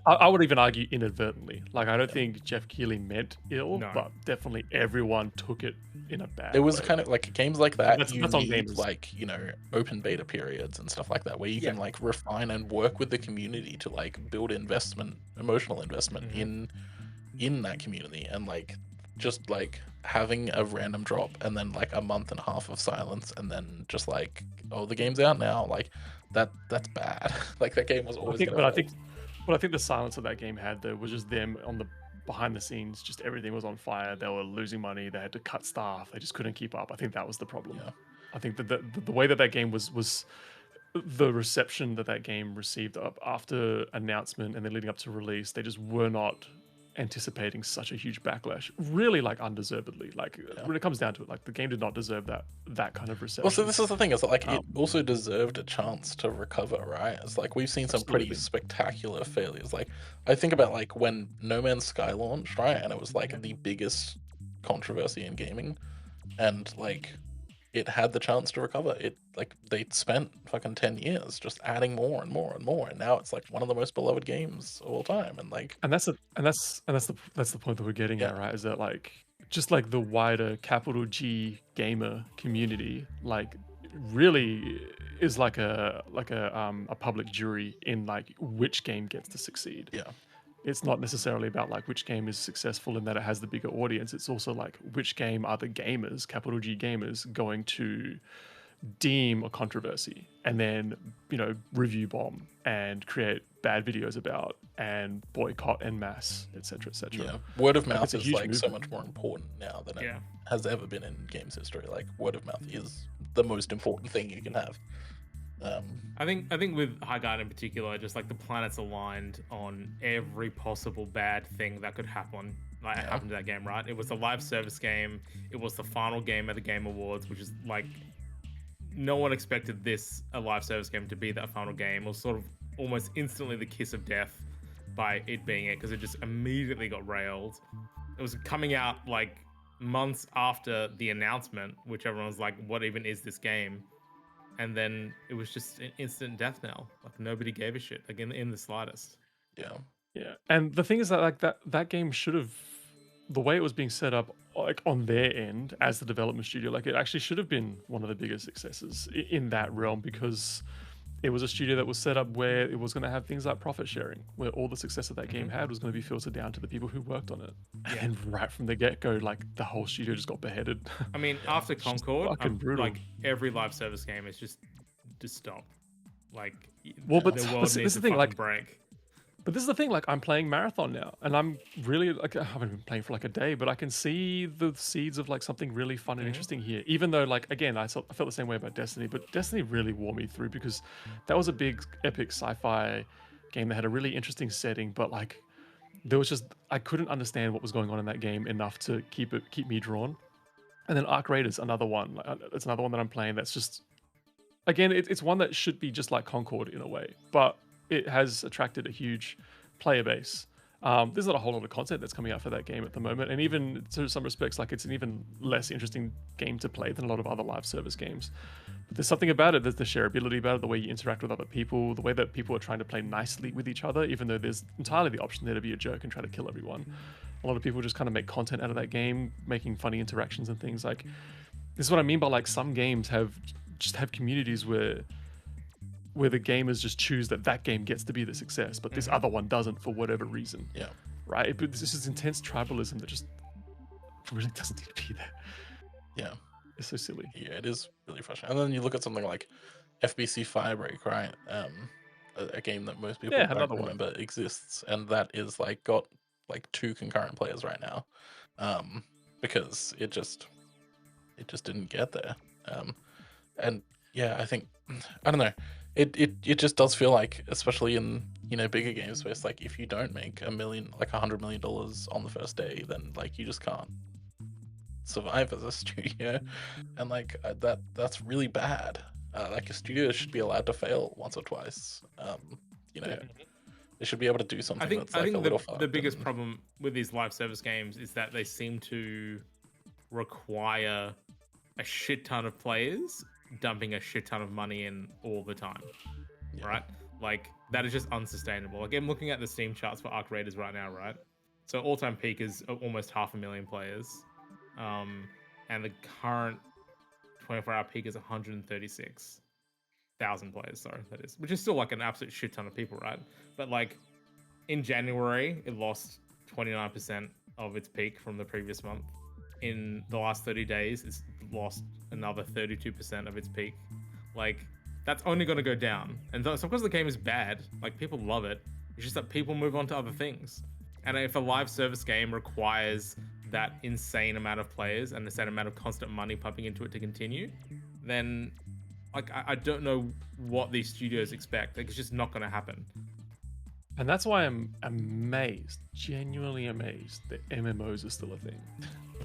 I would even argue inadvertently. Like, I don't think Jeff Keighley meant ill, but definitely everyone took it in a bad way. It was kind of like games like that. That's need like, you know, open beta periods and stuff like that, where you can like refine and work with the community to like build emotional investment in that community, and like just like having a random drop and then like a month and a half of silence, and then just like, the game's out now, like that's bad. Like, that game was always I think the silence that game had though was just them on the behind the scenes, just everything was on fire. They were losing money. They had to cut staff. They just couldn't keep up. I think that was the problem. Yeah. I think that the way that game was the reception that game received up after announcement and then leading up to release, they just were not anticipating such a huge backlash, really, like, undeservedly. Like, when it comes down to it, like, the game did not deserve that kind of reception. Well, so this is the thing, is that, like, it also deserved a chance to recover, right? It's like we've seen some pretty spectacular failures. Like, I think about, like, when No Man's Sky launched, right, and it was like the biggest controversy in gaming, and like it had the chance to recover. It, like, they spent fucking 10 years just adding more and more and more, and now it's like one of the most beloved games of all time. And like, that's the point that we're getting at, right? Is that, like, just like the wider capital G gamer community, like, really is like a public jury in, like, which game gets to succeed. Yeah. It's not necessarily about, like, which game is successful in that it has the bigger audience. It's also like, which game are the gamers, capital G gamers, going to deem a controversy and then, you know, review bomb and create bad videos about and boycott en masse, etc., etc. Yeah, word of mouth it's is like so much more important now than it Yeah. has ever been in games history. Like, word of mouth is the most important thing you can have. I think with Highguard in particular, just like the planets aligned on every possible bad thing that could happen. Like, happened to that game, right? It was a live service game. It was the final game at the Game Awards, which is like, no one expected a live service game to be that final game. It was sort of almost instantly the kiss of death by it being it, because it just immediately got railed. It was coming out like months after the announcement, which everyone was like, what even is this game? And then it was just an instant death knell. Like, nobody gave a shit, like, in the slightest. Yeah. Yeah, and the thing is that, like, that game should have, the way it was being set up, like, on their end as the development studio, like, it actually should have been one of the biggest successes in that realm, because it was a studio that was set up where it was going to have things like profit sharing, where all the success that that game had was going to be filtered down to the people who worked on it. Yeah. And right from the get-go, like, the whole studio just got beheaded. I mean, after Concord, fucking brutal. like, every live service game is just stop. Like, Well, but the this world is needs the to thing, fucking like, break. But this is the thing, like, I'm playing Marathon now, and I'm really, like, I haven't been playing for like a day, but I can see the seeds of, like, something really fun and interesting here. Even though, like, again, I felt the same way about Destiny, but Destiny really wore me through, because that was a big, epic sci-fi game that had a really interesting setting, but, like, there was just, I couldn't understand what was going on in that game enough to keep me drawn. And then Arc Raiders, another one. It's another one that I'm playing that's just, again, it's one that should be just like Concord in a way, but it has attracted a huge player base. There's not a whole lot of content that's coming out for that game at the moment, and even to some respects, like, it's an even less interesting game to play than a lot of other live service games. But there's something about it, there's the shareability about it, the way you interact with other people, the way that people are trying to play nicely with each other, even though there's entirely the option there to be a jerk and try to kill everyone. A lot of people just kind of make content out of that game, making funny interactions and things. Like, this is what I mean by, like, some games have communities where the gamers just choose that game gets to be the success, but this other one doesn't for whatever reason. Yeah. Right? But this is intense tribalism that just really doesn't need to be there. Yeah. It's so silly. Yeah, it is really frustrating. And then you look at something like FBC Firebreak, right? A game that most people don't remember exists, and that is, like, got like 2 concurrent players right now, because it just didn't get there. And yeah, I think, I don't know, it just does feel like, especially in, you know, bigger games, where it's like, if you don't make $100 million on the first day, then, like, you just can't survive as a studio, and like, that's really bad. Like, a studio should be allowed to fail once or twice. You know, they should be able to do something. I think the biggest and... problem with these live service games is that they seem to require a shit ton of players dumping a shit ton of money in all the time, right? Like, that is just unsustainable. Like, I'm looking at the Steam charts for Arc Raiders right now, right? So all-time peak is almost 500,000 players, and the current 24-hour peak is 136,000 players. Sorry, that is, which is still like an absolute shit ton of people, right? But like, in January, it lost 29% of its peak from the previous month. In the last 30 days, it's lost another 32% of its peak. Like, that's only going to go down. And so because the game is bad, like, people love it. It's just that people move on to other things. And if a live service game requires that insane amount of players and the same amount of constant money pumping into it to continue, then like I don't know what these studios expect. Like it's just not going to happen. And that's why I'm amazed, genuinely amazed, that MMOs are still a thing.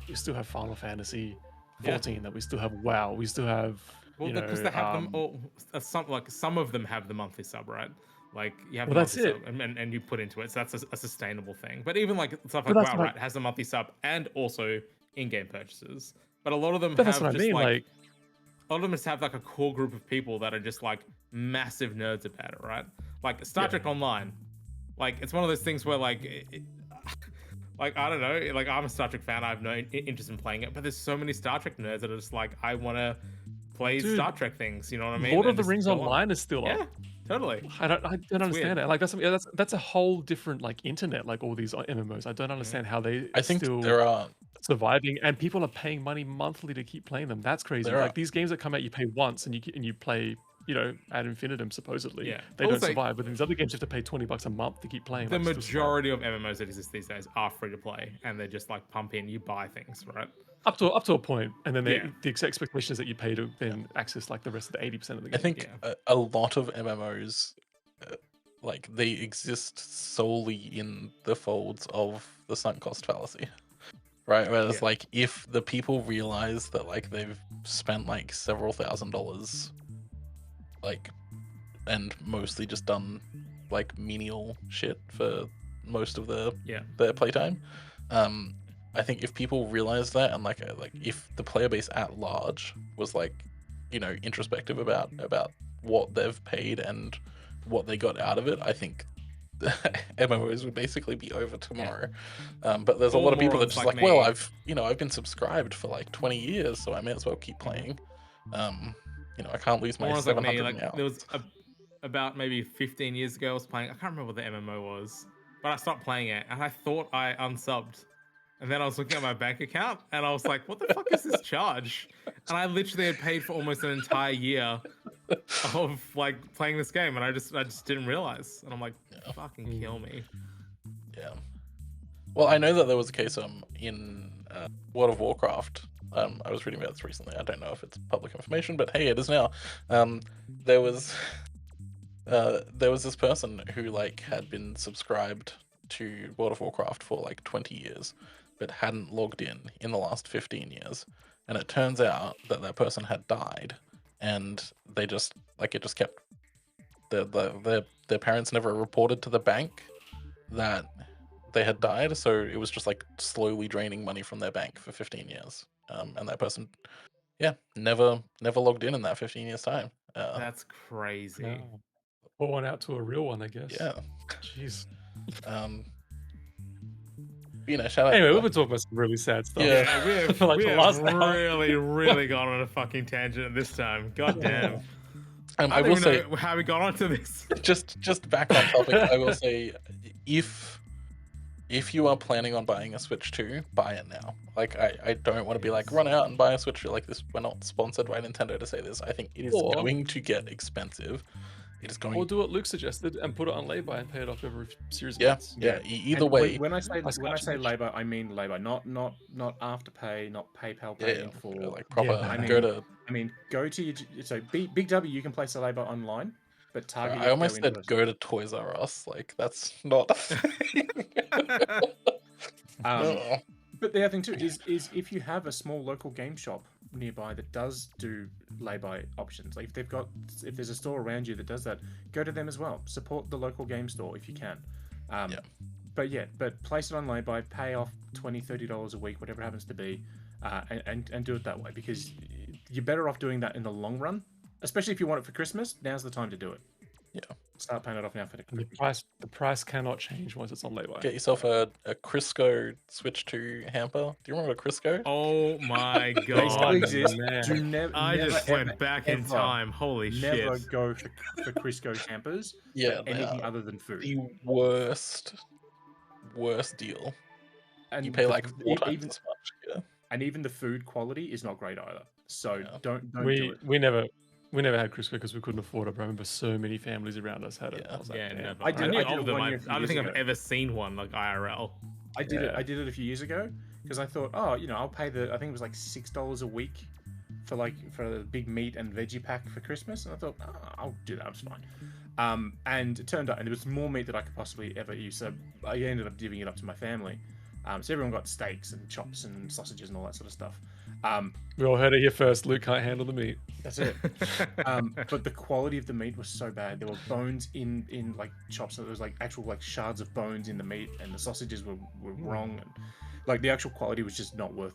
We still have Final Fantasy 14, that we still have WoW, we still have. Well, because they have them all. Some of them have the monthly sub, right? Like you have the that's monthly it. sub and you put into it, so that's a sustainable thing. But even like stuff But like that's WoW, what right, has a monthly sub and also in-game purchases. But a lot of them But have that's what I just mean. like a lot of them just have like a core group of people that are just like massive nerds about it, right? Like Star Trek Online, like it's one of those things where like. Like I don't know, like I'm a Star Trek fan. I have no interest in playing it, but there's so many Star Trek nerds that are just like, I want to play Star Trek things. You know what I mean? Lord of And the just Rings go on. Online is still up. Yeah, totally. I don't understand weird. it. Like that's a whole different like internet. Like all these MMOs, I don't understand how they. I think still there are surviving, and people are paying money monthly to keep playing them. That's crazy. There Like are- these games that come out, you pay once and you play, ad infinitum supposedly. Yeah. They don't Also- survive. But these other games you have to pay $20 a month to keep playing. The like, still survive. majority of MMOs that exist these days are free to play, and they just like pump in. You buy things, right? up to a point, and then Yeah. the expectation is that you pay to then access like the rest of the 80% of the game. I think a lot of MMOs, like they exist solely in the folds of the sunk cost fallacy, right? Where it's like if the people realize that like they've spent like several $1,000s, like, and mostly just done like menial shit for most of their playtime. I think if people realize that, and like if the player base at large was like, introspective about what they've paid and what they got out of it, I think MMOs would basically be over tomorrow. But there's a lot of people that just like, well, I've been subscribed for like 20 years, so I may as well keep playing. I can't lose my 700 like now. there was about maybe 15 years ago, I was playing. I can't remember what the MMO was, but I stopped playing it, and I thought I unsubbed. And then I was looking at my bank account, and I was like, "What the fuck is this charge?" And I literally had paid for almost an entire year of like playing this game, and I just didn't realize. And I'm like, "Fucking kill me." Yeah. Well, I know that there was a case in World of Warcraft. I was reading about this recently. I don't know if it's public information, but hey, it is now. There was this person who like had been subscribed to World of Warcraft for like 20 years, but hadn't logged in the last 15 years. And it turns out that that person had died, and they just like it just kept their parents never reported to the bank that they had died, so it was just like slowly draining money from their bank for 15 years. And that person, never logged in that 15 years time. That's crazy. Pour one out to a real one, I guess. Yeah. Jeez. Shout out. Anyway, we've been talking about some really sad stuff. Yeah, we have, For like we the have last hour. really gone on a fucking tangent this time. God damn. I will say, how we got onto this. just back on topic, I will say, if you are planning on buying a Switch 2, buy it now. Like, I don't want to be like, run out and buy a Switch 2 like this. We're not sponsored by Nintendo to say this. I think it is going to get expensive. It is going. Or do what Luke suggested and put it on lay-by and pay it off over a series of Yeah, months. yeah. Either And way, when I say labor, I mean labor, not Afterpay, not PayPal paying for like proper. Yeah, I mean, go to your so Big W. You can place a labor online, but Target. I almost said go to Toys R Us. Like that's not. No. But the other thing too is if you have a small local game shop nearby that does do lay-by options, like if there's a store around you that does that, go to them as well. Support the local game store if you can. But place it on lay-by, pay off $20-$30 a week, whatever it happens to be, and do it that way, because you're better off doing that in the long run. Especially if you want it for Christmas, now's the time to do it. Yeah. Start paying it off now for And the price cannot change once it's on lay-by. Get yourself a Crisco Switch 2 hamper. Do you remember Crisco? Oh my They still god. exist. Man. I just went back in time. Holy Never shit. go for Crisco hampers. Yeah, for anything other than food. The worst deal. And You pay like 4 times even as much. Yeah. and even the food quality is not great either. So don't do We it. never We never had Crisco because we couldn't afford it. But I remember so many families around us had it. Yeah. I was like, Yeah, damn. never. I did- knew I did of it them. 1 I year, a few don't years think I've ago. ever seen one like IRL. I did it. Yeah. I did it a few years ago because I thought, oh, I'll pay I think it was like $6 a week for a big meat and veggie pack for Christmas, and I thought, oh, I'll do that. It's fine. And it turned out, and there was more meat than I could possibly ever use, so I ended up giving it up to my family. So everyone got steaks and chops and sausages and all that sort of stuff. We all heard it here first. Luke can't handle the meat. That's it. But the quality of the meat was so bad. There were bones in like chops. So there was like actual like shards of bones in the meat, and the sausages were wrong, and like the actual quality was just not worth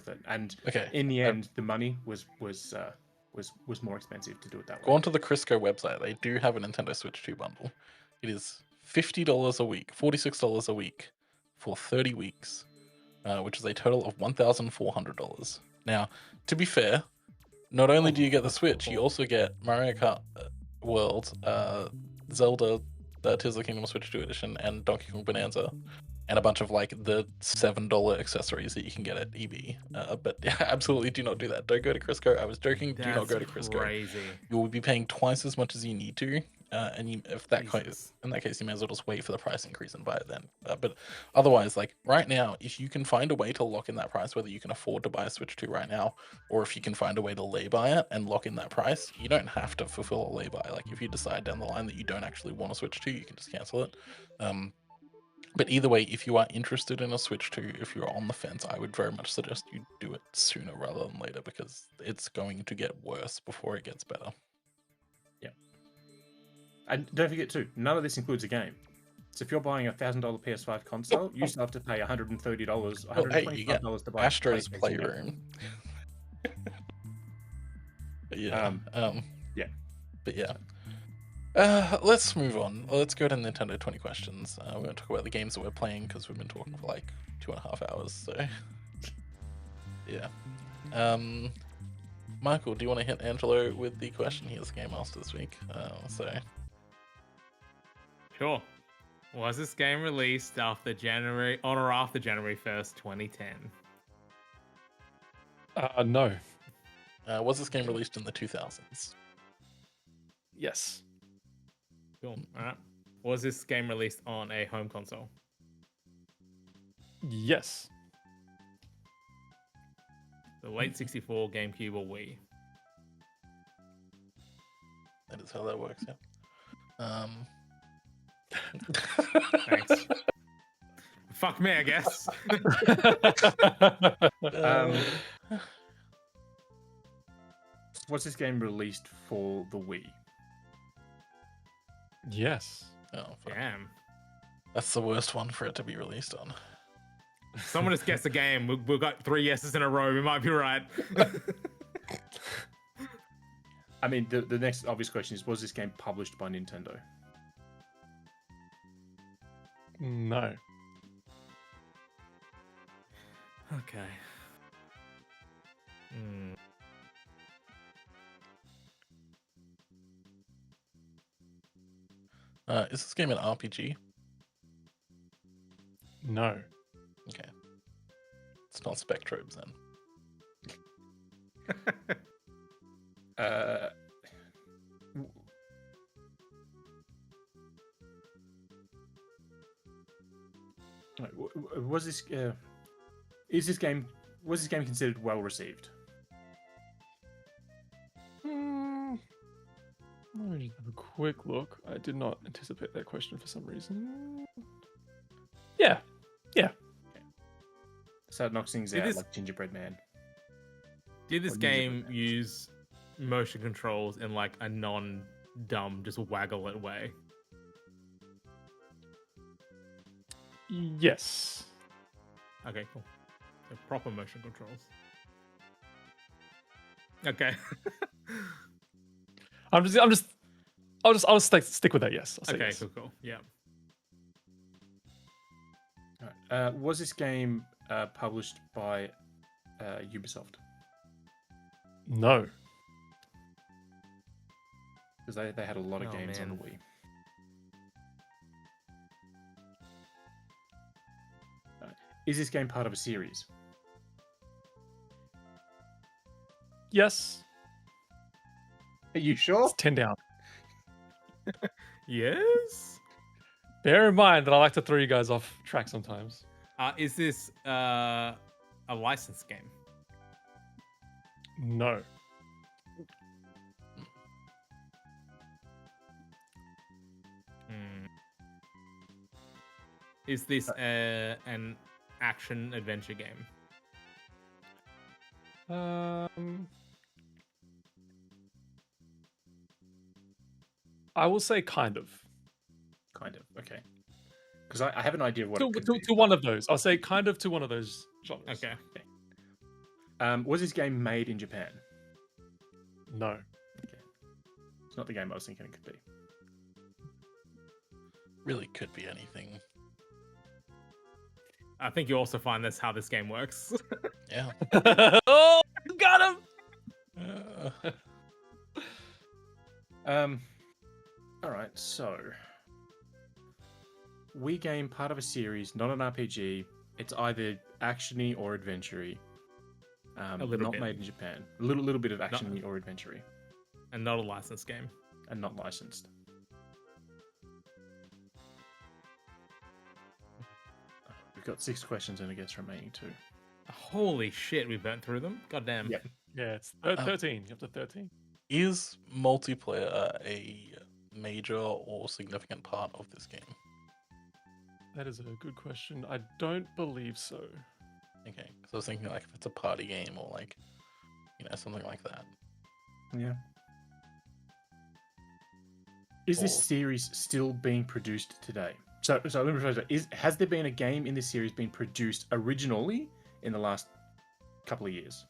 it. And Okay. in the end, the money was more expensive to do it that Go way. onto the Crisco website. They do have a Nintendo Switch 2 bundle. It is $50 a week, $46 a week for 30 weeks, which is a total of $1,400. Now, to be fair, not only do you get the Switch, you also get Mario Kart World, Zelda, Tears of the Kingdom Switch 2 edition, and Donkey Kong Bonanza, and a bunch of like the $7 accessories that you can get at EB. But yeah, absolutely do not do that. Don't go to Crisco. I was joking. Do not go to Crisco. Crazy. You will be paying twice as much as you need to, and in that Jesus. case, you may as well just wait for the price increase and buy it then. But otherwise, like right now, if you can find a way to lock in that price, whether you can afford to buy a Switch 2 right now, or if you can find a way to lay-buy it and lock in that price, you don't have to fulfill a lay-buy. Like if you decide down the line that you don't actually want a Switch 2, you can just cancel it. But either way, if you are interested in a Switch 2, if you're on the fence, I would very much suggest you do it sooner rather than later, because it's going to get worse before it gets better. And don't forget too, none of this includes a game. So if you're buying a $1,000 PS5 console, you still have to pay $130, Well, hey, you get $125 to buy Astro's PlayStation Network. Playroom. Yeah. Yeah. But yeah. Let's move on. Let's go to Nintendo 20 questions. We're going to talk about the games that we're playing because we've been talking for like 2.5 hours. So, yeah. Michael, do you want to hit Angelo with the question? He is the Game Master this week. Sure. Was this game released on or after January 1st, 2010? No. Was this game released in the 2000s? Yes. Cool. All right. Was this game released on a home console? Yes. The late 64, GameCube, or Wii? That is how that works, yeah. Thanks. Fuck me, I guess. Was this game released for the Wii? Yes. Oh, fuck. Damn. That's the worst one for it to be released on. Someone just guessed the game. We've got 3 yeses in a row. We might be right. I mean, the next obvious question is, was this game published by Nintendo? No. Okay. Is this game an RPG? No. Okay. It's not Spectrobes then. Was this was this game considered well received? Let me just have a quick look. I did not anticipate that question for some reason. Yeah. So it knocks things Did out this- like Gingerbread Man. Did this Or game Gingerbread Man. use motion controls in like a non-dumb, just waggle it way? Yes. Okay, cool. So proper motion controls. Okay. I'll stick with that. Yes. I'll say Okay, yes. cool. Yeah. Alright. Was this game published by Ubisoft? No. Because they had a lot of Oh, games on the man. Wii. Alright. Is this game part of a series? Yes. Are you sure? It's 10 down. Yes. Bear in mind that I like to throw you guys off track sometimes. Is this a licensed game? No. Hmm. Is this an action adventure game? I will say kind of. Kind of. Okay. Because I have an idea of what To, it could to, be. to one of those. I'll say kind of to one of those genres. Okay. Was this game made in Japan? No. Okay. It's not the game I was thinking it could be. Really could be anything. I think you also find that's how this game works. Yeah. Oh, got him! All right. So, Wii game, part of a series, not an RPG. It's either actiony or adventure-y. A little not bit. made in Japan. A little bit of actiony or adventure-y, And not a licensed game. and not licensed. We've got 6 questions and I guess remaining 2. Holy shit, we burnt through them. God damn. Yeah. Yeah, it's 13. You have to 13. Is multiplayer a major or significant part of this game? That is a good question. I don't believe so. Okay, because I was thinking like if it's a party game or like, something like that. Yeah. Is this Or- series still being produced today? So let me rephrase that. Has there been a game in this series being produced originally in the last couple of years?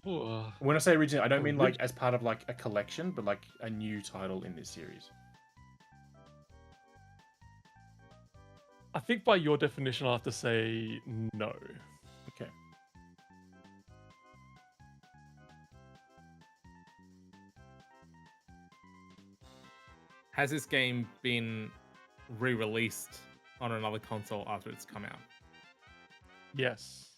Ooh, When I say originally, I don't mean like as part of like a collection, but like a new title in this series. I think by your definition, I'll have to say no. Okay. Has this game been re-released on another console after it's come out? Yes.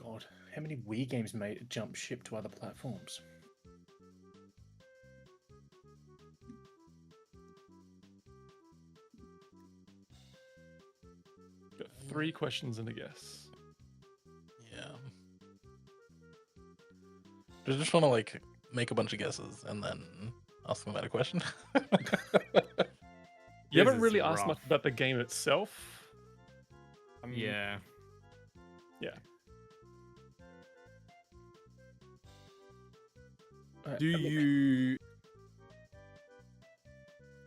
God, how many Wii games made jump ship to other platforms? Got 3 questions and a guess. Yeah. I just want to like make a bunch of guesses and then ask them about a question. You This haven't is really asked much rough. about the game itself. Yeah. Yeah. Do you?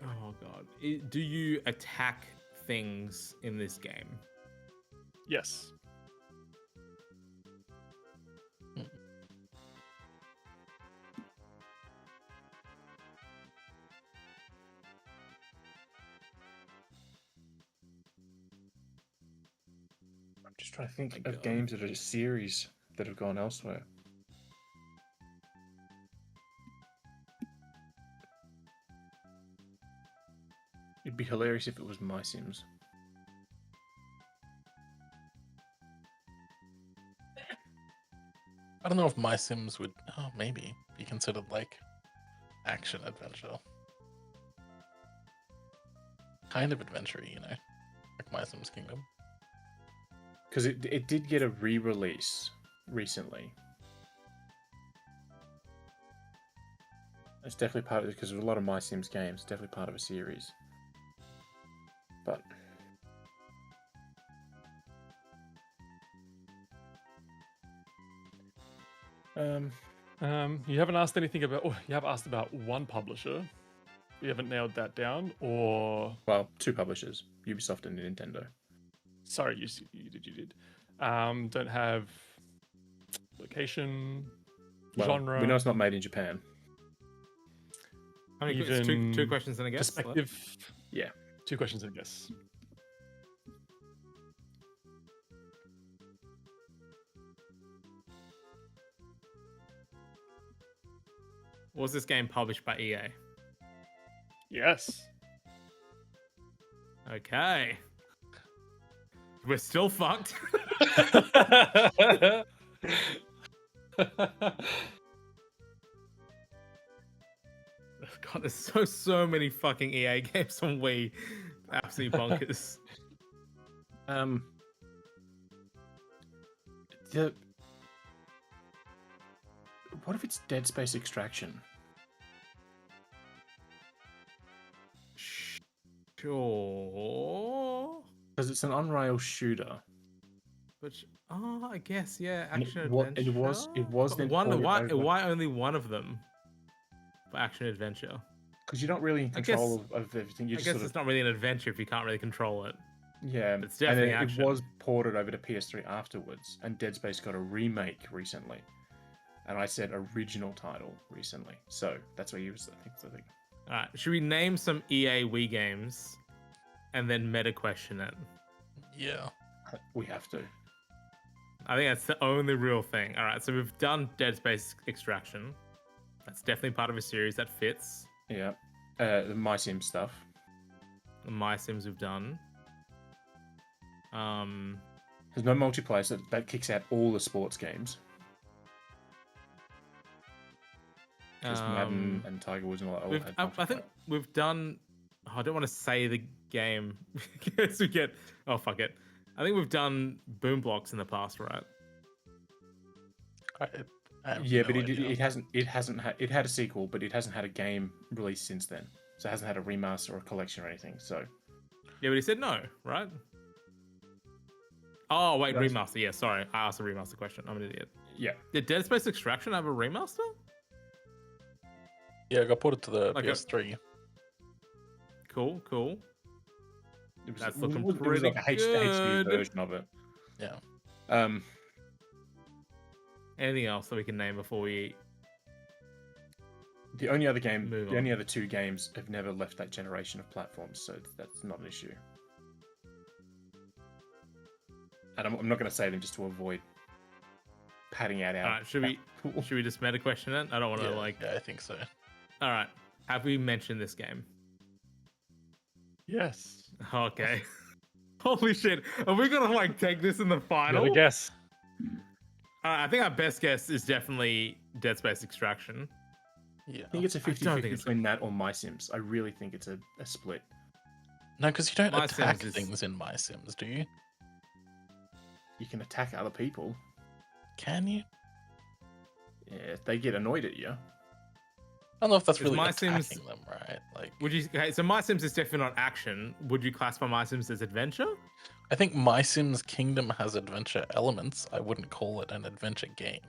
Oh god. Do you attack things in this game? Yes. I'm just trying to think My of God. games that are a series that have gone elsewhere. It'd be hilarious if it was My Sims. I don't know if My Sims would, maybe be considered like action adventure. Kind of adventure, like My Sims Kingdom. Because it did get a re-release recently. It's definitely part of it because there's a lot of My Sims games. It's definitely part of a series. But You haven't asked anything about. Oh, you have asked about one publisher. You haven't nailed that down, or well, 2 publishers, Ubisoft and Nintendo. sorry, you did. Don't have location, Well, genre, we know it's not made in Japan. How many even it's two questions and a guess? perspective. Yeah. 2 questions and a guess. Was this game published by EA? Yes. Okay. We're still fucked. God, there's so many fucking EA games on Wii. Absolutely bonkers. What if it's Dead Space Extraction? Sure. Because it's an on-rail shooter. But I guess yeah, And action it adventure. was But then why only one of them for action adventure? because you're not really in control of everything. You I just guess sort it's of not really an adventure if you can't really control it. yeah. It's definitely and action. it was ported over to PS3 afterwards, and Dead Space got a remake recently. And I said original title recently, so that's what you was. I think. All right, should we name some EA Wii games, and then meta question it? Yeah. We have to. I think that's the only real thing. All right, so we've done Dead Space Extraction. That's definitely part of a series that fits. Yeah. The My Sim stuff. The My Sims we've done. There's no multiplayer, so that kicks out all the sports games. Because Madden and Tiger Woods and all that all had I think we've done. Oh, I don't want to say the game because we get. Oh fuck it! I think we've done Boom Blocks in the past, right? I have yeah, no but idea. it had a sequel, but it hasn't had a game released since then. So it hasn't had a remaster or a collection or anything. So Yeah, but he said no, right? Oh wait, That's- remaster. Yeah, sorry, I asked a remaster question. I'm an idiot. yeah, Did Dead Space Extraction have a remaster? Yeah, I got ported to the Like a- PS3. Cool. it was, That's looking it was pretty like a HD good. version of it. Yeah. Anything else that we can name before we? The only other game, Move the on. only other two games have never left that generation of platforms, so that's not an issue. And I'm not going to say them just to avoid padding out our. All right, should we just meta question it? I don't want to Yeah, I think so. All right, have we mentioned this game? Yes. Okay. Holy shit! Are we gonna take this in the final? Got a guess. I think our best guess is definitely Dead Space Extraction. Yeah. I think it's a don't 50-50 think it's- between that or My Sims. I really think it's a split. No, because you don't My attack Sims is- things in My Sims, do you? You can attack other people. Can you? Yeah, if they get annoyed at you. I don't know if that's Is really My attacking Sims- them, right? Like, Would you? Okay, so My Sims is definitely not action. Would you classify My Sims as adventure? I think My Sims Kingdom has adventure elements. I wouldn't call it an adventure game.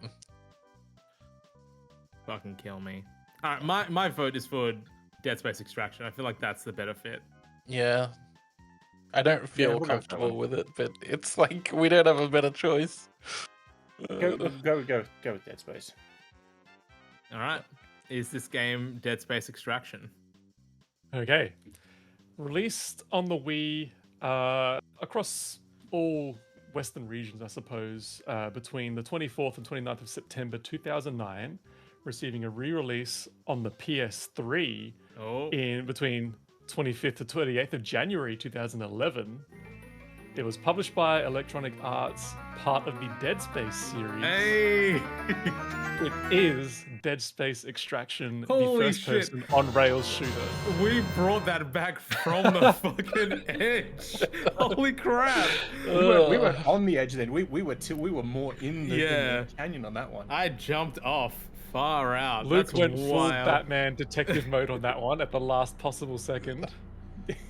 Fucking kill me. All right, my vote is for Dead Space Extraction. I feel like that's the better fit. Yeah. I don't feel we'll go with that comfortable one. with it, but it's like we don't have a better choice. Go with Dead Space. All right, is this game Dead Space Extraction? Okay. Released on the Wii across all Western regions, I suppose, between the 24th and 29th of September 2009, receiving a re-release on the PS3 Oh, in between 25th to 28th of January 2011. It was published by Electronic Arts, part of the Dead Space series. hey! It is Dead Space Extraction, Holy the shit. first-person on-rails shooter. We brought that back from the fucking edge. Holy crap! We were on the edge then. We were more in the Yeah. canyon on that one. I jumped off far out. Luke That's went full wild. Batman detective mode on that one at the last possible second.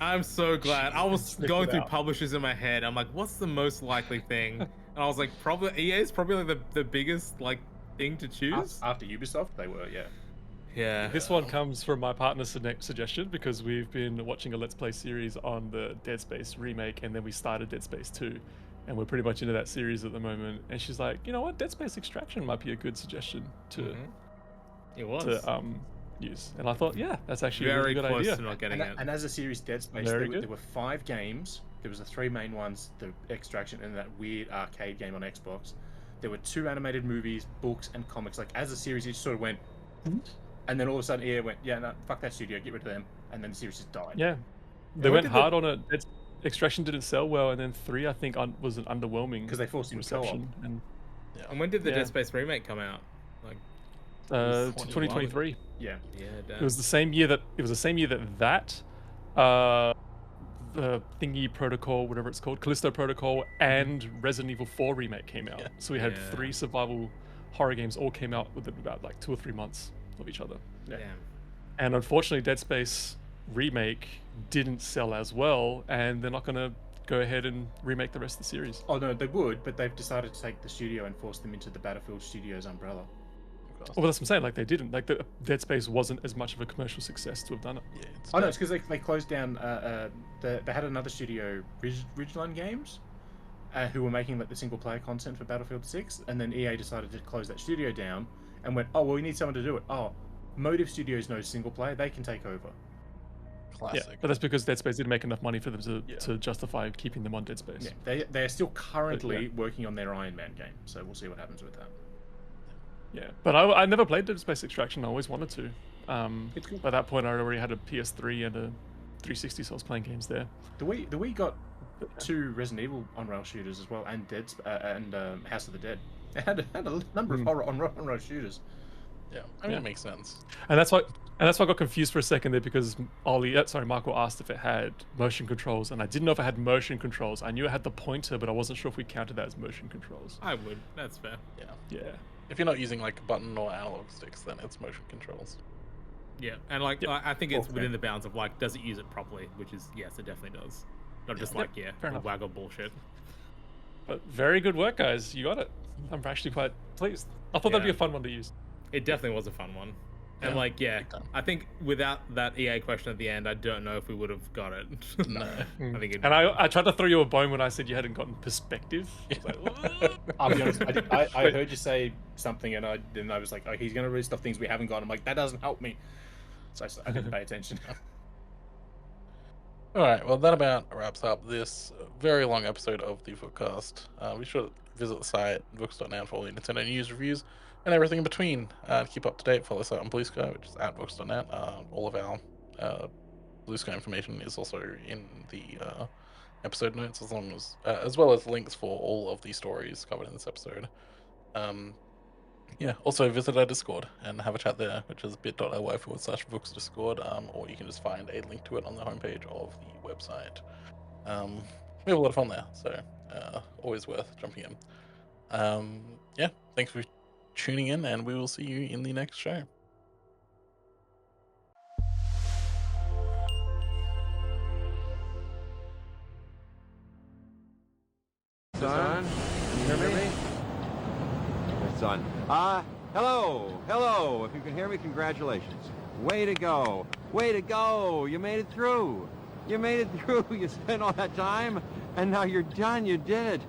I'm so glad. I was Sniffed going it through out. publishers in my head. I'm like, what's the most likely thing? And I was like, probably EA is probably like the biggest thing to choose. After Ubisoft, they were, yeah. Yeah. This one comes from my partner's suggestion because we've been watching a Let's Play series on the Dead Space remake, and then we started Dead Space 2, and we're pretty much into that series at the moment. And she's like, you know what, Dead Space Extraction might be a good suggestion to Mhm. It was use. And I thought, yeah, that's actually a very really good close idea. to not getting it. And as a series, Dead Space, Very there good. were 5 games. There was the 3 main ones, the Extraction and that weird arcade game on Xbox. There were 2 animated movies, books, and comics. Like, as a series, it just sort of went... And then all of a sudden, EA went, yeah, no, fuck that studio, get rid of them. And then the series just died. Yeah, they what went did hard on it. Extraction didn't sell well, and then 3 I think was an underwhelming Because they forced him to co-op. reception. And And when did the Yeah. Dead Space remake come out? Like, to 21. 2023. Yeah. yeah, It was the same year that the Thingy Protocol, whatever it's called, Callisto Protocol, and Resident Evil 4 remake came out. Yeah. So we had Yeah. 3 survival horror games all came out within about like 2 or 3 months of each other. Yeah. Damn. And unfortunately, Dead Space remake didn't sell as well, and they're not going to go ahead and remake the rest of the series. Oh no, they would, but they've decided to take the studio and force them into the Battlefield Studios umbrella. Well, that's what I'm saying. Like they didn't. Like the Dead Space wasn't as much of a commercial success to have done it. Yeah, it's Oh no, dead. it's because they closed down. They had another studio, Ridgeline Games, who were making like the single player content for Battlefield 6, and then EA decided to close that studio down and went, oh well, we need someone to do it. Oh, Motive Studios knows single player, they can take over. Classic. Yeah, but that's because Dead Space didn't make enough money for them Yeah. to justify keeping them on Dead Space. Yeah, they are still currently yeah. working on their Iron Man game, so we'll see what happens with that. Yeah, but I never played Dead Space Extraction. I always wanted to. It's cool. By that point, I already had a PS3 and a 360, so I was playing games there. The Wii got 2 Resident Evil on-rail shooters as well, and House of the Dead. It had a number of horror on-rail shooters. Yeah, I mean, Yeah. it makes sense. And that's why I got confused for a second there because Michael asked if it had motion controls, and I didn't know if it had motion controls. I knew it had the pointer, but I wasn't sure if we counted that as motion controls. I would. That's fair. Yeah. Yeah. If you're not using like button or analog sticks, then it's motion controls. Yeah, and like Yep. I think it's Okay. within the bounds of like, does it use it properly? Which is yes, it definitely does. Not just Yep, like fair enough. waggle bullshit. But very good work, guys. You got it. I'm actually quite pleased. I thought that'd be Yeah. a fun one to use. It definitely was a fun one. And Yeah, like, yeah, big time. I think without that EA question at the end, I don't know if we would have got it. No. I think it. And I tried to throw you a bone when I said you hadn't gotten perspective. I was like, I'll be honest, I heard you say something, and then I was like, oh, he's going to list off things we haven't got. I'm like, that doesn't help me. So I didn't pay attention. All right, well, that about wraps up this very long episode of the Vookcast. Be sure to visit the site, Vooks.net, for all the Nintendo news, reviews, and everything in between. To keep up to date, follow us out on Blue Sky, which is at Vooks.net. All of our Blue Sky information is also in the episode notes, as well as links for all of the stories covered in this episode. Yeah, also visit our Discord and have a chat there, which is bit.ly/Vooks Discord, or you can just find a link to it on the homepage of the website. We have a lot of fun there, so always worth jumping in. Yeah, thanks for tuning in, and we will see you in the next show. Son, can you hear me? Yes, son. Hello. If you can hear me, congratulations. Way to go. You made it through. You spent all that time, and now you're done. You did it.